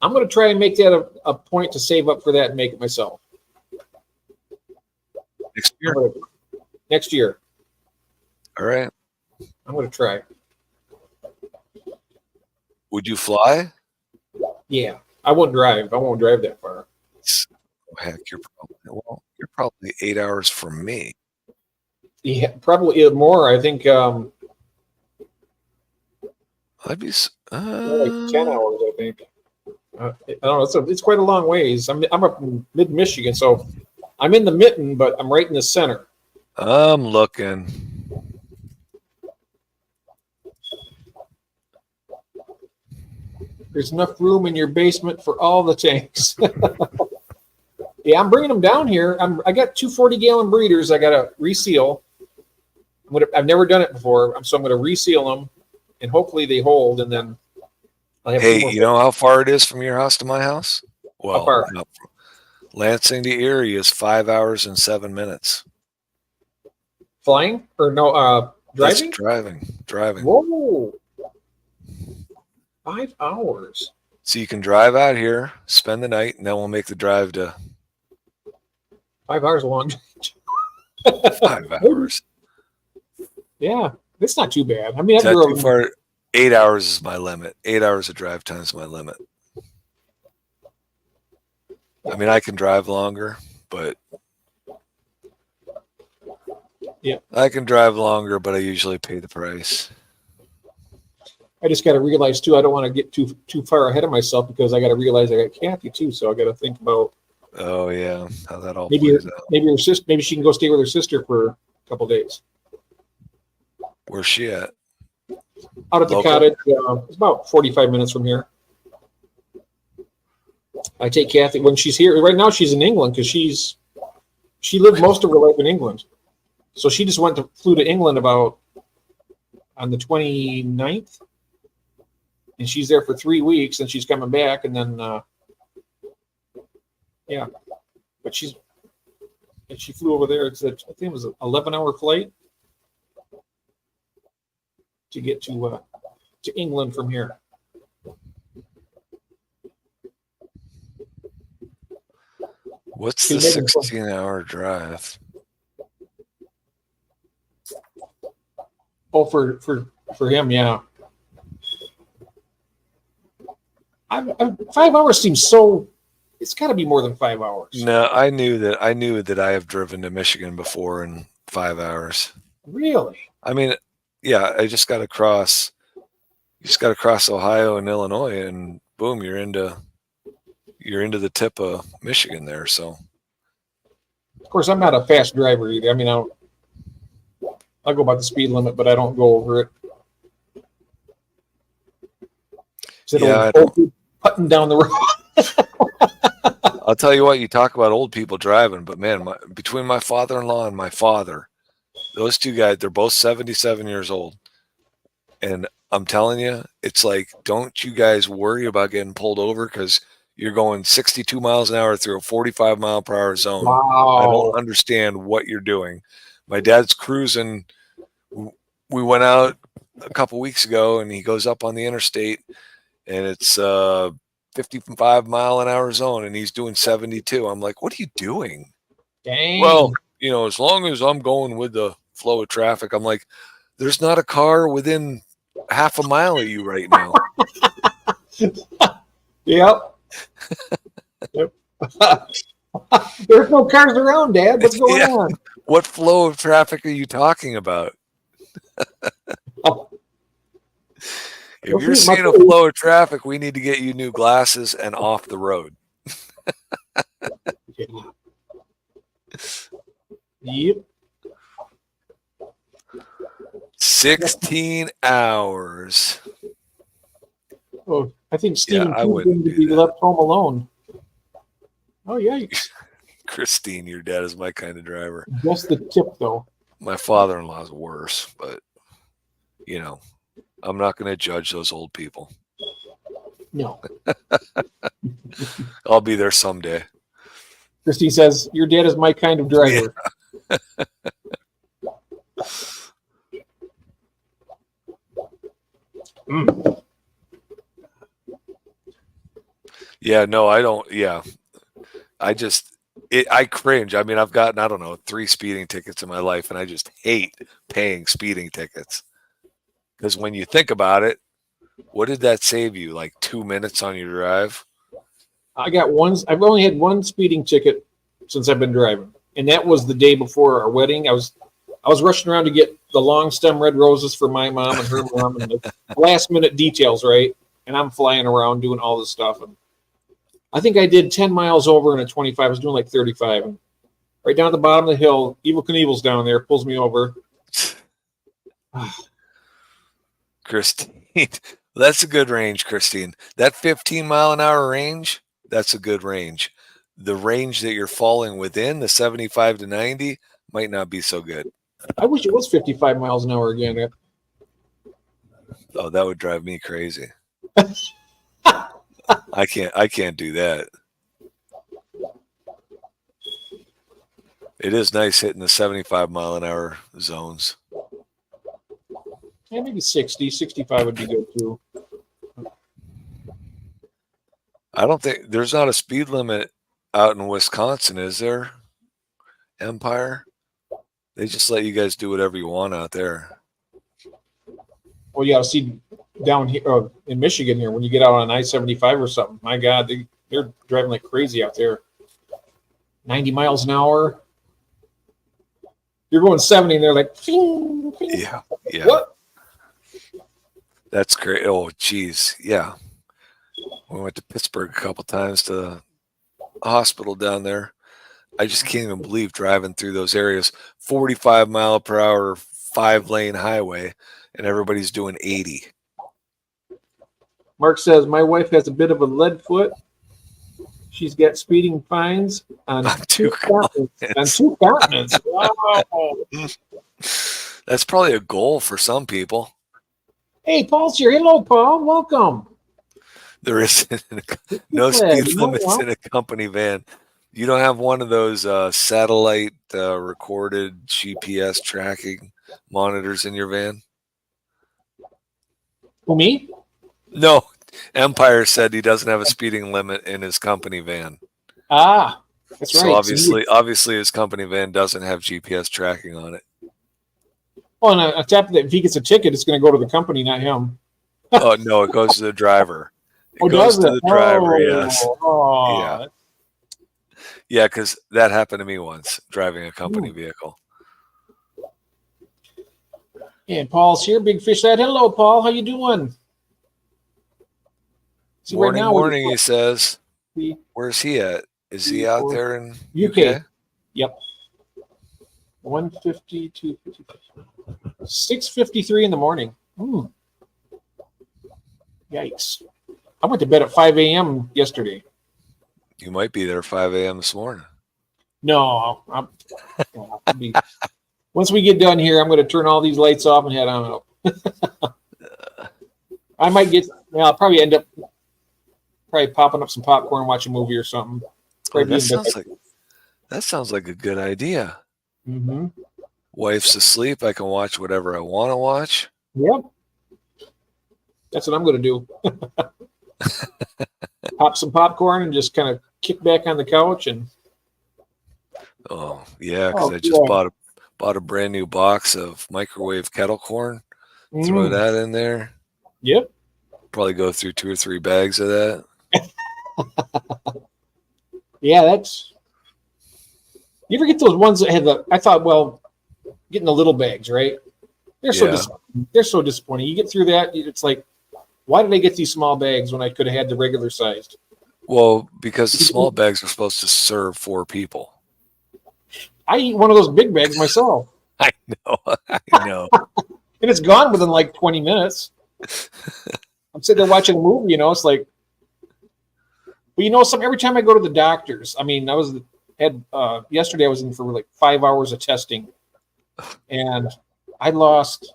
Speaker 1: I'm going to try and make that a point to save up for that and make it myself.
Speaker 2: Next year?
Speaker 1: Next year.
Speaker 2: All right.
Speaker 1: I'm going to try.
Speaker 2: Would you fly?
Speaker 1: Yeah. I won't drive that far.
Speaker 2: Heck, you're probably 8 hours from me.
Speaker 1: Yeah, probably more. I think
Speaker 2: I'd be
Speaker 1: like 10 hours, I think. I don't know. It's quite a long ways. I'm up in mid-Michigan, so I'm in the mitten, but I'm right in the center.
Speaker 2: I'm looking.
Speaker 1: There's enough room in your basement for all the tanks. Yeah, I'm bringing them down here. I got 2 40-gallon breeders. I got to reseal. I've never done it before, so I'm going to reseal them, and hopefully they hold, and then I'll have.
Speaker 2: Hey, you know how far it is from your house to my house? Well,
Speaker 1: how far?
Speaker 2: Lansing to Erie is 5 hours and 7 minutes.
Speaker 1: Flying or no? Driving?
Speaker 2: That's driving.
Speaker 1: Whoa! 5 hours.
Speaker 2: So you can drive out here, spend the night, and then we'll make the drive to
Speaker 1: 5 hours long.
Speaker 2: 5 hours.
Speaker 1: Yeah, it's not too bad. I mean,
Speaker 2: is that too far? 8 hours is my limit. 8 hours of drive time is my limit. I mean, I can drive longer, but
Speaker 1: yeah,
Speaker 2: I can drive longer, but I usually pay the price.
Speaker 1: I just got to realize too, I don't want to get too far ahead of myself because I got to realize I got Kathy too, so I got to think about.
Speaker 2: Oh yeah, how that all
Speaker 1: plays out. Maybe her sister. Maybe she can go stay with her sister for a couple of days.
Speaker 2: Where's she at?
Speaker 1: Out at the cottage. It's about 45 minutes from here. I take Kathy when she's here. Right now, she's in England because she lived most of her life in England. So she just flew to England on the 29th, and she's there for 3 weeks, and she's coming back, and then yeah, but she flew over there. I think it was an 11-hour flight to get to England from here.
Speaker 2: What's the 16-hour drive?
Speaker 1: Oh, for him, yeah. 5 hours seems so. It's got to be more than 5 hours.
Speaker 2: No, I knew that I have driven to Michigan before in 5 hours.
Speaker 1: Really?
Speaker 2: I mean, yeah, I just got to cross. You just got to cross Ohio and Illinois, and boom, you're into the tip of Michigan there. So,
Speaker 1: of course, I'm not a fast driver either. I mean, I'll go about the speed limit, but I don't go over it.
Speaker 2: Yeah,
Speaker 1: Putting down the road.
Speaker 2: I'll tell you what, you talk about old people driving, but man, between my father-in-law and my father, those two guys, they're both 77 years old. And I'm telling you, it's like, don't you guys worry about getting pulled over because you're going 62 miles an hour through a 45 mile per hour zone.
Speaker 1: Wow.
Speaker 2: I don't understand what you're doing. My dad's cruising. We went out a couple weeks ago and he goes up on the interstate and it's 55 mile an hour zone and he's doing 72. I'm like, what are you doing?
Speaker 1: Dang.
Speaker 2: Well, you know, as long as I'm going with the flow of traffic, I'm like, there's not a car within half a mile of you right now.
Speaker 1: Yep. Yep. There's no cars around, Dad. What's going on?
Speaker 2: What flow of traffic are you talking about? If you're seeing a flow of traffic, we need to get you new glasses and off the road.
Speaker 1: Yep.
Speaker 2: 16 hours.
Speaker 1: Oh, I think Stephen
Speaker 2: I
Speaker 1: King's going to be left home alone. Oh, yeah.
Speaker 2: Christine, your dad is my kind of driver.
Speaker 1: Just the tip, though.
Speaker 2: My father-in-law is worse, but, you know, I'm not going to judge those old people.
Speaker 1: No.
Speaker 2: I'll be there someday.
Speaker 1: Christine says, your dad is my kind of driver.
Speaker 2: Yeah. Yeah, no, I don't. Yeah. I cringe. I mean, I've gotten, I don't know, 3 speeding tickets in my life, and I just hate paying speeding tickets. Because when you think about it, what did that save you? Like 2 minutes on your drive?
Speaker 1: I've only had one speeding ticket since I've been driving. And that was the day before our wedding. I was rushing around to get the long stem red roses for my mom and her mom and the last minute details, right? And I'm flying around doing all this stuff. And I think I did 10 miles over in a 25. I was doing like 35. And right down at the bottom of the hill, Evel Knievel's down there, pulls me over.
Speaker 2: Christine, that's a good range, Christine. That 15 mile an hour range, that's a good range. The range that you're falling within, the 75 to 90, might not be so good.
Speaker 1: I wish it was 55 miles an hour again.
Speaker 2: Oh, that would drive me crazy. I can't do that. It is nice hitting the 75 mile an hour zones.
Speaker 1: Yeah, maybe 60, 65 would be good too.
Speaker 2: I don't think there's not a speed limit out in Wisconsin, is there? Empire? They just let you guys do whatever you want out there.
Speaker 1: Well, yeah, see down here in Michigan here, when you get out on I-75 or something, my God, they're driving like crazy out there. 90 miles an hour. You're going 70 and they're like, ping, ping.
Speaker 2: Yeah.
Speaker 1: What?
Speaker 2: That's great. Oh, geez. Yeah. We went to Pittsburgh a couple times to the hospital down there. I just can't even believe driving through those areas. 45 mile per hour, 5-lane highway, and everybody's doing 80.
Speaker 1: Mark says, my wife has a bit of a lead foot. She's got speeding fines on two continents. On 2 continents. Wow.
Speaker 2: That's probably a goal for some people.
Speaker 1: Hey, Paul's here. Hello, Paul. Welcome.
Speaker 2: There is no speed limits in a company van. You don't have one of those satellite recorded GPS tracking monitors in your van?
Speaker 1: Who, me?
Speaker 2: No. Empire said he doesn't have a speeding limit in his company van.
Speaker 1: Ah, that's right.
Speaker 2: So obviously his company van doesn't have GPS tracking on it.
Speaker 1: Well, and on top of that, if he gets a ticket, it's going to go to the company, not him.
Speaker 2: Oh, no, it goes to the driver. It goes to the driver, yes.
Speaker 1: Oh.
Speaker 2: Yeah. Yeah, because that happened to me once, driving a company vehicle.
Speaker 1: And Paul's here, Big Fish Lad. Hello, Paul. How you doing? See,
Speaker 2: morning,
Speaker 1: right now,
Speaker 2: morning, he says.
Speaker 1: See?
Speaker 2: Where's he at? Is he out there in
Speaker 1: UK? Yep. 150, 250, 6:53 in the morning. Yikes. I went to bed at 5 a.m. yesterday.
Speaker 2: You might be there 5 a.m. this morning.
Speaker 1: No, once we get done here, I'm going to turn all these lights off and head on out. I might I'll probably end up popping up some popcorn, watch a movie or something.
Speaker 2: That sounds like a good idea.
Speaker 1: Mm-hmm.
Speaker 2: Wife's asleep. I can watch whatever I want to watch.
Speaker 1: Yep. That's what I'm going to do. Pop some popcorn and just kind of kick back on the couch and.
Speaker 2: Oh yeah, because I just bought a brand new box of microwave kettle corn. Throw that in there.
Speaker 1: Yep.
Speaker 2: Probably go through 2 or 3 bags of that.
Speaker 1: Yeah, that's. You ever get those ones that had I thought, well, getting the little bags, right? They're so disappointing. You get through that, it's like, why did I get these small bags when I could have had the regular sized?
Speaker 2: Well, because the small bags are supposed to serve 4 people.
Speaker 1: I eat one of those big bags myself.
Speaker 2: I know.
Speaker 1: And it's gone within like 20 minutes. I'm sitting there watching a movie, it's like. But every time I go to the doctors, I mean, yesterday I was in for like 5 hours of testing, and I lost.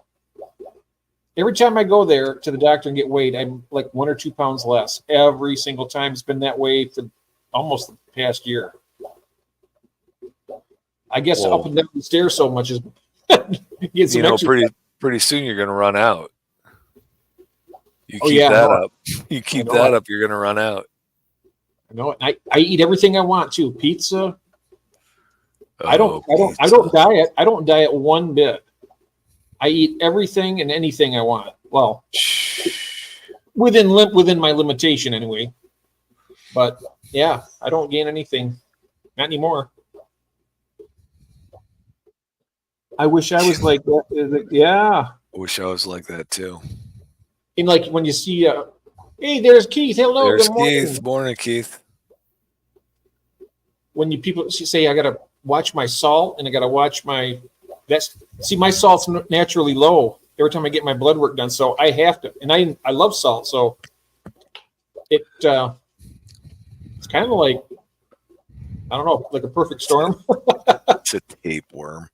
Speaker 1: Every time I go there to the doctor and get weighed, I'm like 1 or 2 pounds less every single time. It's been that way for almost the past year. I guess up and down the stairs so much is
Speaker 2: pretty soon you're going to run out. You keep that up, you're going to run out.
Speaker 1: I know it. I eat everything I want too. Pizza. I don't diet. I don't diet one bit. I eat everything and anything I want. Well, within my limitation anyway. But yeah, I don't gain anything. Not anymore. I wish I was like that. Yeah.
Speaker 2: I wish I was like that too.
Speaker 1: And like when you see, hey, there's Keith. Hello,
Speaker 2: there's
Speaker 1: good morning.
Speaker 2: Keith. Morning, Keith.
Speaker 1: When people say I got to watch my salt and I got to watch my salt's naturally low every time I get my blood work done, so I have to. And I love salt, so it's kind of like, I don't know, like a perfect storm.
Speaker 2: It's a tapeworm.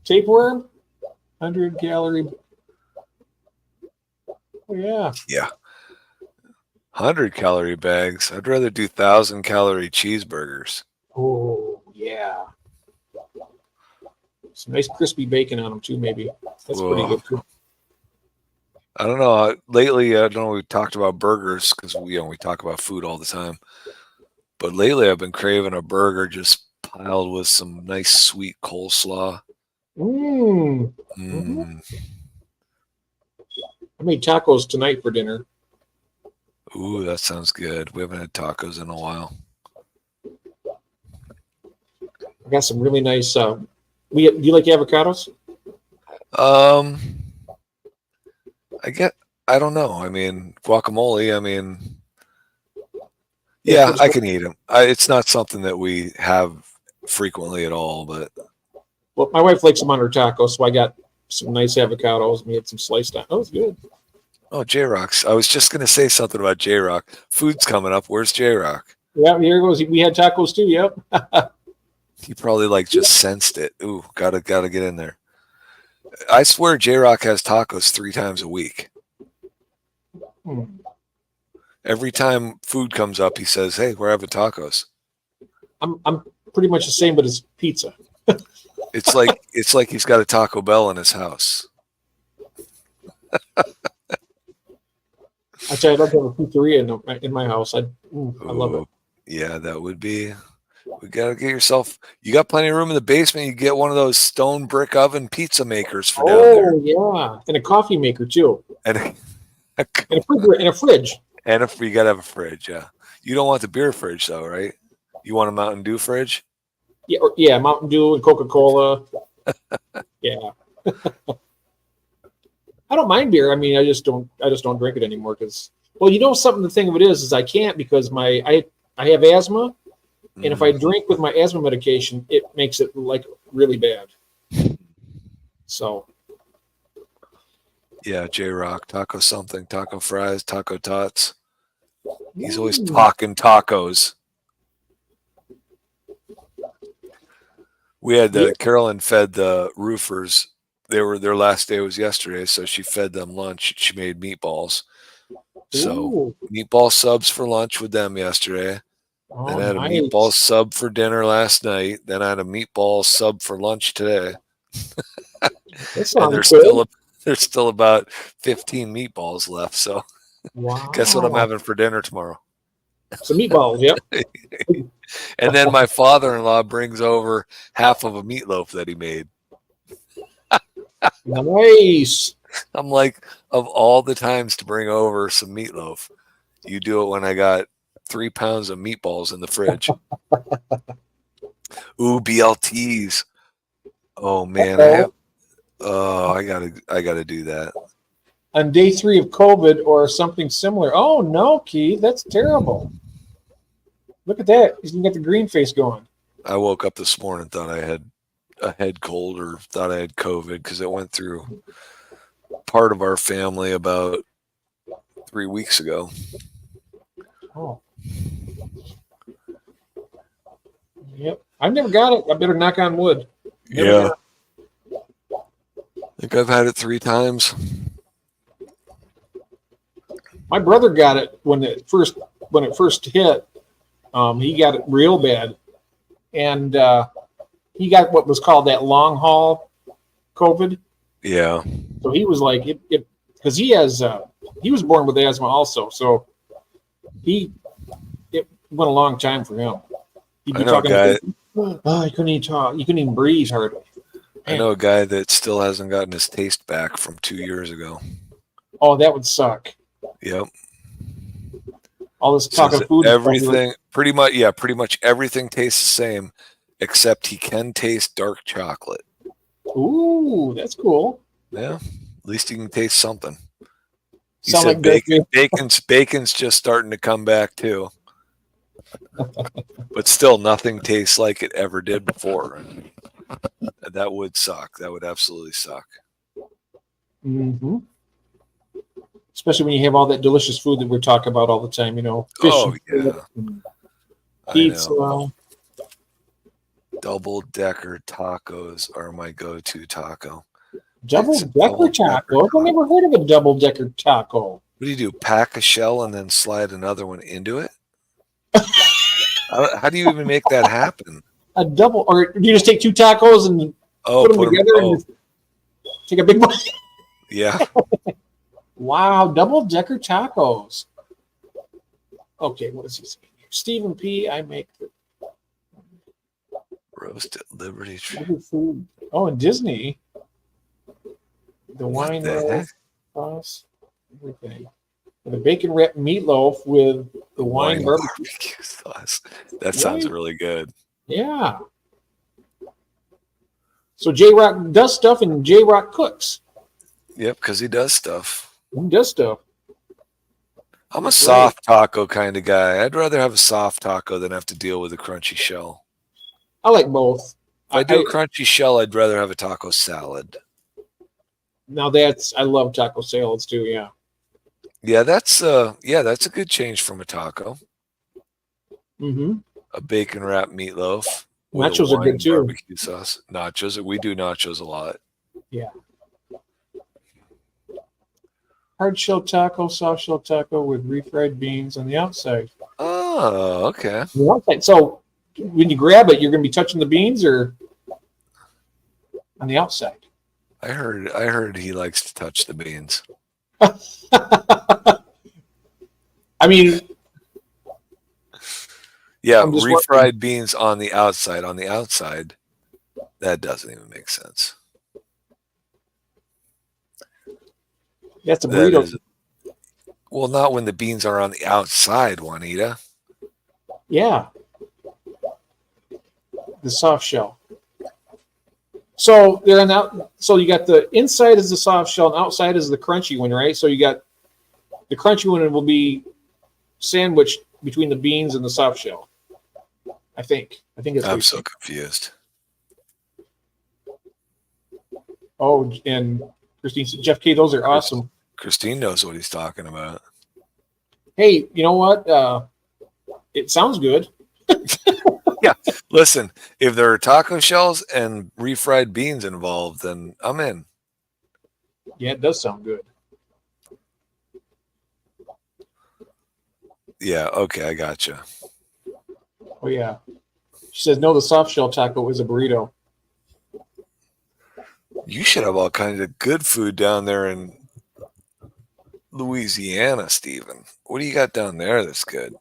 Speaker 1: Tapeworm, 100 calorie. Oh, yeah.
Speaker 2: Yeah. 100 calorie bags. I'd rather do 1,000 calorie cheeseburgers.
Speaker 1: Oh, yeah. Some nice crispy bacon on them too, maybe. That's pretty good too.
Speaker 2: I don't know. Lately, I don't know. We talked about burgers because we talk about food all the time. But lately, I've been craving a burger just piled with some nice sweet coleslaw.
Speaker 1: Mm-hmm. I made tacos tonight for dinner.
Speaker 2: Ooh, that sounds good. We haven't had tacos in a while.
Speaker 1: I got some really nice. Do you like avocados?
Speaker 2: I don't know. I mean, guacamole. I mean, yeah, I can eat them. It's not something that we have frequently at all, but.
Speaker 1: Well, my wife likes them on her tacos, so I got some nice avocados and we had some sliced on. That was good.
Speaker 2: Oh, J-Rock's. I was just going to say something about J-Rock. Food's coming up. Where's J-Rock?
Speaker 1: Yeah, here it goes. We had tacos too. Yep.
Speaker 2: He probably just sensed it. Ooh, gotta get in there. I swear J-Rock has tacos 3 times a week. Every time food comes up, he says, "Hey, we're having tacos."
Speaker 1: I'm pretty much the same, but it's pizza.
Speaker 2: It's like he's got a Taco Bell in his house.
Speaker 1: I tell you, I'd love to have a pizzeria in my house. I love it.
Speaker 2: Yeah, that would be. We gotta get yourself. You got plenty of room in the basement. You get one of those stone brick oven pizza makers for down there.
Speaker 1: Oh yeah, and a coffee maker too.
Speaker 2: And
Speaker 1: a fridge.
Speaker 2: And you gotta have a fridge. Yeah, you don't want the beer fridge though, right? You want a Mountain Dew fridge?
Speaker 1: Yeah, Mountain Dew and Coca-Cola. Yeah. I don't mind beer. I mean, I just don't drink it anymore because, well, something. The thing of it is I can't because I have asthma, And if I drink with my asthma medication, it makes it like really bad. So.
Speaker 2: Yeah, J-Rock, taco something, taco fries, taco tots. He's always talking tacos. We had Carolyn fed the roofers. Their last day was yesterday, so she fed them lunch. She made meatballs. So meatball subs for lunch with them yesterday. Then I had a meatball sub for dinner last night. Then I had a meatball sub for lunch today. And there's still about 15 meatballs left. So guess what I'm having for dinner tomorrow?
Speaker 1: Some meatballs, yep.
Speaker 2: And then my father-in-law brings over half of a meatloaf that he made.
Speaker 1: Nice.
Speaker 2: I'm like, of all the times to bring over some meatloaf, you do it when I got 3 pounds of meatballs in the fridge. Ooh, BLTs. Oh man, I gotta do that.
Speaker 1: On day 3 of COVID or something similar. Oh no, Keith, that's terrible. Look at that. He's got the green face going.
Speaker 2: I woke up this morning, thought I had a head cold or thought I had COVID because it went through part of our family about 3 weeks ago.
Speaker 1: Oh. Yep. I've never got it. I better knock on wood.
Speaker 2: I think I've had it 3 times.
Speaker 1: My brother got it when it first hit. He got it real bad, and he got what was called that long haul COVID.
Speaker 2: Yeah.
Speaker 1: So he was like it because he was born with asthma also. So it went a long time for him.
Speaker 2: I know a guy.
Speaker 1: He couldn't even talk. He couldn't even breathe hardly.
Speaker 2: I know a guy that still hasn't gotten his taste back from 2 years ago.
Speaker 1: Oh, that would suck.
Speaker 2: Yep.
Speaker 1: All this talk of food.
Speaker 2: Everything, pretty much everything tastes the same, except he can taste dark chocolate.
Speaker 1: Ooh, that's cool.
Speaker 2: Yeah, at least he can taste something. He
Speaker 1: Sound
Speaker 2: said
Speaker 1: like
Speaker 2: bacon's just starting to come back too. But still, nothing tastes like it ever did before. That would suck. That would absolutely suck.
Speaker 1: Mm-hmm. Especially when you have all that delicious food that we're talking about all the time, fish pizza.
Speaker 2: Double-decker tacos are my go-to taco.
Speaker 1: Double-decker taco? I've never heard of a double-decker taco.
Speaker 2: What do you do? Pack a shell and then slide another one into it? How do you even make that happen?
Speaker 1: A double, or you just take 2 tacos and put them together and take a big one?
Speaker 2: Yeah.
Speaker 1: Wow, double-decker tacos. Okay, what is he saying here? Stephen P., I make the
Speaker 2: roasted Liberty Tree.
Speaker 1: Food. Oh, and Disney. The wine sauce, everything. And the bacon wrapped meatloaf with the wine barbecue
Speaker 2: sauce. That sounds really good.
Speaker 1: Yeah. So J-Rock does stuff and J-Rock cooks.
Speaker 2: Yep, because he does stuff.
Speaker 1: He does stuff.
Speaker 2: I'm a soft taco kind of guy. I'd rather have a soft taco than have to deal with a crunchy shell.
Speaker 1: I like both.
Speaker 2: If I do a crunchy shell, I'd rather have a taco salad.
Speaker 1: Now I love taco salads too, yeah.
Speaker 2: Yeah, that's a good change from a taco.
Speaker 1: Mm-hmm.
Speaker 2: A bacon wrapped meatloaf.
Speaker 1: Nachos are good too.
Speaker 2: Barbecue sauce. Nachos. We do nachos a lot.
Speaker 1: Yeah. Hard shell taco, soft shell taco with refried beans on the outside.
Speaker 2: Oh, okay.
Speaker 1: The outside. So when you grab it, you're going to be touching the beans or on the outside?
Speaker 2: I heard he likes to touch the beans.
Speaker 1: I mean,
Speaker 2: yeah, refried beans on the outside. On the outside, that doesn't even make sense.
Speaker 1: That's a burrito.
Speaker 2: Well, not when the beans are on the outside, Juanita.
Speaker 1: Yeah. The soft shell. So they're so you got the inside is the soft shell and outside is the crunchy one, right? So you got the crunchy one will be sandwiched between the beans and the soft shell. I think it's.
Speaker 2: I'm so confused.
Speaker 1: Oh, and Christine said, Jeff K, those are awesome.
Speaker 2: Christine knows what he's talking about.
Speaker 1: Hey, you know what? It sounds good.
Speaker 2: Yeah. Listen, if there are taco shells and refried beans involved, then I'm in.
Speaker 1: Yeah, it does sound good.
Speaker 2: Yeah. Okay. I gotcha.
Speaker 1: Oh, yeah. She says, no, the soft shell taco is a burrito.
Speaker 2: You should have all kinds of good food down there in Louisiana, Stephen. What do you got down there that's good?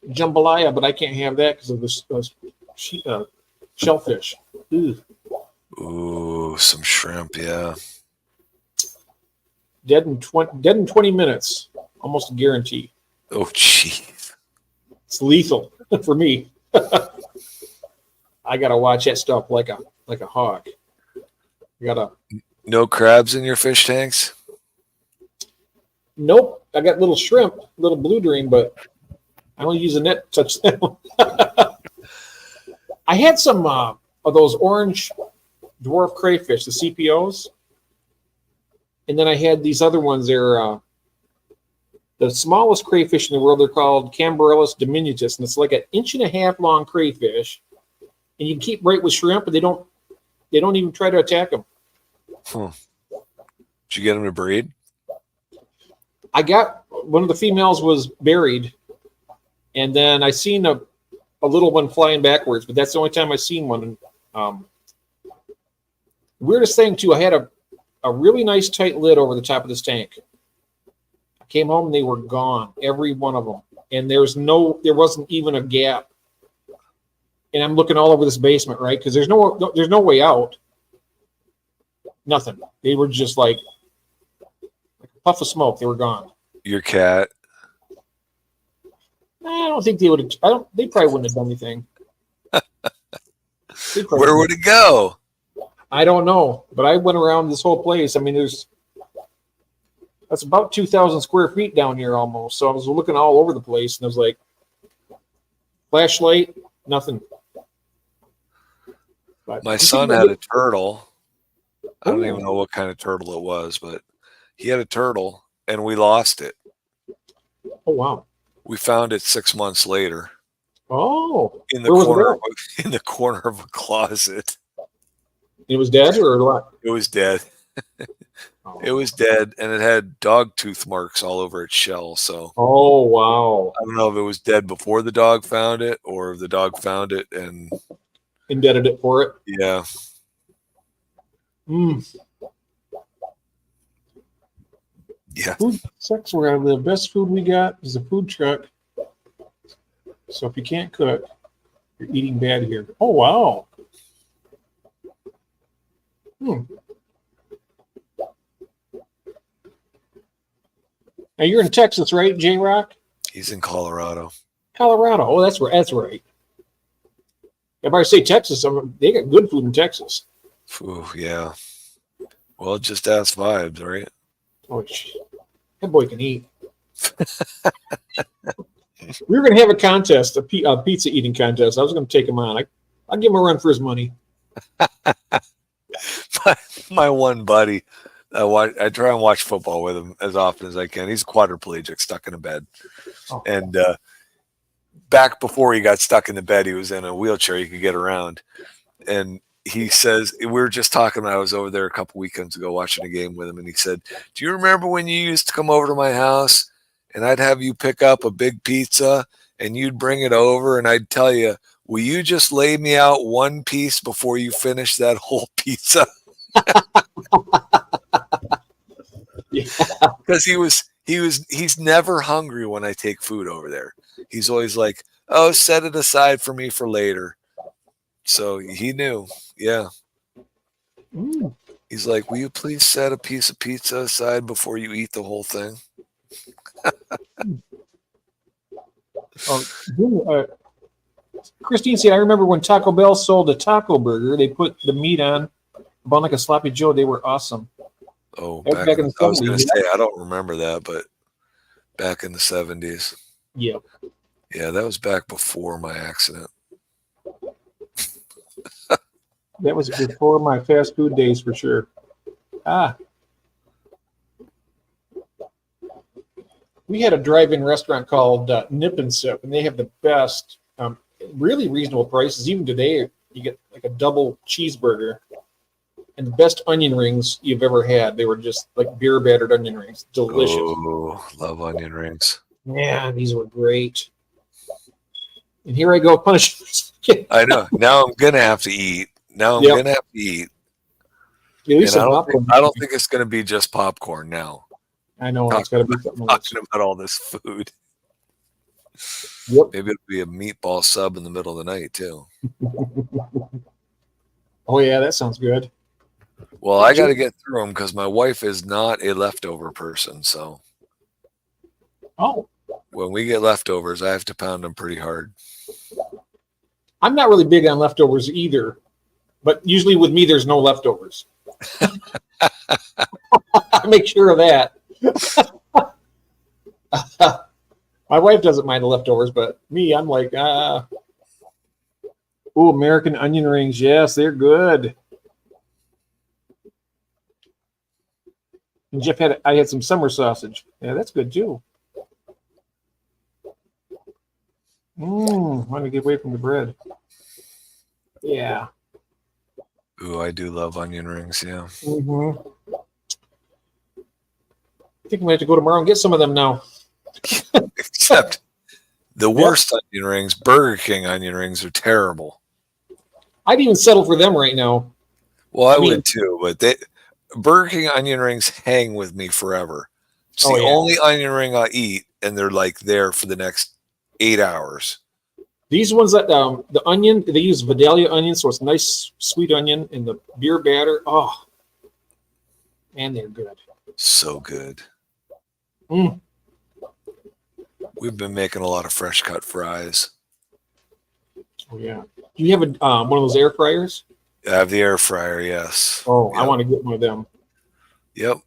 Speaker 1: Jambalaya, but I can't have that because of the shellfish. Ugh.
Speaker 2: Ooh, some shrimp, yeah.
Speaker 1: Dead in 20 minutes, almost a guarantee.
Speaker 2: Oh, jeez.
Speaker 1: It's lethal for me. I gotta watch that stuff like a hawk. I gotta.
Speaker 2: No crabs in your fish tanks?
Speaker 1: Nope, I got little shrimp, little blue dream, but I don't use a net to touch them. I had some of those orange dwarf crayfish, the CPOs, and then I had these other ones. They're the smallest crayfish in the world. They're called Cambarellus diminutus, and it's like an 1.5 inch long crayfish. And you can keep right with shrimp, but they don't even try to attack them.
Speaker 2: Did you get them to breed?
Speaker 1: I got one of the females was buried, and then I seen a little one flying backwards, but that's the only time I seen one. Weirdest thing too, I had a really nice tight lid over the top of this tank. I came home and they were gone, every one of them, and there wasn't even a gap. And I'm looking all over this basement, right? Because there's no way out. Nothing. They were just like a puff of smoke. They were gone.
Speaker 2: Your cat?
Speaker 1: I don't think they would. They probably wouldn't have done anything.
Speaker 2: Where would it go?
Speaker 1: I don't know, but I went around this whole place. I mean, that's about 2,000 square feet down here almost. So I was looking all over the place, and I was like, flashlight, nothing. But
Speaker 2: my son had a turtle. I don't even know what kind of turtle it was, but he had a turtle, and we lost it.
Speaker 1: Oh, wow.
Speaker 2: We found it 6 months later.
Speaker 1: Oh.
Speaker 2: In the corner of a closet.
Speaker 1: It was dead or what?
Speaker 2: It was dead. It was dead, and it had dog tooth marks all over its shell. So,
Speaker 1: oh wow!
Speaker 2: I don't know if it was dead before the dog found it, or if the dog found it and
Speaker 1: indebted it for it.
Speaker 2: Yeah. Yeah.
Speaker 1: Food trucks were the best food we got is a food truck. So if you can't cook, you're eating bad here. Oh wow. Now you're in Texas, right, J-Rock?
Speaker 2: He's in Colorado.
Speaker 1: Colorado. Oh, that's right. That's right. If I say Texas, they got good food in Texas.
Speaker 2: Ooh, yeah. Well, just ask Vibes, right?
Speaker 1: Oh, that boy can eat. We were going to have a contest, a pizza eating contest. I was going to take him on. I'll give him a run for his money.
Speaker 2: my one buddy, I try and watch football with him as often as I can. He's a quadriplegic, stuck in a bed. Oh. And back before he got stuck in the bed, he was in a wheelchair. He could get around. And he says, we were just talking, I was over there a couple weekends ago watching a game with him, and he said, do you remember when you used to come over to my house and I'd have you pick up a big pizza and you'd bring it over and I'd tell you, will you just lay me out one piece before you finish that whole pizza? Because he's never hungry when I take food over there. He's always like, oh, set it aside for me for later. So he knew. Yeah. He's like, will you please set a piece of pizza aside before you eat the whole thing?
Speaker 1: Christine said, I remember when Taco Bell sold a taco burger, they put the meat on like a sloppy Joe. They were awesome.
Speaker 2: Oh, back in the 70s. I was going to say, I don't remember that, but back in the 70s.
Speaker 1: Yeah.
Speaker 2: Yeah, that was back before my accident.
Speaker 1: That was before my fast food days for sure. We had a drive-in restaurant called Nip and Sip, and they have the best, really reasonable prices. Even today, you get like a double cheeseburger and the best onion rings you've ever had. They were just like beer battered onion rings. Delicious.
Speaker 2: Oh, love onion rings.
Speaker 1: Man, these were great. And here I go punishing myself.
Speaker 2: I know. Now I'm gonna have to eat.
Speaker 1: Yep.
Speaker 2: Gonna have to eat.
Speaker 1: At least
Speaker 2: And
Speaker 1: some
Speaker 2: I
Speaker 1: popcorn.
Speaker 2: don't think it's gonna be just popcorn now.
Speaker 1: I know it's got to be something else.
Speaker 2: Talking about all this food.
Speaker 1: Yep.
Speaker 2: Maybe it'll be a meatball sub in the middle of the night too.
Speaker 1: Oh yeah, that sounds good.
Speaker 2: Well, I got to get through them because my wife is not a leftover person. So, when we get leftovers, I have to pound them pretty hard.
Speaker 1: I'm not really big on leftovers either, but usually with me, there's no leftovers. I make sure of that. My wife doesn't mind the leftovers, but me, I'm like, American onion rings. Yes, they're good. And Jeff I had some summer sausage. Yeah, that's good too. Want to get away from the bread. Yeah.
Speaker 2: Ooh, I do love onion rings. Yeah.
Speaker 1: Mm-hmm. I think I'm gonna have to go tomorrow and get some of them now.
Speaker 2: Except the worst onion rings, Burger King onion rings, are terrible.
Speaker 1: I'd even settle for them right now.
Speaker 2: Well, I would too, but Burger King onion rings hang with me forever. It's the only onion ring I eat, and they're like there for the next 8 hours.
Speaker 1: These ones that the onion, they use Vidalia onion, so it's nice sweet onion in the beer batter. Oh, man, they're good.
Speaker 2: So good. We've been making a lot of fresh cut fries.
Speaker 1: Oh yeah. Do you have one of those air fryers?
Speaker 2: I have the air fryer, yes.
Speaker 1: Oh,
Speaker 2: yep.
Speaker 1: I want to get one of them.
Speaker 2: Yep.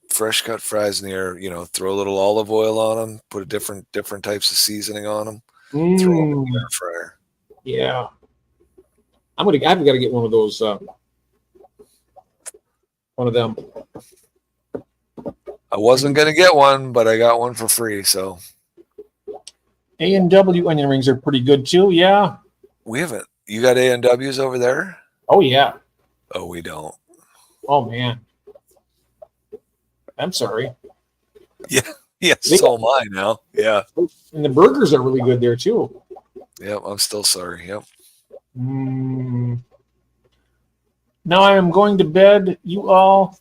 Speaker 2: Fresh cut fries in the air, throw a little olive oil on them, put different types of seasoning on them, throw them in the air fryer.
Speaker 1: Yeah. I've got to get one of those, one of them.
Speaker 2: I wasn't going to get one, but I got one for free, so.
Speaker 1: A&W onion rings are pretty good too, yeah.
Speaker 2: We haven't. You got A&Ws over there?
Speaker 1: Oh, yeah.
Speaker 2: Oh, we don't.
Speaker 1: Oh, man. I'm sorry.
Speaker 2: Yeah, so am I now. Yeah.
Speaker 1: And the burgers are really good there too.
Speaker 2: Yep, I'm still sorry. Yep.
Speaker 1: Now I am going to bed. You all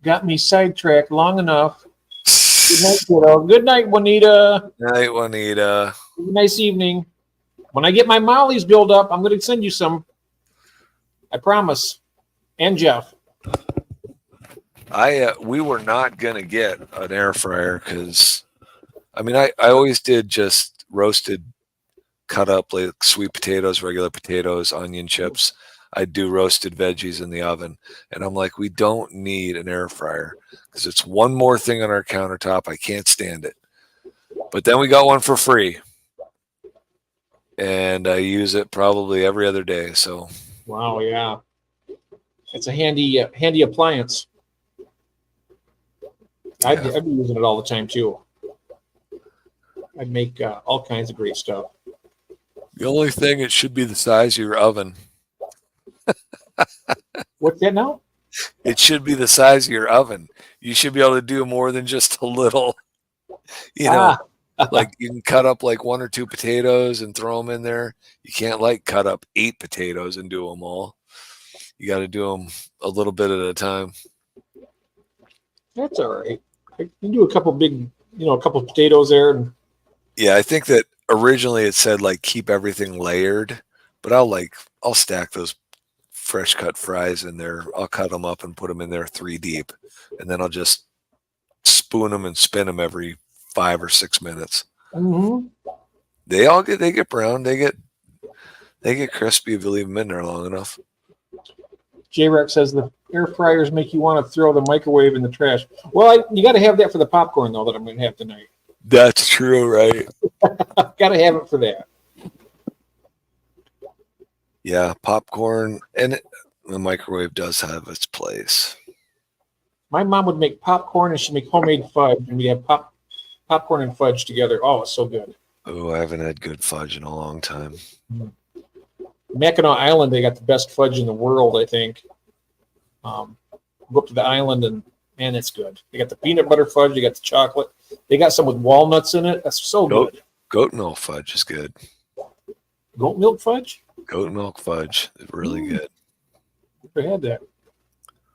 Speaker 1: got me sidetracked long enough. Good night, kiddo. Good night, Juanita.
Speaker 2: Night, Juanita.
Speaker 1: Have a nice evening. When I get my mollies built up, I'm going to send you some. I promise. And Jeff.
Speaker 2: We were not going to get an air fryer because, I always did just roasted, cut up like sweet potatoes, regular potatoes, onion chips. I do roasted veggies in the oven. And I'm like, we don't need an air fryer because it's one more thing on our countertop. I can't stand it. But then we got one for free. And I use it probably every other day. So.
Speaker 1: Wow, yeah. It's a handy appliance. I'd be using it all the time too. I'd make all kinds of great stuff.
Speaker 2: The only thing, it should be the size of your oven.
Speaker 1: What's that now?
Speaker 2: It should be the size of your oven. You should be able to do more than just a little, like you can cut up like 1 or 2 potatoes and throw them in there. You can't cut up 8 potatoes and do them all. You got to do them a little bit at a time.
Speaker 1: That's all right. I can do a couple big, a couple of potatoes there.
Speaker 2: Yeah, I think that originally it said keep everything layered, but I'll stack those fresh cut fries in there. I'll cut them up and put them in there 3 deep, and then I'll just spoon them and spin them every 5 or 6 minutes.
Speaker 1: Mm-hmm.
Speaker 2: They get brown. They get crispy if you leave them in there long enough.
Speaker 1: J-Rex says the air fryers make you want to throw the microwave in the trash. Well, you got to have that for the popcorn, though, that I'm going to have tonight.
Speaker 2: That's true, right?
Speaker 1: Gotta have it for that.
Speaker 2: Yeah, popcorn and the microwave does have its place.
Speaker 1: My mom would make popcorn and she'd make homemade fudge, and we have popcorn and fudge together. Oh, it's so good.
Speaker 2: Oh, I haven't had good fudge in a long time.
Speaker 1: Mackinac Island, they got the best fudge in the world, I think. Go up to the island and man, it's good. They got the peanut butter fudge, they got the chocolate, they got some with walnuts in it. That's so good.
Speaker 2: Goat milk fudge is good.
Speaker 1: Goat milk fudge?
Speaker 2: Goat milk fudge is really good.
Speaker 1: Never had that.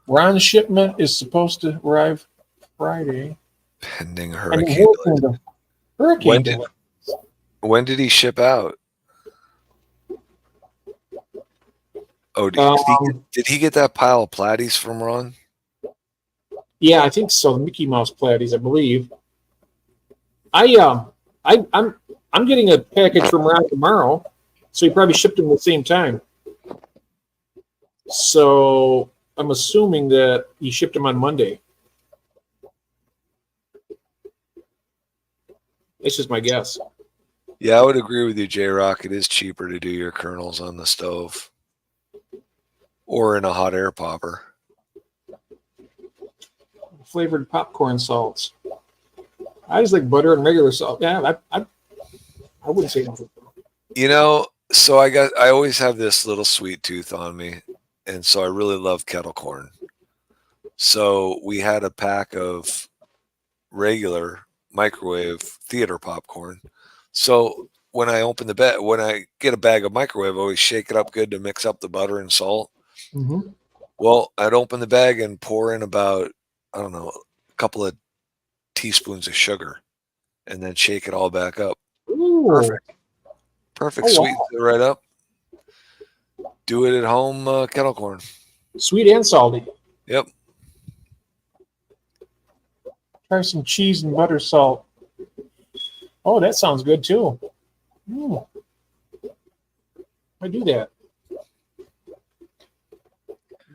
Speaker 1: Ron's shipment is supposed to arrive Friday.
Speaker 2: Pending
Speaker 1: And
Speaker 2: hurricane.
Speaker 1: hurricane.
Speaker 2: When did he ship out? Oh, did he get that pile of platies from Ron?
Speaker 1: Yeah, I think so. The Mickey Mouse platies, I believe. I'm getting a package from Ron tomorrow, so he probably shipped them at the same time. So I'm assuming that he shipped them on Monday. That's just my guess.
Speaker 2: Yeah, I would agree with you, J-Rock. It is cheaper to do your kernels on the stove or in a hot air popper.
Speaker 1: Flavored popcorn salts. I just like butter and regular salt. Yeah, I wouldn't say nothing.
Speaker 2: You know, so I always have this little sweet tooth on me, and so I really love kettle corn. So we had a pack of regular microwave theater popcorn. So when I get a bag of microwave, I always shake it up good to mix up the butter and salt.
Speaker 1: Mm-hmm.
Speaker 2: Well, I'd open the bag and pour in about, I don't know, a couple of teaspoons of sugar and then shake it all back up.
Speaker 1: Ooh.
Speaker 2: Perfect.
Speaker 1: Oh,
Speaker 2: Sweeten
Speaker 1: wow.
Speaker 2: it right up. Do it at home, kettle corn.
Speaker 1: Sweet and salty.
Speaker 2: Yep.
Speaker 1: Try some cheese and butter salt. Oh, that sounds good too. I do that.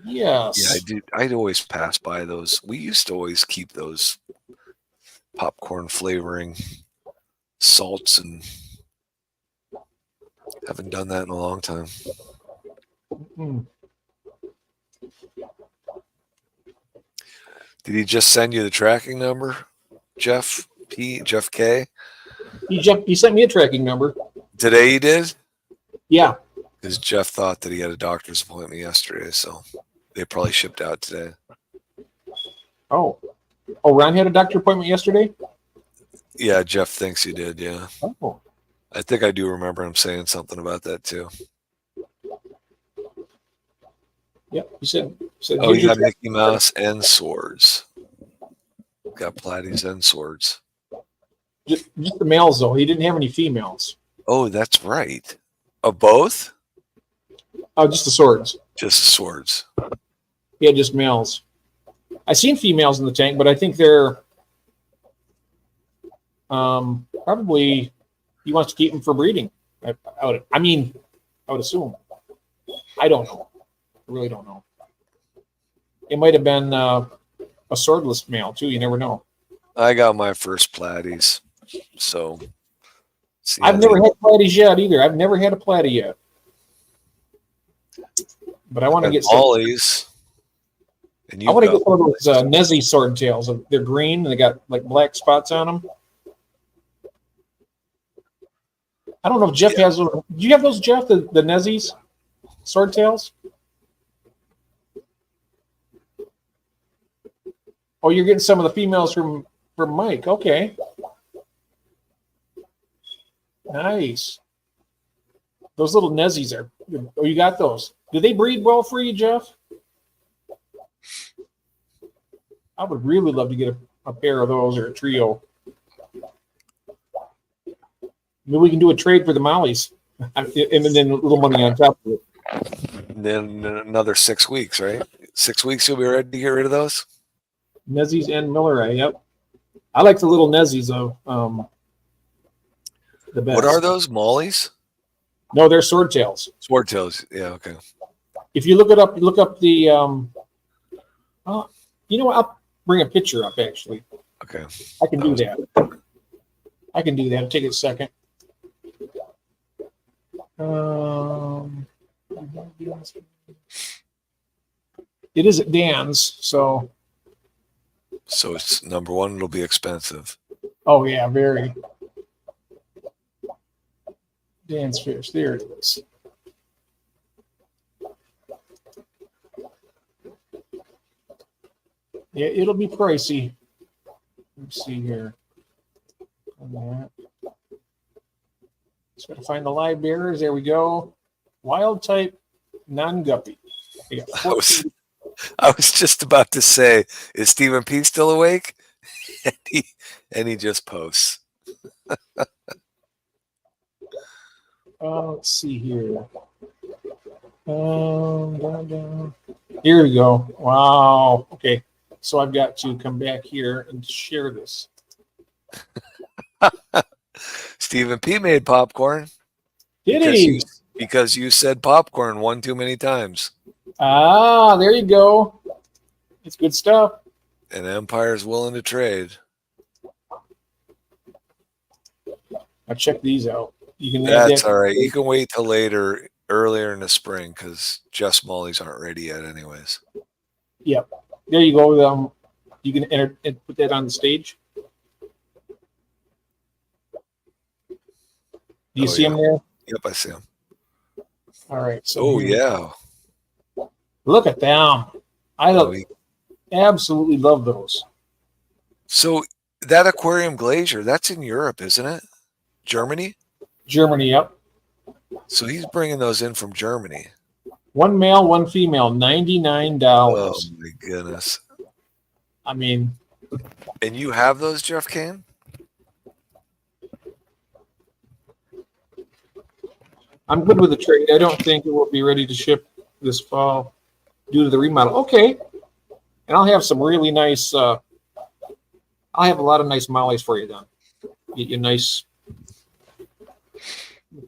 Speaker 1: Yes.
Speaker 2: Yeah, I did. I'd always pass by those. We used to always keep those popcorn flavoring salts, and haven't done that in a long time.
Speaker 1: Mm.
Speaker 2: Did he just send you the tracking number, Jeff K?
Speaker 1: He sent me a tracking number.
Speaker 2: Today he did?
Speaker 1: Yeah.
Speaker 2: Because Jeff thought that he had a doctor's appointment yesterday, so they probably shipped out today.
Speaker 1: Oh, Ron had a doctor appointment yesterday?
Speaker 2: Yeah, Jeff thinks he did, yeah.
Speaker 1: Oh.
Speaker 2: I think I do remember him saying something about that too.
Speaker 1: Yep. He said
Speaker 2: Oh, he got Mickey Mouse and swords. Got platies and swords.
Speaker 1: just the males though. He didn't have any females.
Speaker 2: Oh, that's right. Of both?
Speaker 1: Oh, just the swords.
Speaker 2: Just the swords.
Speaker 1: Yeah, just males. I seen females in the tank, but I think they're probably he wants to keep them for breeding. I would assume. I don't know. I really don't know. It might have been a swordless male too. You never know.
Speaker 2: I got my first platies, so.
Speaker 1: I've never had platies yet either. I've never had a platy yet. But I want to get some.
Speaker 2: Ollies.
Speaker 1: I want to get one of those Nezzy sword tails. They're green and they got like black spots on them. I don't know if Jeff has one. Do you have those, Jeff? The Nezzies sword tails? Oh, you're getting some of the females from Mike. Okay. Nice. Those little Nezzies are. Oh, you got those. Do they breed well for you, Jeff? I would really love to get a pair of those or a trio. Maybe we can do a trade for the mollies, and then a little money on top of it.
Speaker 2: And then another 6 weeks, right? 6 weeks, you'll be ready to get rid of those?
Speaker 1: Nezzies and Milleray, yep. I like the little Nezzies, though. The best.
Speaker 2: What are those, mollies?
Speaker 1: No, they're sword tails.
Speaker 2: Sword tails, yeah, okay.
Speaker 1: If you look up the, you know what? I'll bring a picture up, actually.
Speaker 2: Okay.
Speaker 1: I can do that. I can do that. It'll take a second. It is at Dan's, so.
Speaker 2: So it's number one. It'll be expensive.
Speaker 1: Oh yeah, very. Dan's Fish. There it is. Yeah, it'll be pricey. Let's see here. Just got to find the live bearers. There we go. Wild type, non-guppy.
Speaker 2: I was just about to say, is Stephen P still awake? and he just posts.
Speaker 1: Let's see here. Down. Here we go. Wow. Okay. So I've got to come back here and share this.
Speaker 2: Stephen P made popcorn.
Speaker 1: Did he?
Speaker 2: Because you said popcorn one too many times.
Speaker 1: Ah, there you go. It's good stuff.
Speaker 2: And Empire's willing to trade.
Speaker 1: I'll check these out. You can.
Speaker 2: That's all right. You can wait till earlier in the spring, because Just Mollies aren't ready yet, anyways.
Speaker 1: Yep. There you go. You can enter and put that on the stage. Do you see him there?
Speaker 2: Yep, I see him.
Speaker 1: All right. So
Speaker 2: yeah.
Speaker 1: Look at them. I absolutely love those.
Speaker 2: So that aquarium glacier, that's in Europe, isn't it? Germany?
Speaker 1: Germany, yep.
Speaker 2: So he's bringing those in from Germany.
Speaker 1: One male, one female, $99.
Speaker 2: Oh, my goodness.
Speaker 1: I mean.
Speaker 2: And you have those, Jeff Kane?
Speaker 1: I'm good with the trade. I don't think it will be ready to ship this fall due to the remodel. Okay. And I'll have some really nice, I'll have a lot of nice mollies for you then. Get you a nice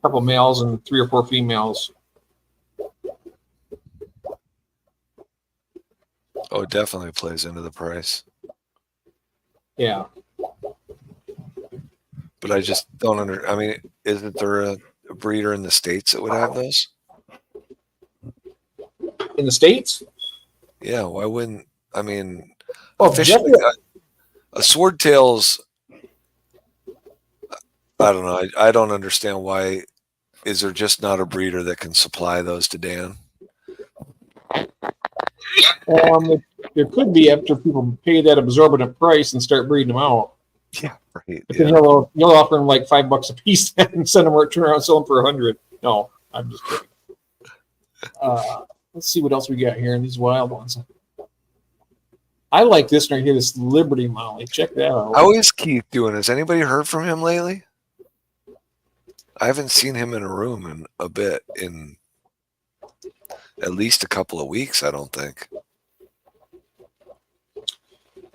Speaker 1: couple males and 3 or 4 females.
Speaker 2: Oh, it definitely plays into the price.
Speaker 1: Yeah.
Speaker 2: But I just don't I mean, isn't there a breeder in the States that would have those?
Speaker 1: In the States?
Speaker 2: Yeah, why wouldn't, I mean,
Speaker 1: officially,
Speaker 2: a swordtail's, I don't know. I don't understand why. Is there just not a breeder that can supply those to Dan?
Speaker 1: There could be after people pay that exorbitant price and start breeding them out.
Speaker 2: Yeah, right.
Speaker 1: But then he'll offer them like $5 a piece and send them or turn around and sell them for $100. No, I'm just kidding. Let's see what else we got here in these wild ones. I like this right here, this Liberty Molly. Check that out.
Speaker 2: How is Keith doing? Has anybody heard from him lately? I haven't seen him in a room in a bit, in at least a couple of weeks, I don't think.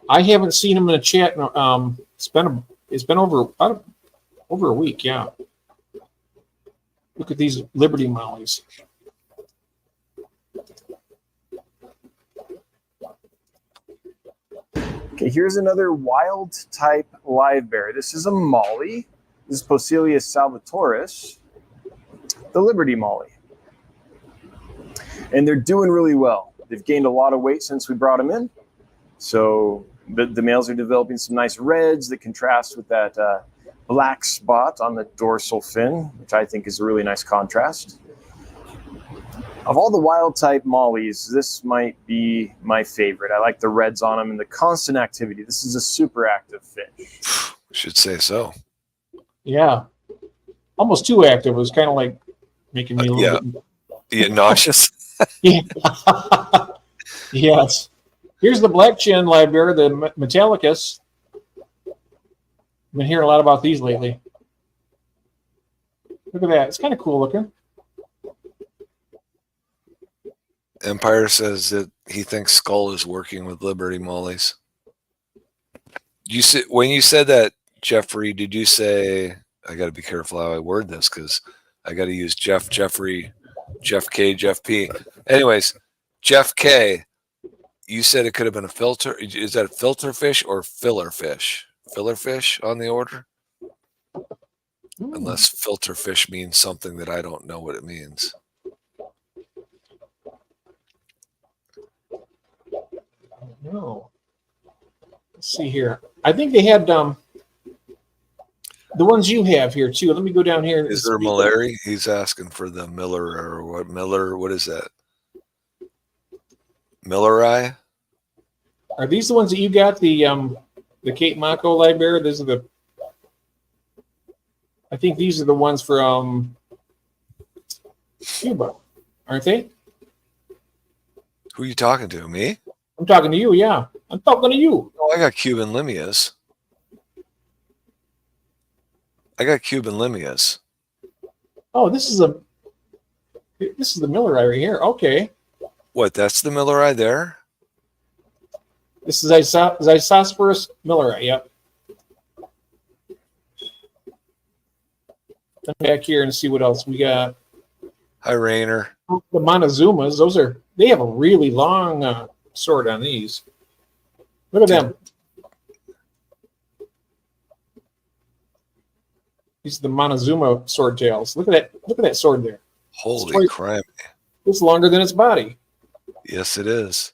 Speaker 1: I haven't seen him in a chat. It's been over a week, yeah. Look at these Liberty Mollies.
Speaker 3: Okay, here's another wild type live bear. This is a molly. This is Poselius salvatoris, the Liberty Molly. And they're doing really well. They've gained a lot of weight since we brought them in. So the males are developing some nice reds that contrast with that black spot on the dorsal fin, which I think is a really nice contrast. Of all the wild type mollies, this might be my favorite. I like the reds on them and the constant activity. This is a super active fish.
Speaker 2: Should say so.
Speaker 1: Yeah. Almost too active. It was kind of like making me a little bit.
Speaker 2: Yeah, nauseous.
Speaker 1: Yeah. Yes. Here's the black chin live bear, the Metallicus. Been hearing a lot about these lately. Look at that. It's kind of cool looking.
Speaker 2: Empire says that he thinks Skull is working with Liberty Mollies. When you said that, Jeffrey, did you say, I got to be careful how I word this because I got to use Jeffrey, Jeff K, Jeff P. Anyways, Jeff K, you said it could have been a filter. Is that a filter fish or filler fish? Filler fish on the order? Unless filter fish means something that I don't know what it means.
Speaker 1: No. Let's see here. I think they had the ones you have here too. Let me go down here.
Speaker 2: Is there Malari? He's asking for the Miller or what? Miller? What is that? Millerai?
Speaker 1: Are these the ones that you got? The Cape Mako library. These are the. I think these are the ones from Cuba, aren't they?
Speaker 2: Who are you talking to? Me?
Speaker 1: I'm talking to you. Yeah, I'm talking to you.
Speaker 2: Oh, I got Cuban Limias.
Speaker 1: Oh, this is the Millerai right here. Okay,
Speaker 2: What? That's the Millerai there?
Speaker 1: this is Zysosphorus Millerai. Yep. Come back here and see what else we got.
Speaker 2: Hi, Rainer.
Speaker 1: The Montezumas. They have a really long sword on these. Look at them. These are the Montezuma sword tails. Look at that sword there.
Speaker 2: Holy crap.
Speaker 1: It's longer than its body.
Speaker 2: Yes, it is.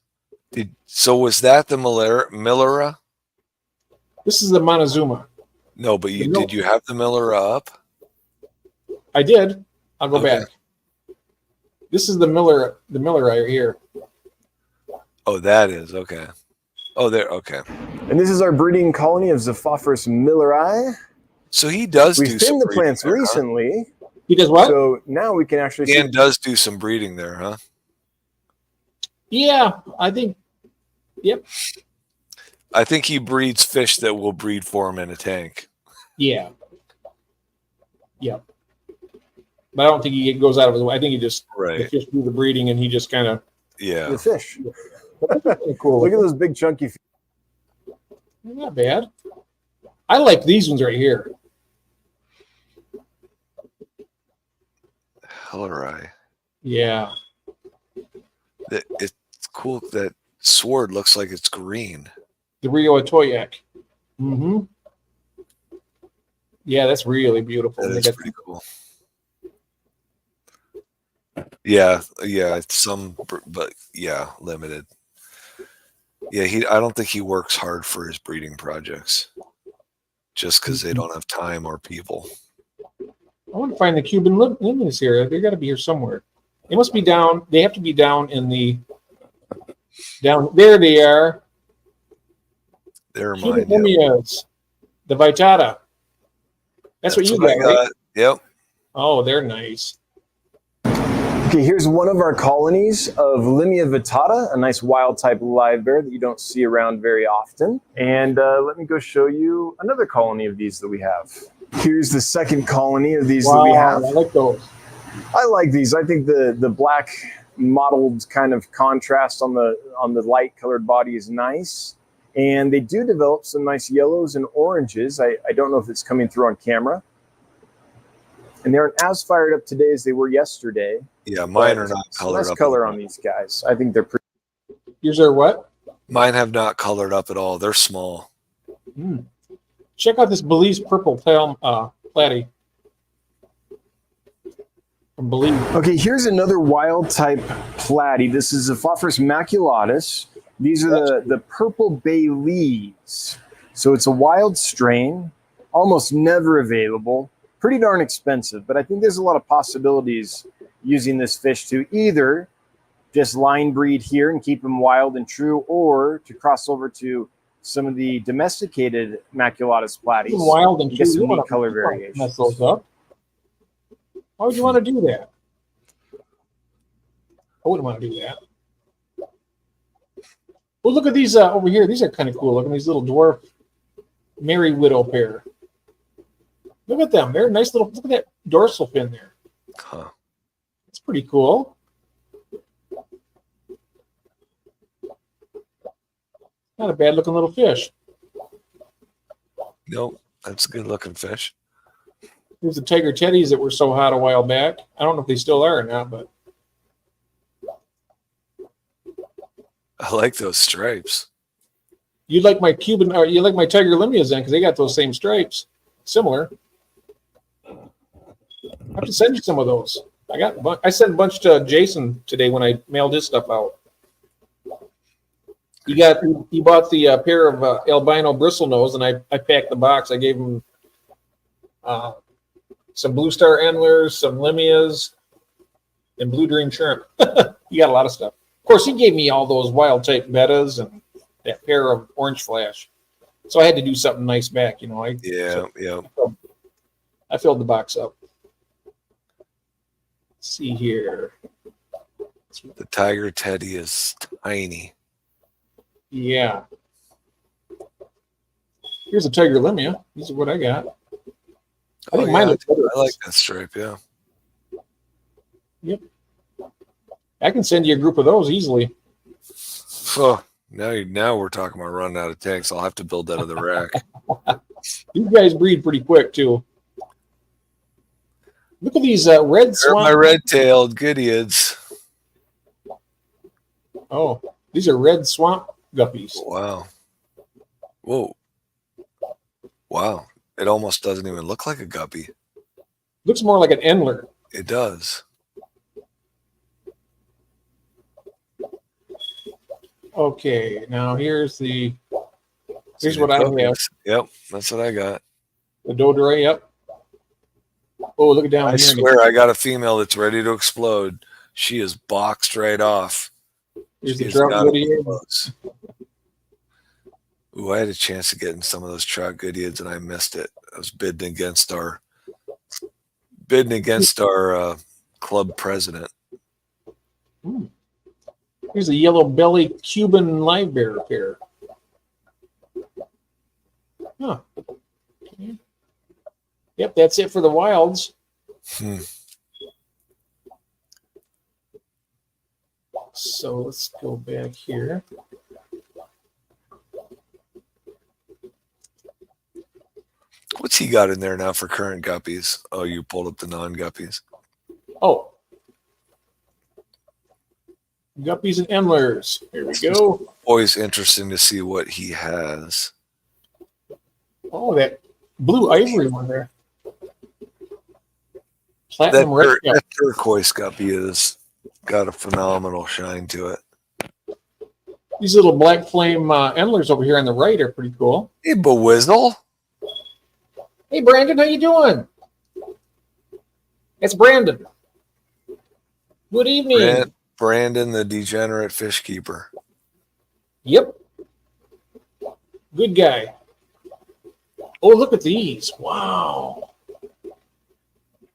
Speaker 2: So was that the Millera?
Speaker 1: This is the Montezuma.
Speaker 2: No, but did you have the Millera up?
Speaker 1: I did. I'll go
Speaker 2: Okay.
Speaker 1: back. This is the Miller right here.
Speaker 2: Oh, that is okay. Oh, there. Okay.
Speaker 3: And this is our breeding colony of Zophophorus milleri.
Speaker 2: So he does
Speaker 3: We've
Speaker 2: do some
Speaker 3: thinned the
Speaker 2: breeding
Speaker 3: plants
Speaker 2: there, huh?
Speaker 3: recently.
Speaker 1: He does what?
Speaker 3: So now we can actually
Speaker 2: Dan
Speaker 3: see.
Speaker 2: does do some breeding there, huh?
Speaker 1: Yeah, I think. Yep.
Speaker 2: I think he breeds fish that will breed for him in a tank.
Speaker 1: Yeah. Yep. But I don't think he goes out of his way. I think he just the
Speaker 2: Right.
Speaker 1: fish do the breeding and he just kind of
Speaker 2: Yeah.
Speaker 3: The fish.
Speaker 1: cool.
Speaker 3: Look at those big chunky fish.
Speaker 1: Not bad. I like these ones right here.
Speaker 2: Hellerai.
Speaker 1: Yeah.
Speaker 2: It's cool. That sword looks like it's green.
Speaker 1: The Rio Atoyak. Mm-hmm. Yeah, that's really beautiful.
Speaker 2: That
Speaker 1: They
Speaker 2: is
Speaker 1: got-
Speaker 2: pretty cool. Yeah, it's some, but yeah, limited. Yeah, I don't think he works hard for his breeding projects, just because they don't have time or people.
Speaker 1: I want to find the Cuban lemons here. They got to be here somewhere. They must be down. They have to be down in the down there. They are.
Speaker 2: They're
Speaker 1: Cuban
Speaker 2: mine. Yep.
Speaker 1: Limias, the Vitata. That's what you
Speaker 2: I
Speaker 1: got, right?
Speaker 2: Yep.
Speaker 1: Oh, they're nice.
Speaker 3: Okay, here's one of our colonies of Limia vittata, a nice wild type live bear that you don't see around very often. And let me go show you another colony of these that we have. Here's the second colony of these that we have.
Speaker 1: I like those.
Speaker 3: I like these. I think the black mottled kind of contrast on the light colored body is nice. And they do develop some nice yellows and oranges. I don't know if it's coming through on camera. And they aren't as fired up today as they were yesterday.
Speaker 2: Yeah, mine are
Speaker 3: But
Speaker 2: not
Speaker 3: some
Speaker 2: colored
Speaker 3: nice
Speaker 2: up.
Speaker 3: color on these guys. I think they're pretty.
Speaker 1: Yours are what?
Speaker 2: Mine have not colored up at all. They're small.
Speaker 1: Check out this Belize purple tail platy. From Belize.
Speaker 3: Okay, here's another wild type platy. This is Zophophorus maculatus. These are the purple Baileys. So it's a wild strain, almost never available, pretty darn expensive. But I think there's a lot of possibilities using this fish to either just line breed here and keep them wild and true, or to cross over to some of the domesticated maculatus platies.
Speaker 1: Wild and
Speaker 3: Get some
Speaker 1: true. You
Speaker 3: neat
Speaker 1: wanna
Speaker 3: color
Speaker 1: mess
Speaker 3: variations.
Speaker 1: those up. Why would you want to do that? I wouldn't want to do that. Well, look at these over here. These are kind of cool. Look at these little dwarf Merry Widow pair. Look at them. They're nice little. Look at that dorsal fin there.
Speaker 2: Huh.
Speaker 1: It's pretty cool. Not a bad looking little fish.
Speaker 2: Nope. That's a good looking fish.
Speaker 1: There's the tiger teddies that were so hot a while back. I don't know if they still are or not, but
Speaker 2: I like those stripes.
Speaker 1: you like my Cuban or you like my tiger limias then because they got those same stripes, similar. have to send you some of those. I sent a bunch to Jason today when I mailed his stuff out. He bought the pair of albino bristlenose, and I packed the box. I gave him some blue star antlers, some limias, and blue dream shrimp. He got a lot of stuff. Of course, he gave me all those wild type betas and that pair of orange flash. So I had to do something nice back, you know. I filled the box up. Let's see here.
Speaker 2: The Tiger Teddy is tiny.
Speaker 1: Yeah. Here's a Tiger Limia. These are what I got. I think mine looks better.
Speaker 2: I like that stripe, yeah.
Speaker 1: Yep. I can send you a group of those easily.
Speaker 2: Oh, now we're talking about running out of tanks. I'll have to build that other rack.
Speaker 1: These guys breed pretty quick too. Look at these red swamp.
Speaker 2: My red-tailed Goodeids.
Speaker 1: Oh, these are red swamp guppies.
Speaker 2: Wow. Whoa. Wow. It almost doesn't even look like a guppy.
Speaker 1: Looks more like an Endler.
Speaker 2: It does.
Speaker 1: Okay, now here's what I have.
Speaker 2: Yep, that's what I got.
Speaker 1: The Dodray, yep. Oh, look at down
Speaker 2: I
Speaker 1: here.
Speaker 2: swear I got a female that's ready to explode. She is boxed right off.
Speaker 1: Here's the trout Goodyear.
Speaker 2: Ooh, I had a chance of getting some of those trout Goodeids and I missed it. I was bidding against our club president.
Speaker 1: Here's a yellow belly Cuban live bear pair. Huh. Yep, that's it for the wilds. So let's go back here.
Speaker 2: What's he got in there now for current guppies? Oh, you pulled up the non-guppies.
Speaker 1: Oh. Guppies and Endlers. Here we go.
Speaker 2: Always interesting to see what he has.
Speaker 1: Oh, that blue ivory one there. Platinum red.
Speaker 2: That turquoise guppy has got a phenomenal shine to it.
Speaker 1: These little black flame Endlers over here on the right are pretty cool.
Speaker 2: Hey, Bewizzle.
Speaker 1: Hey, Brandon, how you doing? It's Brandon. Good evening.
Speaker 2: Brandon, the degenerate fish keeper.
Speaker 1: Yep. Good guy. Oh, look at these. Wow.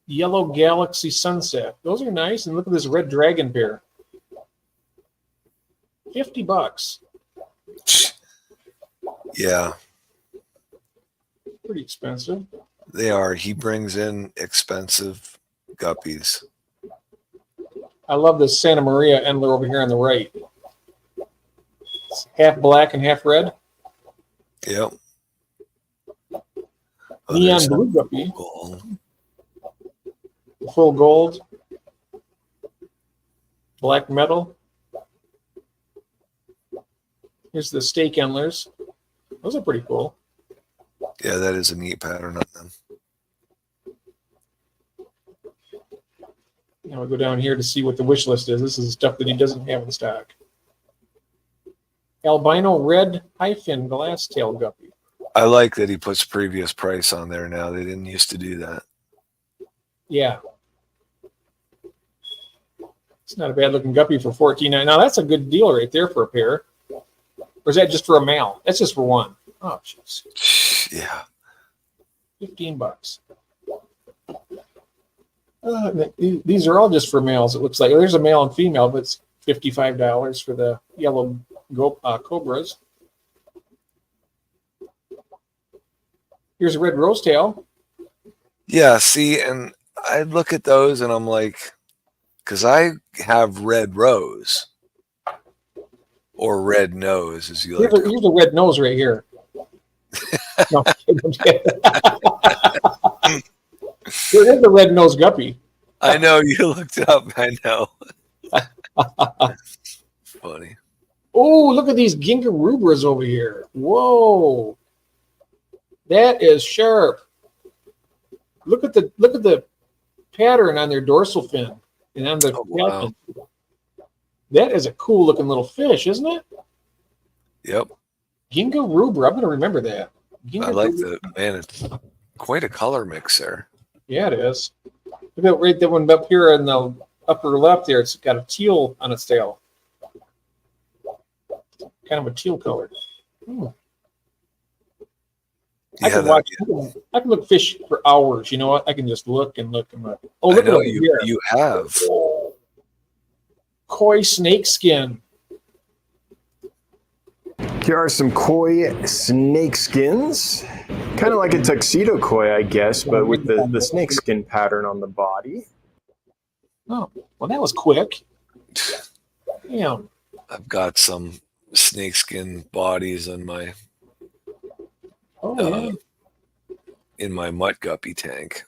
Speaker 1: Yellow Galaxy Sunset. Those are nice. And look at this red dragon pair. $50.
Speaker 2: Yeah.
Speaker 1: Pretty expensive.
Speaker 2: They are. He brings in expensive guppies.
Speaker 1: I love this Santa Maria Endler over here on the right. It's half black and half red.
Speaker 2: Yep.
Speaker 1: Neon blue guppy.
Speaker 2: Gold.
Speaker 1: Full gold. Black metal. Here's the steak Endlers. Those are pretty cool.
Speaker 2: Yeah, that is a neat pattern on them.
Speaker 1: Now we'll go down here to see what the wish list is. This is stuff that he doesn't have in stock. Albino red hyphen glass tail guppy.
Speaker 2: I like that he puts previous price on there now. They didn't used to do that.
Speaker 1: Yeah. It's not a bad looking guppy for $14.99. Now that's a good deal right there for a pair. Or is that just for a male? That's just for one. Oh, jeez.
Speaker 2: Yeah.
Speaker 1: $15. These are all just for males. It looks like there's a male and female, but it's $55 for the yellow cobras. Here's a red rosetail.
Speaker 2: Yeah, see, and I look at those and I'm like, because I have red rose or red nose, as you like.
Speaker 1: Here's a red nose right here. No, I'm kidding. There is a red nose guppy.
Speaker 2: I know you looked it up. I know. Funny.
Speaker 1: Oh, look at these gingarubras over here. Whoa, that is sharp. Look at the pattern on their dorsal fin and on the tail
Speaker 2: wow.
Speaker 1: fin. That is a cool looking little fish, isn't it?
Speaker 2: Yep.
Speaker 1: Ginga rubra. I'm going to remember that.
Speaker 2: I like the, man, it's quite a color mix there.
Speaker 1: Yeah, it is. Look at right that one up here in the upper left there. It's got a teal on its tail. Kind of a teal color. I can watch. I can look fish for hours. You know what? I can just look and look and look. Oh, look at it here.
Speaker 2: You have
Speaker 1: Koi snake skin.
Speaker 3: Here are some koi snake skins. Kind of like a tuxedo koi, I guess, but with the snake skin pattern on the body.
Speaker 1: Oh, well, that was quick. Damn.
Speaker 2: I've got some snakeskin bodies in my in my mutt guppy tank.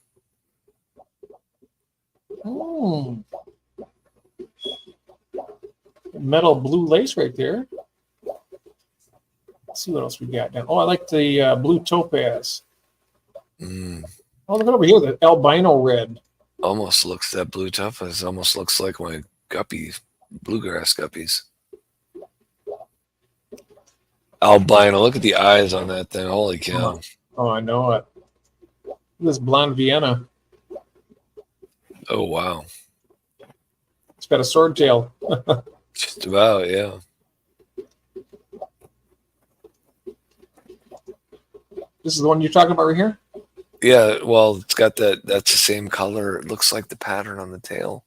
Speaker 1: Metal blue lace right there. Let's see what else we got down. Oh, I like the blue topaz. Oh, look over here, the albino red.
Speaker 2: Almost looks, that blue topaz almost looks like my guppy, bluegrass guppies. Albino, look at the eyes on that thing. Holy cow.
Speaker 1: Oh, I know it. This blonde Vienna.
Speaker 2: Oh, wow.
Speaker 1: It's got a sword tail.
Speaker 2: Just about, yeah.
Speaker 1: This is the one you're talking about right here?
Speaker 2: Yeah, well, it's got that, that's the same color. It looks like the pattern on the tail.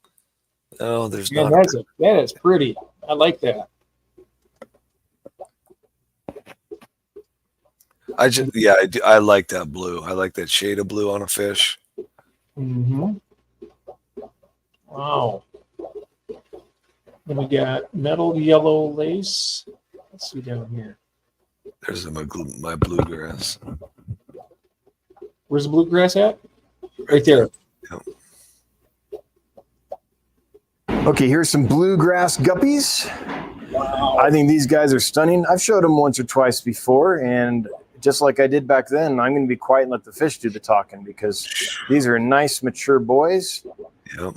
Speaker 2: Oh, there's not.
Speaker 1: That is pretty. I like that.
Speaker 2: I like that blue. I like that shade of blue on a fish.
Speaker 1: Wow. Then we got metal yellow lace. Let's see down here.
Speaker 2: There's my bluegrass.
Speaker 1: Where's the bluegrass at? Right there.
Speaker 2: Yep.
Speaker 3: Okay, here's some bluegrass guppies.
Speaker 1: Wow.
Speaker 3: I think these guys are stunning. I've showed them once or twice before, and just like I did back then, I'm going to be quiet and let the fish do the talking because these are nice, mature boys,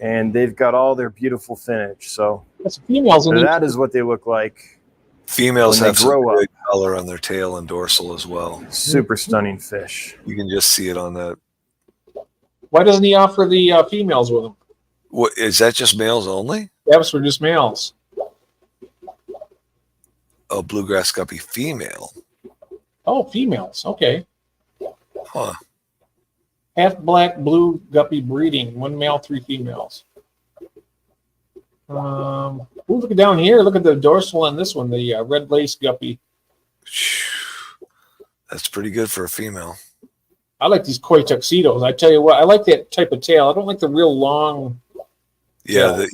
Speaker 3: and they've got all their beautiful finnage. So
Speaker 1: that's females.
Speaker 3: That is what they look like.
Speaker 2: Females have some good color on their tail and dorsal as well.
Speaker 3: Super stunning fish.
Speaker 2: You can just see it on that.
Speaker 1: Why doesn't he offer the females with him?
Speaker 2: What is that? Just males only?
Speaker 1: That was for just males.
Speaker 2: Oh, bluegrass guppy female.
Speaker 1: Oh, females. Okay.
Speaker 2: Huh.
Speaker 1: Half black, blue guppy breeding. 1 male, 3 females. Look down here. Look at the dorsal on this one. The red lace guppy.
Speaker 2: That's pretty good for a female.
Speaker 1: I like these koi tuxedos. I tell you what, I like that type of tail. I don't like the real long.
Speaker 2: Yeah.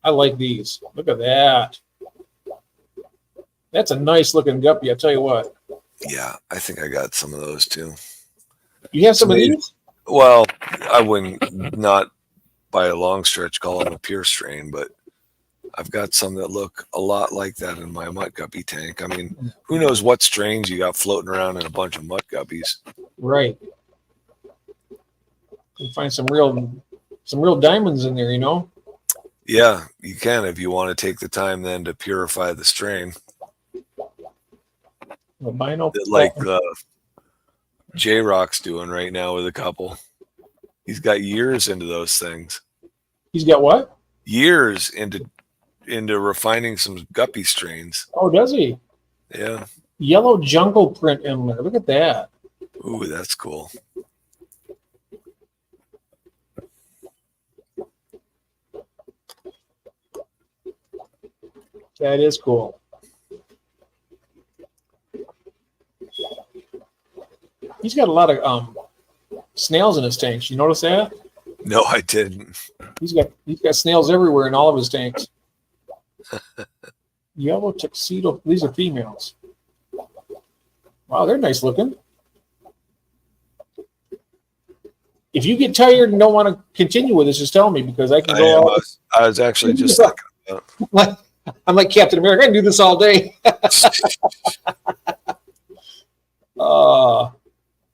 Speaker 1: I like these. Look at that. That's a nice looking guppy. I tell you what.
Speaker 2: Yeah, I think I got some of those too.
Speaker 1: You have some of these?
Speaker 2: Well, I wouldn't, not by a long stretch, call them a pure strain, but I've got some that look a lot like that in my mutt guppy tank. I mean, who knows what strains you got floating around in a bunch of mutt guppies?
Speaker 1: Right. You can find some real diamonds in there, you know?
Speaker 2: Yeah, you can if you want to take the time then to purify the strain.
Speaker 1: Albino.
Speaker 2: Like J-Rock's doing right now with a couple. He's got years into those things.
Speaker 1: He's got what?
Speaker 2: Years into refining some guppy strains.
Speaker 1: Oh, does he?
Speaker 2: Yeah.
Speaker 1: Yellow jungle print in there. Look at that.
Speaker 2: Ooh, that's cool.
Speaker 1: That is cool. He's got a lot of snails in his tanks. You notice that?
Speaker 2: No, I didn't.
Speaker 1: He's got snails everywhere in all of his tanks. Yellow tuxedo. These are females. Wow, they're nice looking. If you get tired and don't want to continue with this, just tell me because I can go.
Speaker 2: I was actually just thinking about.
Speaker 1: I'm like Captain America. I can do this all day.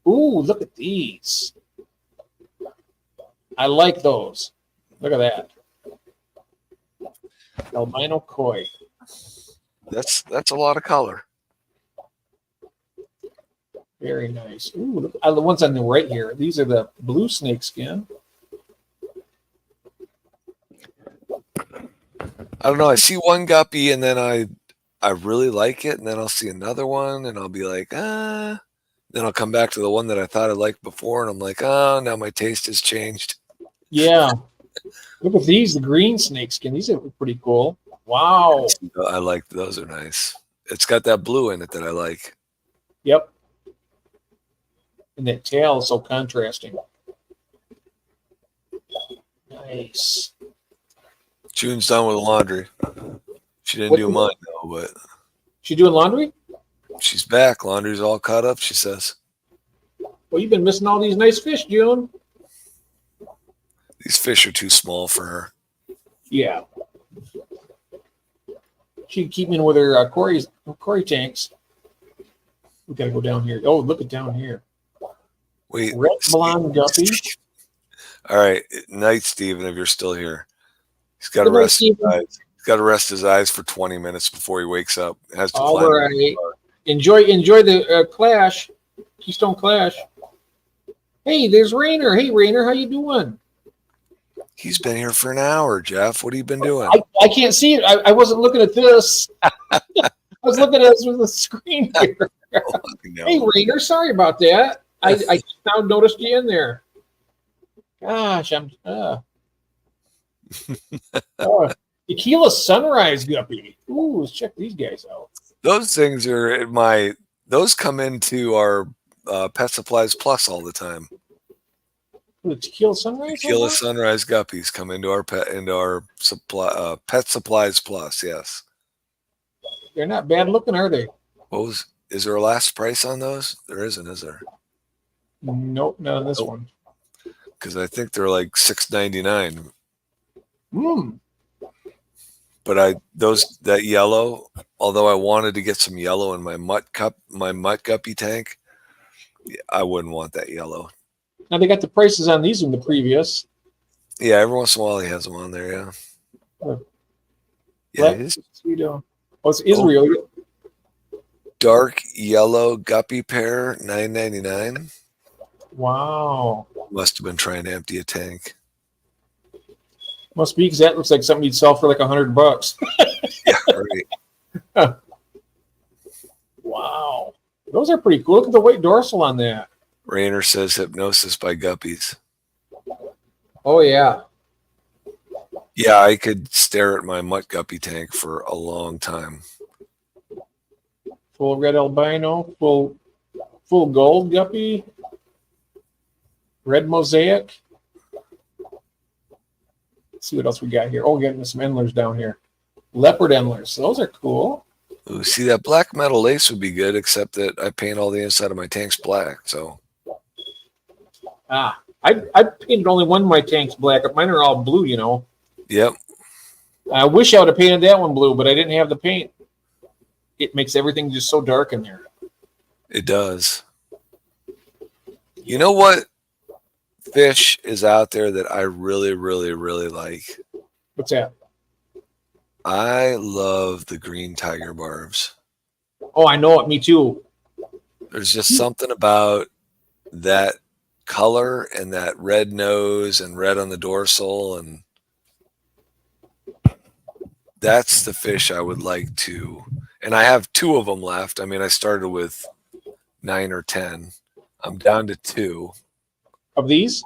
Speaker 1: Ooh, look at these. I like those. Look at that. Albino koi.
Speaker 2: That's a lot of color.
Speaker 1: Very nice. Ooh, look, the ones on the right here. These are the blue snake skin.
Speaker 2: I don't know. I see one guppy and then I really like it, and then I'll see another one and I'll be like, ah. Then I'll come back to the one that I thought I liked before, and I'm like, oh, now my taste has changed.
Speaker 1: Yeah. Look at these, the green snake skin. These are pretty cool. Wow.
Speaker 2: I like those. Are nice. It's got that blue in it that I like.
Speaker 1: Yep. And that tail is so contrasting. Nice.
Speaker 2: June's done with the laundry. She didn't do mine though, but
Speaker 1: She doing laundry?
Speaker 2: she's back. Laundry's all caught up, she says.
Speaker 1: Well, you've been missing all these nice fish, June.
Speaker 2: These fish are too small for her.
Speaker 1: Yeah. She'd keep me in with her Cory tanks. We gotta go down here. Oh, look at down here.
Speaker 2: Wait.
Speaker 1: Red blonde guppy.
Speaker 2: All right. Night, Steven, if you're still here. He's got to
Speaker 1: Good night,
Speaker 2: rest his
Speaker 1: Steven.
Speaker 2: eyes. He's got to rest his eyes for 20 minutes before he wakes up. Has to
Speaker 1: All
Speaker 2: climb
Speaker 1: right. Enjoy the Clash. Keystone Clash. Hey, there's Rainer. Hey, Rainer, how you doing?
Speaker 2: He's been here for an hour, Jeff. What have you been doing?
Speaker 1: I can't see it. I wasn't looking at this. I was looking at this with the screen here. Hey, Rainer, sorry about that. I now noticed you in there. Gosh, I'm Tequila Sunrise Guppy. Ooh, let's check these guys out.
Speaker 2: Those things are those come into our Pet Supplies Plus all the time.
Speaker 1: The Tequila Sunrise?
Speaker 2: Tequila Sunrise Guppies come into our Pet Supplies Plus, yes.
Speaker 1: They're not bad looking, are they?
Speaker 2: Is there a last price on those? There isn't, is there?
Speaker 1: Nope, not on this one.
Speaker 2: Because I think they're like $6.99. But that yellow, although I wanted to get some yellow in my mutt guppy tank, I wouldn't want that yellow.
Speaker 1: Now they got the prices on these in the previous.
Speaker 2: Yeah, every once in a while he has them on there, yeah.
Speaker 1: Yeah, it is. Oh, it's Israel.
Speaker 2: Oh. Dark yellow guppy pair, $9.99.
Speaker 1: Wow.
Speaker 2: Must have been trying to empty a tank.
Speaker 1: Must be, because that looks like something you'd sell for like $100.
Speaker 2: Yeah, right.
Speaker 1: Wow. Those are pretty cool. Look at the white dorsal on that.
Speaker 2: Rainer says hypnosis by guppies.
Speaker 1: Oh, yeah.
Speaker 2: Yeah, I could stare at my mutt guppy tank for a long time.
Speaker 1: Full red albino, full gold guppy, red mosaic. Let's see what else we got here. Oh, we're getting some endlers down here. Leopard endlers. Those are cool.
Speaker 2: Ooh, see, that black metal lace would be good, except that I paint all the inside of my tanks black. So,
Speaker 1: I painted only one of my tanks black. Mine are all blue, you know.
Speaker 2: Yep.
Speaker 1: I wish I would have painted that one blue, but I didn't have the paint. It makes everything just so dark in there.
Speaker 2: It does. You know what fish is out there that I really, really, really like?
Speaker 1: What's that?
Speaker 2: I love the green tiger barbs.
Speaker 1: Oh, I know it. Me too.
Speaker 2: There's just something about that color and that red nose and red on the dorsal, and that's the fish I would like to. And I have 2 of them left. I mean, I started with 9 or 10. I'm down to 2.
Speaker 1: Of these?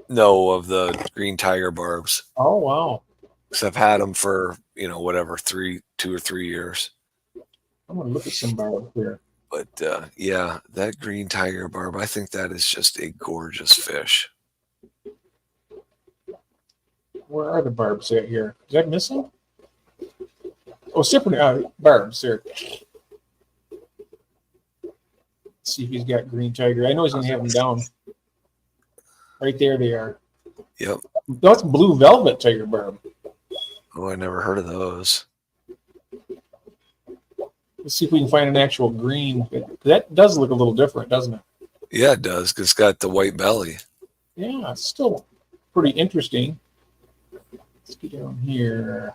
Speaker 2: No, of the green tiger barbs.
Speaker 1: Oh, wow.
Speaker 2: Because I've had them for, 2 or 3 years.
Speaker 1: I'm going to look at some barbs here.
Speaker 2: But yeah, that green tiger barb, I think that is just a gorgeous fish.
Speaker 1: Where are the barbs at here? Is that missing? Oh, separate barbs there. Let's see if he's got green tiger. I know he's going to have them down. Right there they are.
Speaker 2: Yep.
Speaker 1: That's blue velvet tiger barb.
Speaker 2: Oh, I never heard of those.
Speaker 1: Let's see if we can find an actual green. That does look a little different, doesn't it?
Speaker 2: Yeah, it does. 'Cause it's got the white belly.
Speaker 1: Yeah, it's still pretty interesting. Let's get down here.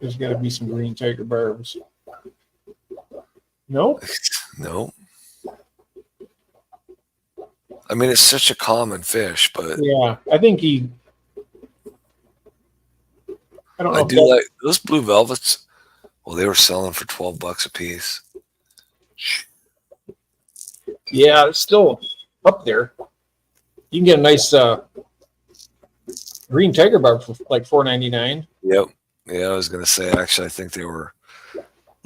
Speaker 1: There's got to be some green tiger barbs. Nope.
Speaker 2: No. I mean, it's such a common fish, but
Speaker 1: Yeah, I think he. I don't know.
Speaker 2: I
Speaker 1: if
Speaker 2: do
Speaker 1: that-
Speaker 2: like those blue velvets. Well, they were selling for $12 a piece.
Speaker 1: Yeah, it's still up there. You can get a nice green tiger barb for like $4.99.
Speaker 2: Yep. Yeah, I was gonna say. Actually, I think they were.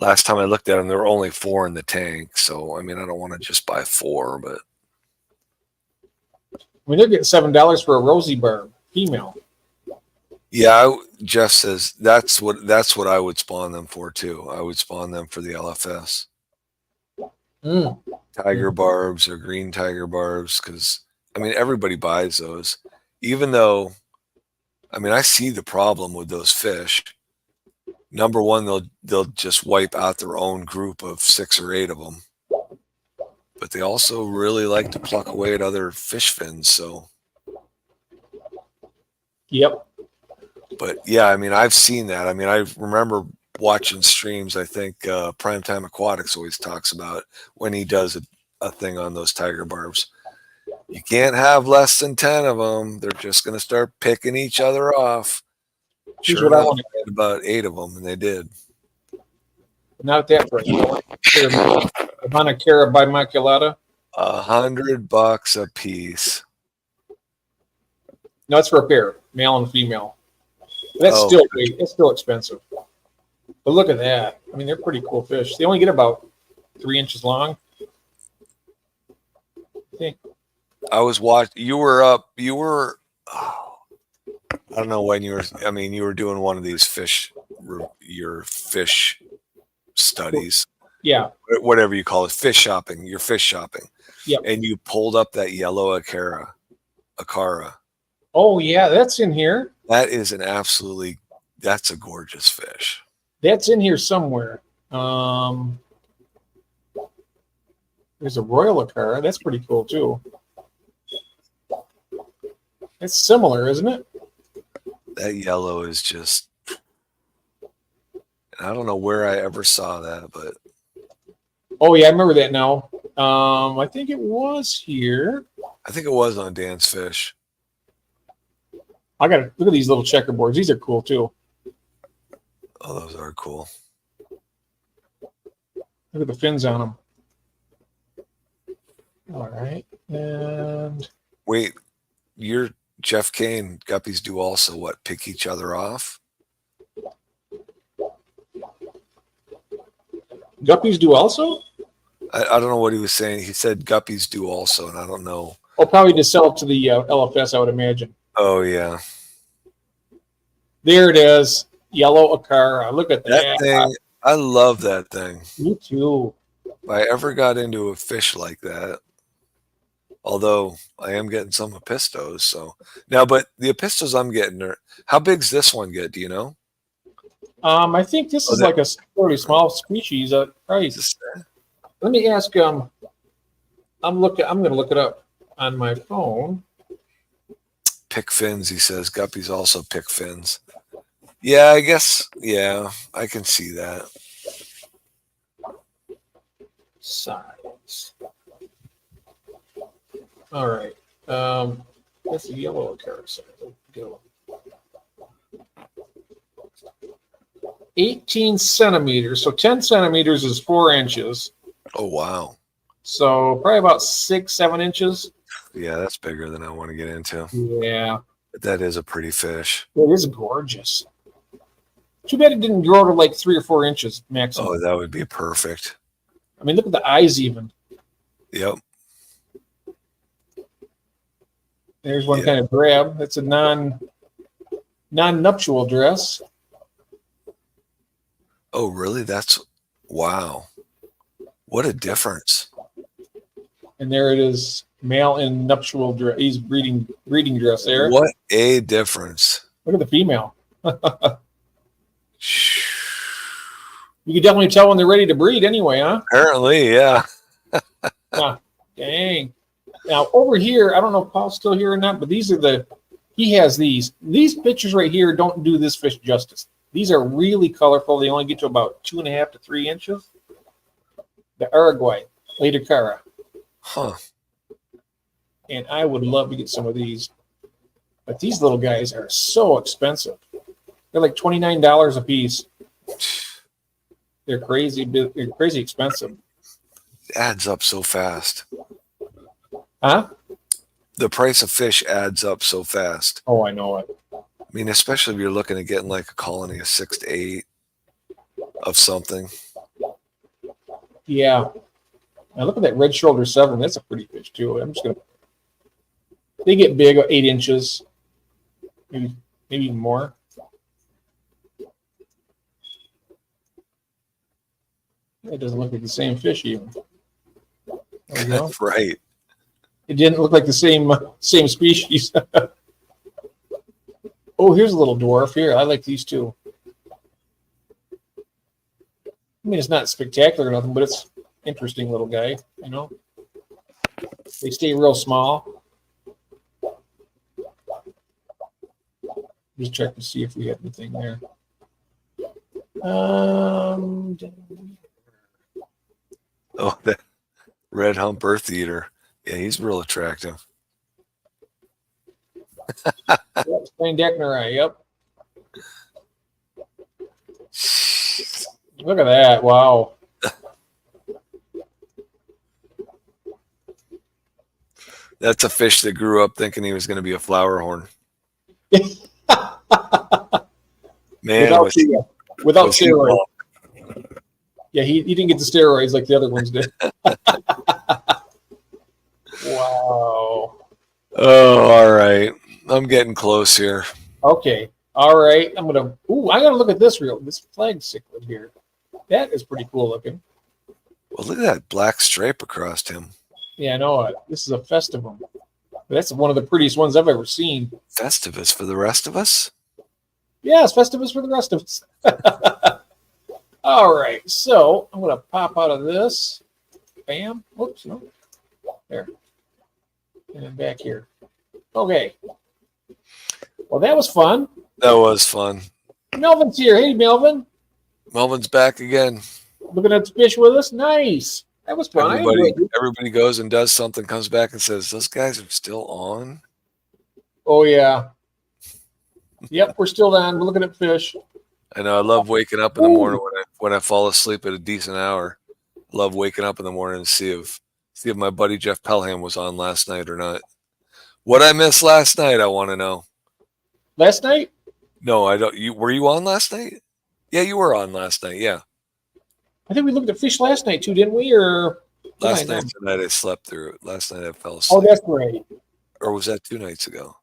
Speaker 2: Last time I looked at them, there were only 4 in the tank. So I mean, I don't want to just buy 4, but
Speaker 1: I mean, they're getting $7 for a rosy barb, female.
Speaker 2: yeah, Jeff says that's what I would spawn them for too. I would spawn them for the LFS.
Speaker 1: Mm.
Speaker 2: Tiger barbs or green tiger barbs, because I mean everybody buys those, even though I mean I see the problem with those fish. Number one, they'll just wipe out their own group of 6 or 8 of them, but they also really like to pluck away at other fish fins. So,
Speaker 1: Yep.
Speaker 2: but yeah, I mean I've seen that. I mean I remember watching streams. I think Primetime Aquatics always talks about when he does a thing on those tiger barbs. You can't have less than 10 of them. They're just going to start picking each other off.
Speaker 1: Here's
Speaker 2: Sure
Speaker 1: what I
Speaker 2: enough,
Speaker 1: want to
Speaker 2: they had about 8 of them, and they did.
Speaker 1: Not at that price. Monocara bimaculata.
Speaker 2: $100 a piece.
Speaker 1: No, it's for a pair, male and female. That's
Speaker 2: Oh.
Speaker 1: it's still expensive. But look at that. I mean, they're pretty cool fish. They only get about 3 inches long. I think.
Speaker 2: I was watching. You were up. You were. Oh, I don't know when you were. I mean, you were doing one of these your fish studies,
Speaker 1: Yeah.
Speaker 2: whatever you call it, fish shopping. Your fish shopping.
Speaker 1: Yep.
Speaker 2: And you pulled up that yellow Acara.
Speaker 1: Oh yeah, that's in here.
Speaker 2: That is that's a gorgeous fish.
Speaker 1: That's in here somewhere. There's a Royal Acara. That's pretty cool too. It's similar, isn't it?
Speaker 2: That yellow is just. I don't know where I ever saw that, but
Speaker 1: Oh yeah, I remember that now. I think it was here.
Speaker 2: I think it was on Dan's Fish.
Speaker 1: I gotta look at these little checkerboards. These are cool too.
Speaker 2: Oh, those are cool.
Speaker 1: Look at the fins on them. All right, and
Speaker 2: Wait, you're Jeff Kane. Guppies do also what? Pick each other off?
Speaker 1: guppies do also.
Speaker 2: I don't know what he was saying. He said guppies do also, and I don't know.
Speaker 1: Oh, probably to sell to the LFS, I would imagine.
Speaker 2: Oh yeah,
Speaker 1: There it is, yellow Acara. Look at
Speaker 2: that
Speaker 1: that.
Speaker 2: thing. I love that thing.
Speaker 1: Me too.
Speaker 2: If I ever got into a fish like that, although I am getting some Apistos, so now, but the Apistos I'm getting are, how big's this one get? Do you know?
Speaker 1: I think this is like a fairly small species. Price. Let me ask. I'm going to look it up on my phone.
Speaker 2: Pick fins, he says. Guppies also pick fins. Yeah, I guess. Yeah, I can see that.
Speaker 1: Size. All right. That's a yellow Acara. So go. 18 centimeters. So 10 centimeters is 4 inches.
Speaker 2: Oh wow.
Speaker 1: So probably about 6-7 inches.
Speaker 2: Yeah, that's bigger than I want to get into.
Speaker 1: Yeah,
Speaker 2: But that is a pretty fish.
Speaker 1: it is gorgeous. Too bad it didn't grow to like 3 or 4 inches maximum.
Speaker 2: Oh, that would be perfect.
Speaker 1: I mean, look at the eyes even.
Speaker 2: Yep.
Speaker 1: There's one kind of drab. That's a non-nuptial dress.
Speaker 2: Oh, really? That's wow. What a difference.
Speaker 1: And there it is, male in nuptial dress. He's breeding dress there.
Speaker 2: What a difference.
Speaker 1: Look at the female. You can definitely tell when they're ready to breed anyway, huh?
Speaker 2: Apparently, yeah.
Speaker 1: Dang. Now over here, I don't know if Paul's still here or not, but these are he has these. These pictures right here don't do this fish justice. These are really colorful. They only get to about 2.5 to 3 inches. The Uruguay, Lady Cara.
Speaker 2: Huh.
Speaker 1: And I would love to get some of these. But these little guys are so expensive. They're like $29 a piece. They're crazy. They're crazy expensive.
Speaker 2: It adds up so fast.
Speaker 1: Huh?
Speaker 2: The price of fish adds up so fast.
Speaker 1: Oh, I know it.
Speaker 2: I mean, especially if you're looking at getting like a colony of 6 to 8 of something.
Speaker 1: Yeah. Now look at that red shoulder 7. That's a pretty fish too. They get big, 8 inches, maybe even more. It doesn't look like the same fish even. There you go.
Speaker 2: Right.
Speaker 1: It didn't look like the same species. Oh, here's a little dwarf here. I like these too. I mean, it's not spectacular or nothing, but it's interesting little guy, you know. They stay real small. Just check to see if we have anything there.
Speaker 2: Oh, that red hump earth eater. Yeah, he's real attractive.
Speaker 1: Yep, Spandecneri, yep. Look at that. Wow.
Speaker 2: That's a fish that grew up thinking he was going to be a flower horn. Man,
Speaker 1: without steroids. Yeah, he didn't get the steroids like the other ones did. Wow.
Speaker 2: Oh, all right. I'm getting close here.
Speaker 1: Okay. All right. I gotta look at this flag cichlid here. That is pretty cool looking.
Speaker 2: Well, look at that black stripe across him.
Speaker 1: Yeah, I know it. This is a festivum. That's one of the prettiest ones I've ever seen.
Speaker 2: Festivus for the rest of us?
Speaker 1: Yes, Festivus for the rest of us. All right, so I'm going to pop out of this. Bam. Oops, no. There. And then back here. Okay. Well, that was fun.
Speaker 2: That was fun.
Speaker 1: Melvin's here. Hey, Melvin.
Speaker 2: Melvin's back again.
Speaker 1: Looking at the fish with us. Nice. That was fun.
Speaker 2: Everybody goes and does something, comes back and says, those guys are still on?
Speaker 1: Oh, yeah. Yep, we're still on. We're looking at fish.
Speaker 2: I know. I love waking up in the morning when I fall asleep at a decent hour. I love waking up in the morning and see if my buddy Jeff Pelham was on last night or not. What I missed last night, I want to know.
Speaker 1: Last night?
Speaker 2: No, I don't. Were you on last night? Yeah, you were on last night. Yeah.
Speaker 1: I think we looked at fish last night too, didn't we? Or
Speaker 2: last night I slept through it. Last night I fell asleep.
Speaker 1: Oh, that's right.
Speaker 2: Or was that 2 nights ago?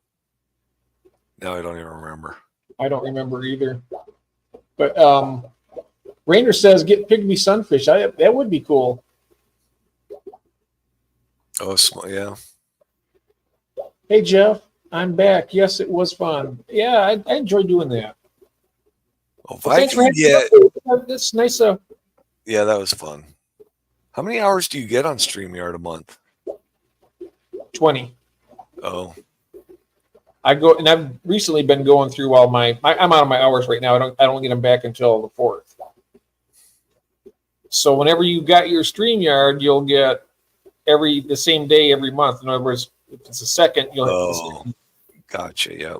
Speaker 2: No, I don't even remember.
Speaker 1: I don't remember either. But Rainer says get pygmy sunfish. That would be cool.
Speaker 2: Oh, yeah.
Speaker 1: Hey, Jeff, I'm back. Yes, it was fun. Yeah, I enjoyed doing that.
Speaker 2: Well, if I can get...
Speaker 1: That's nice.
Speaker 2: Yeah, that was fun. How many hours do you get on StreamYard a month?
Speaker 1: 20.
Speaker 2: Oh.
Speaker 1: I go, and I've recently been going through all I'm out of my hours right now. I don't get them back until the 4th. So whenever you got your StreamYard, you'll get the same day every month. In other words, if it's the 2nd, you'll have the second.
Speaker 2: Gotcha. Yep.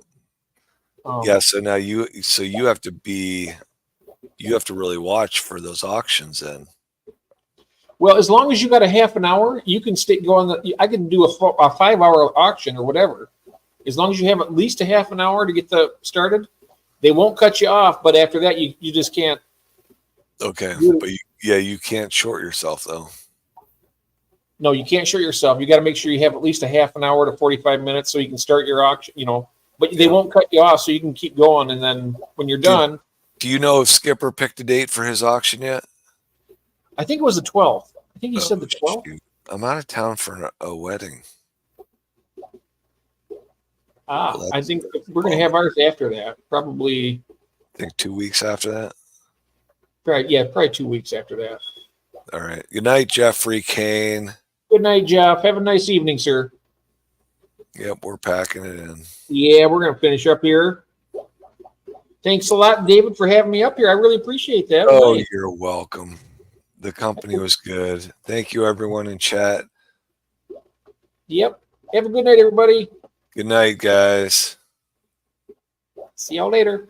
Speaker 2: Yeah. So now you have to really watch for those auctions then.
Speaker 1: Well, as long as you got a half an hour, you can go on I can do a 5-hour auction or whatever. As long as you have at least a half an hour to get started, they won't cut you off. But after that, you just can't.
Speaker 2: Okay, but you can't short yourself though.
Speaker 1: No, you can't short yourself. You got to make sure you have at least a half an hour to 45 minutes so you can start your auction. But they won't cut you off, so you can keep going. And then when you're done,
Speaker 2: do you know if Skipper picked a date for his auction yet?
Speaker 1: I think it was the 12th. I think he said the 12th.
Speaker 2: Shoot. I'm out of town for a wedding.
Speaker 1: Well, I think we're going to have ours after that. Probably.
Speaker 2: I think 2 weeks after that.
Speaker 1: Right. Yeah, probably 2 weeks after that.
Speaker 2: All right. Good night, Jeffrey Kane.
Speaker 1: Good night, Jeff. Have a nice evening, sir.
Speaker 2: Yep, we're packing it in.
Speaker 1: Yeah, we're gonna finish up here. Thanks a lot, David, for having me up here. I really appreciate that.
Speaker 2: Oh,
Speaker 1: Nice.
Speaker 2: you're welcome. The company was good. Thank you, everyone in chat.
Speaker 1: Yep. Have a good night, everybody.
Speaker 2: Good night, guys.
Speaker 1: See y'all later.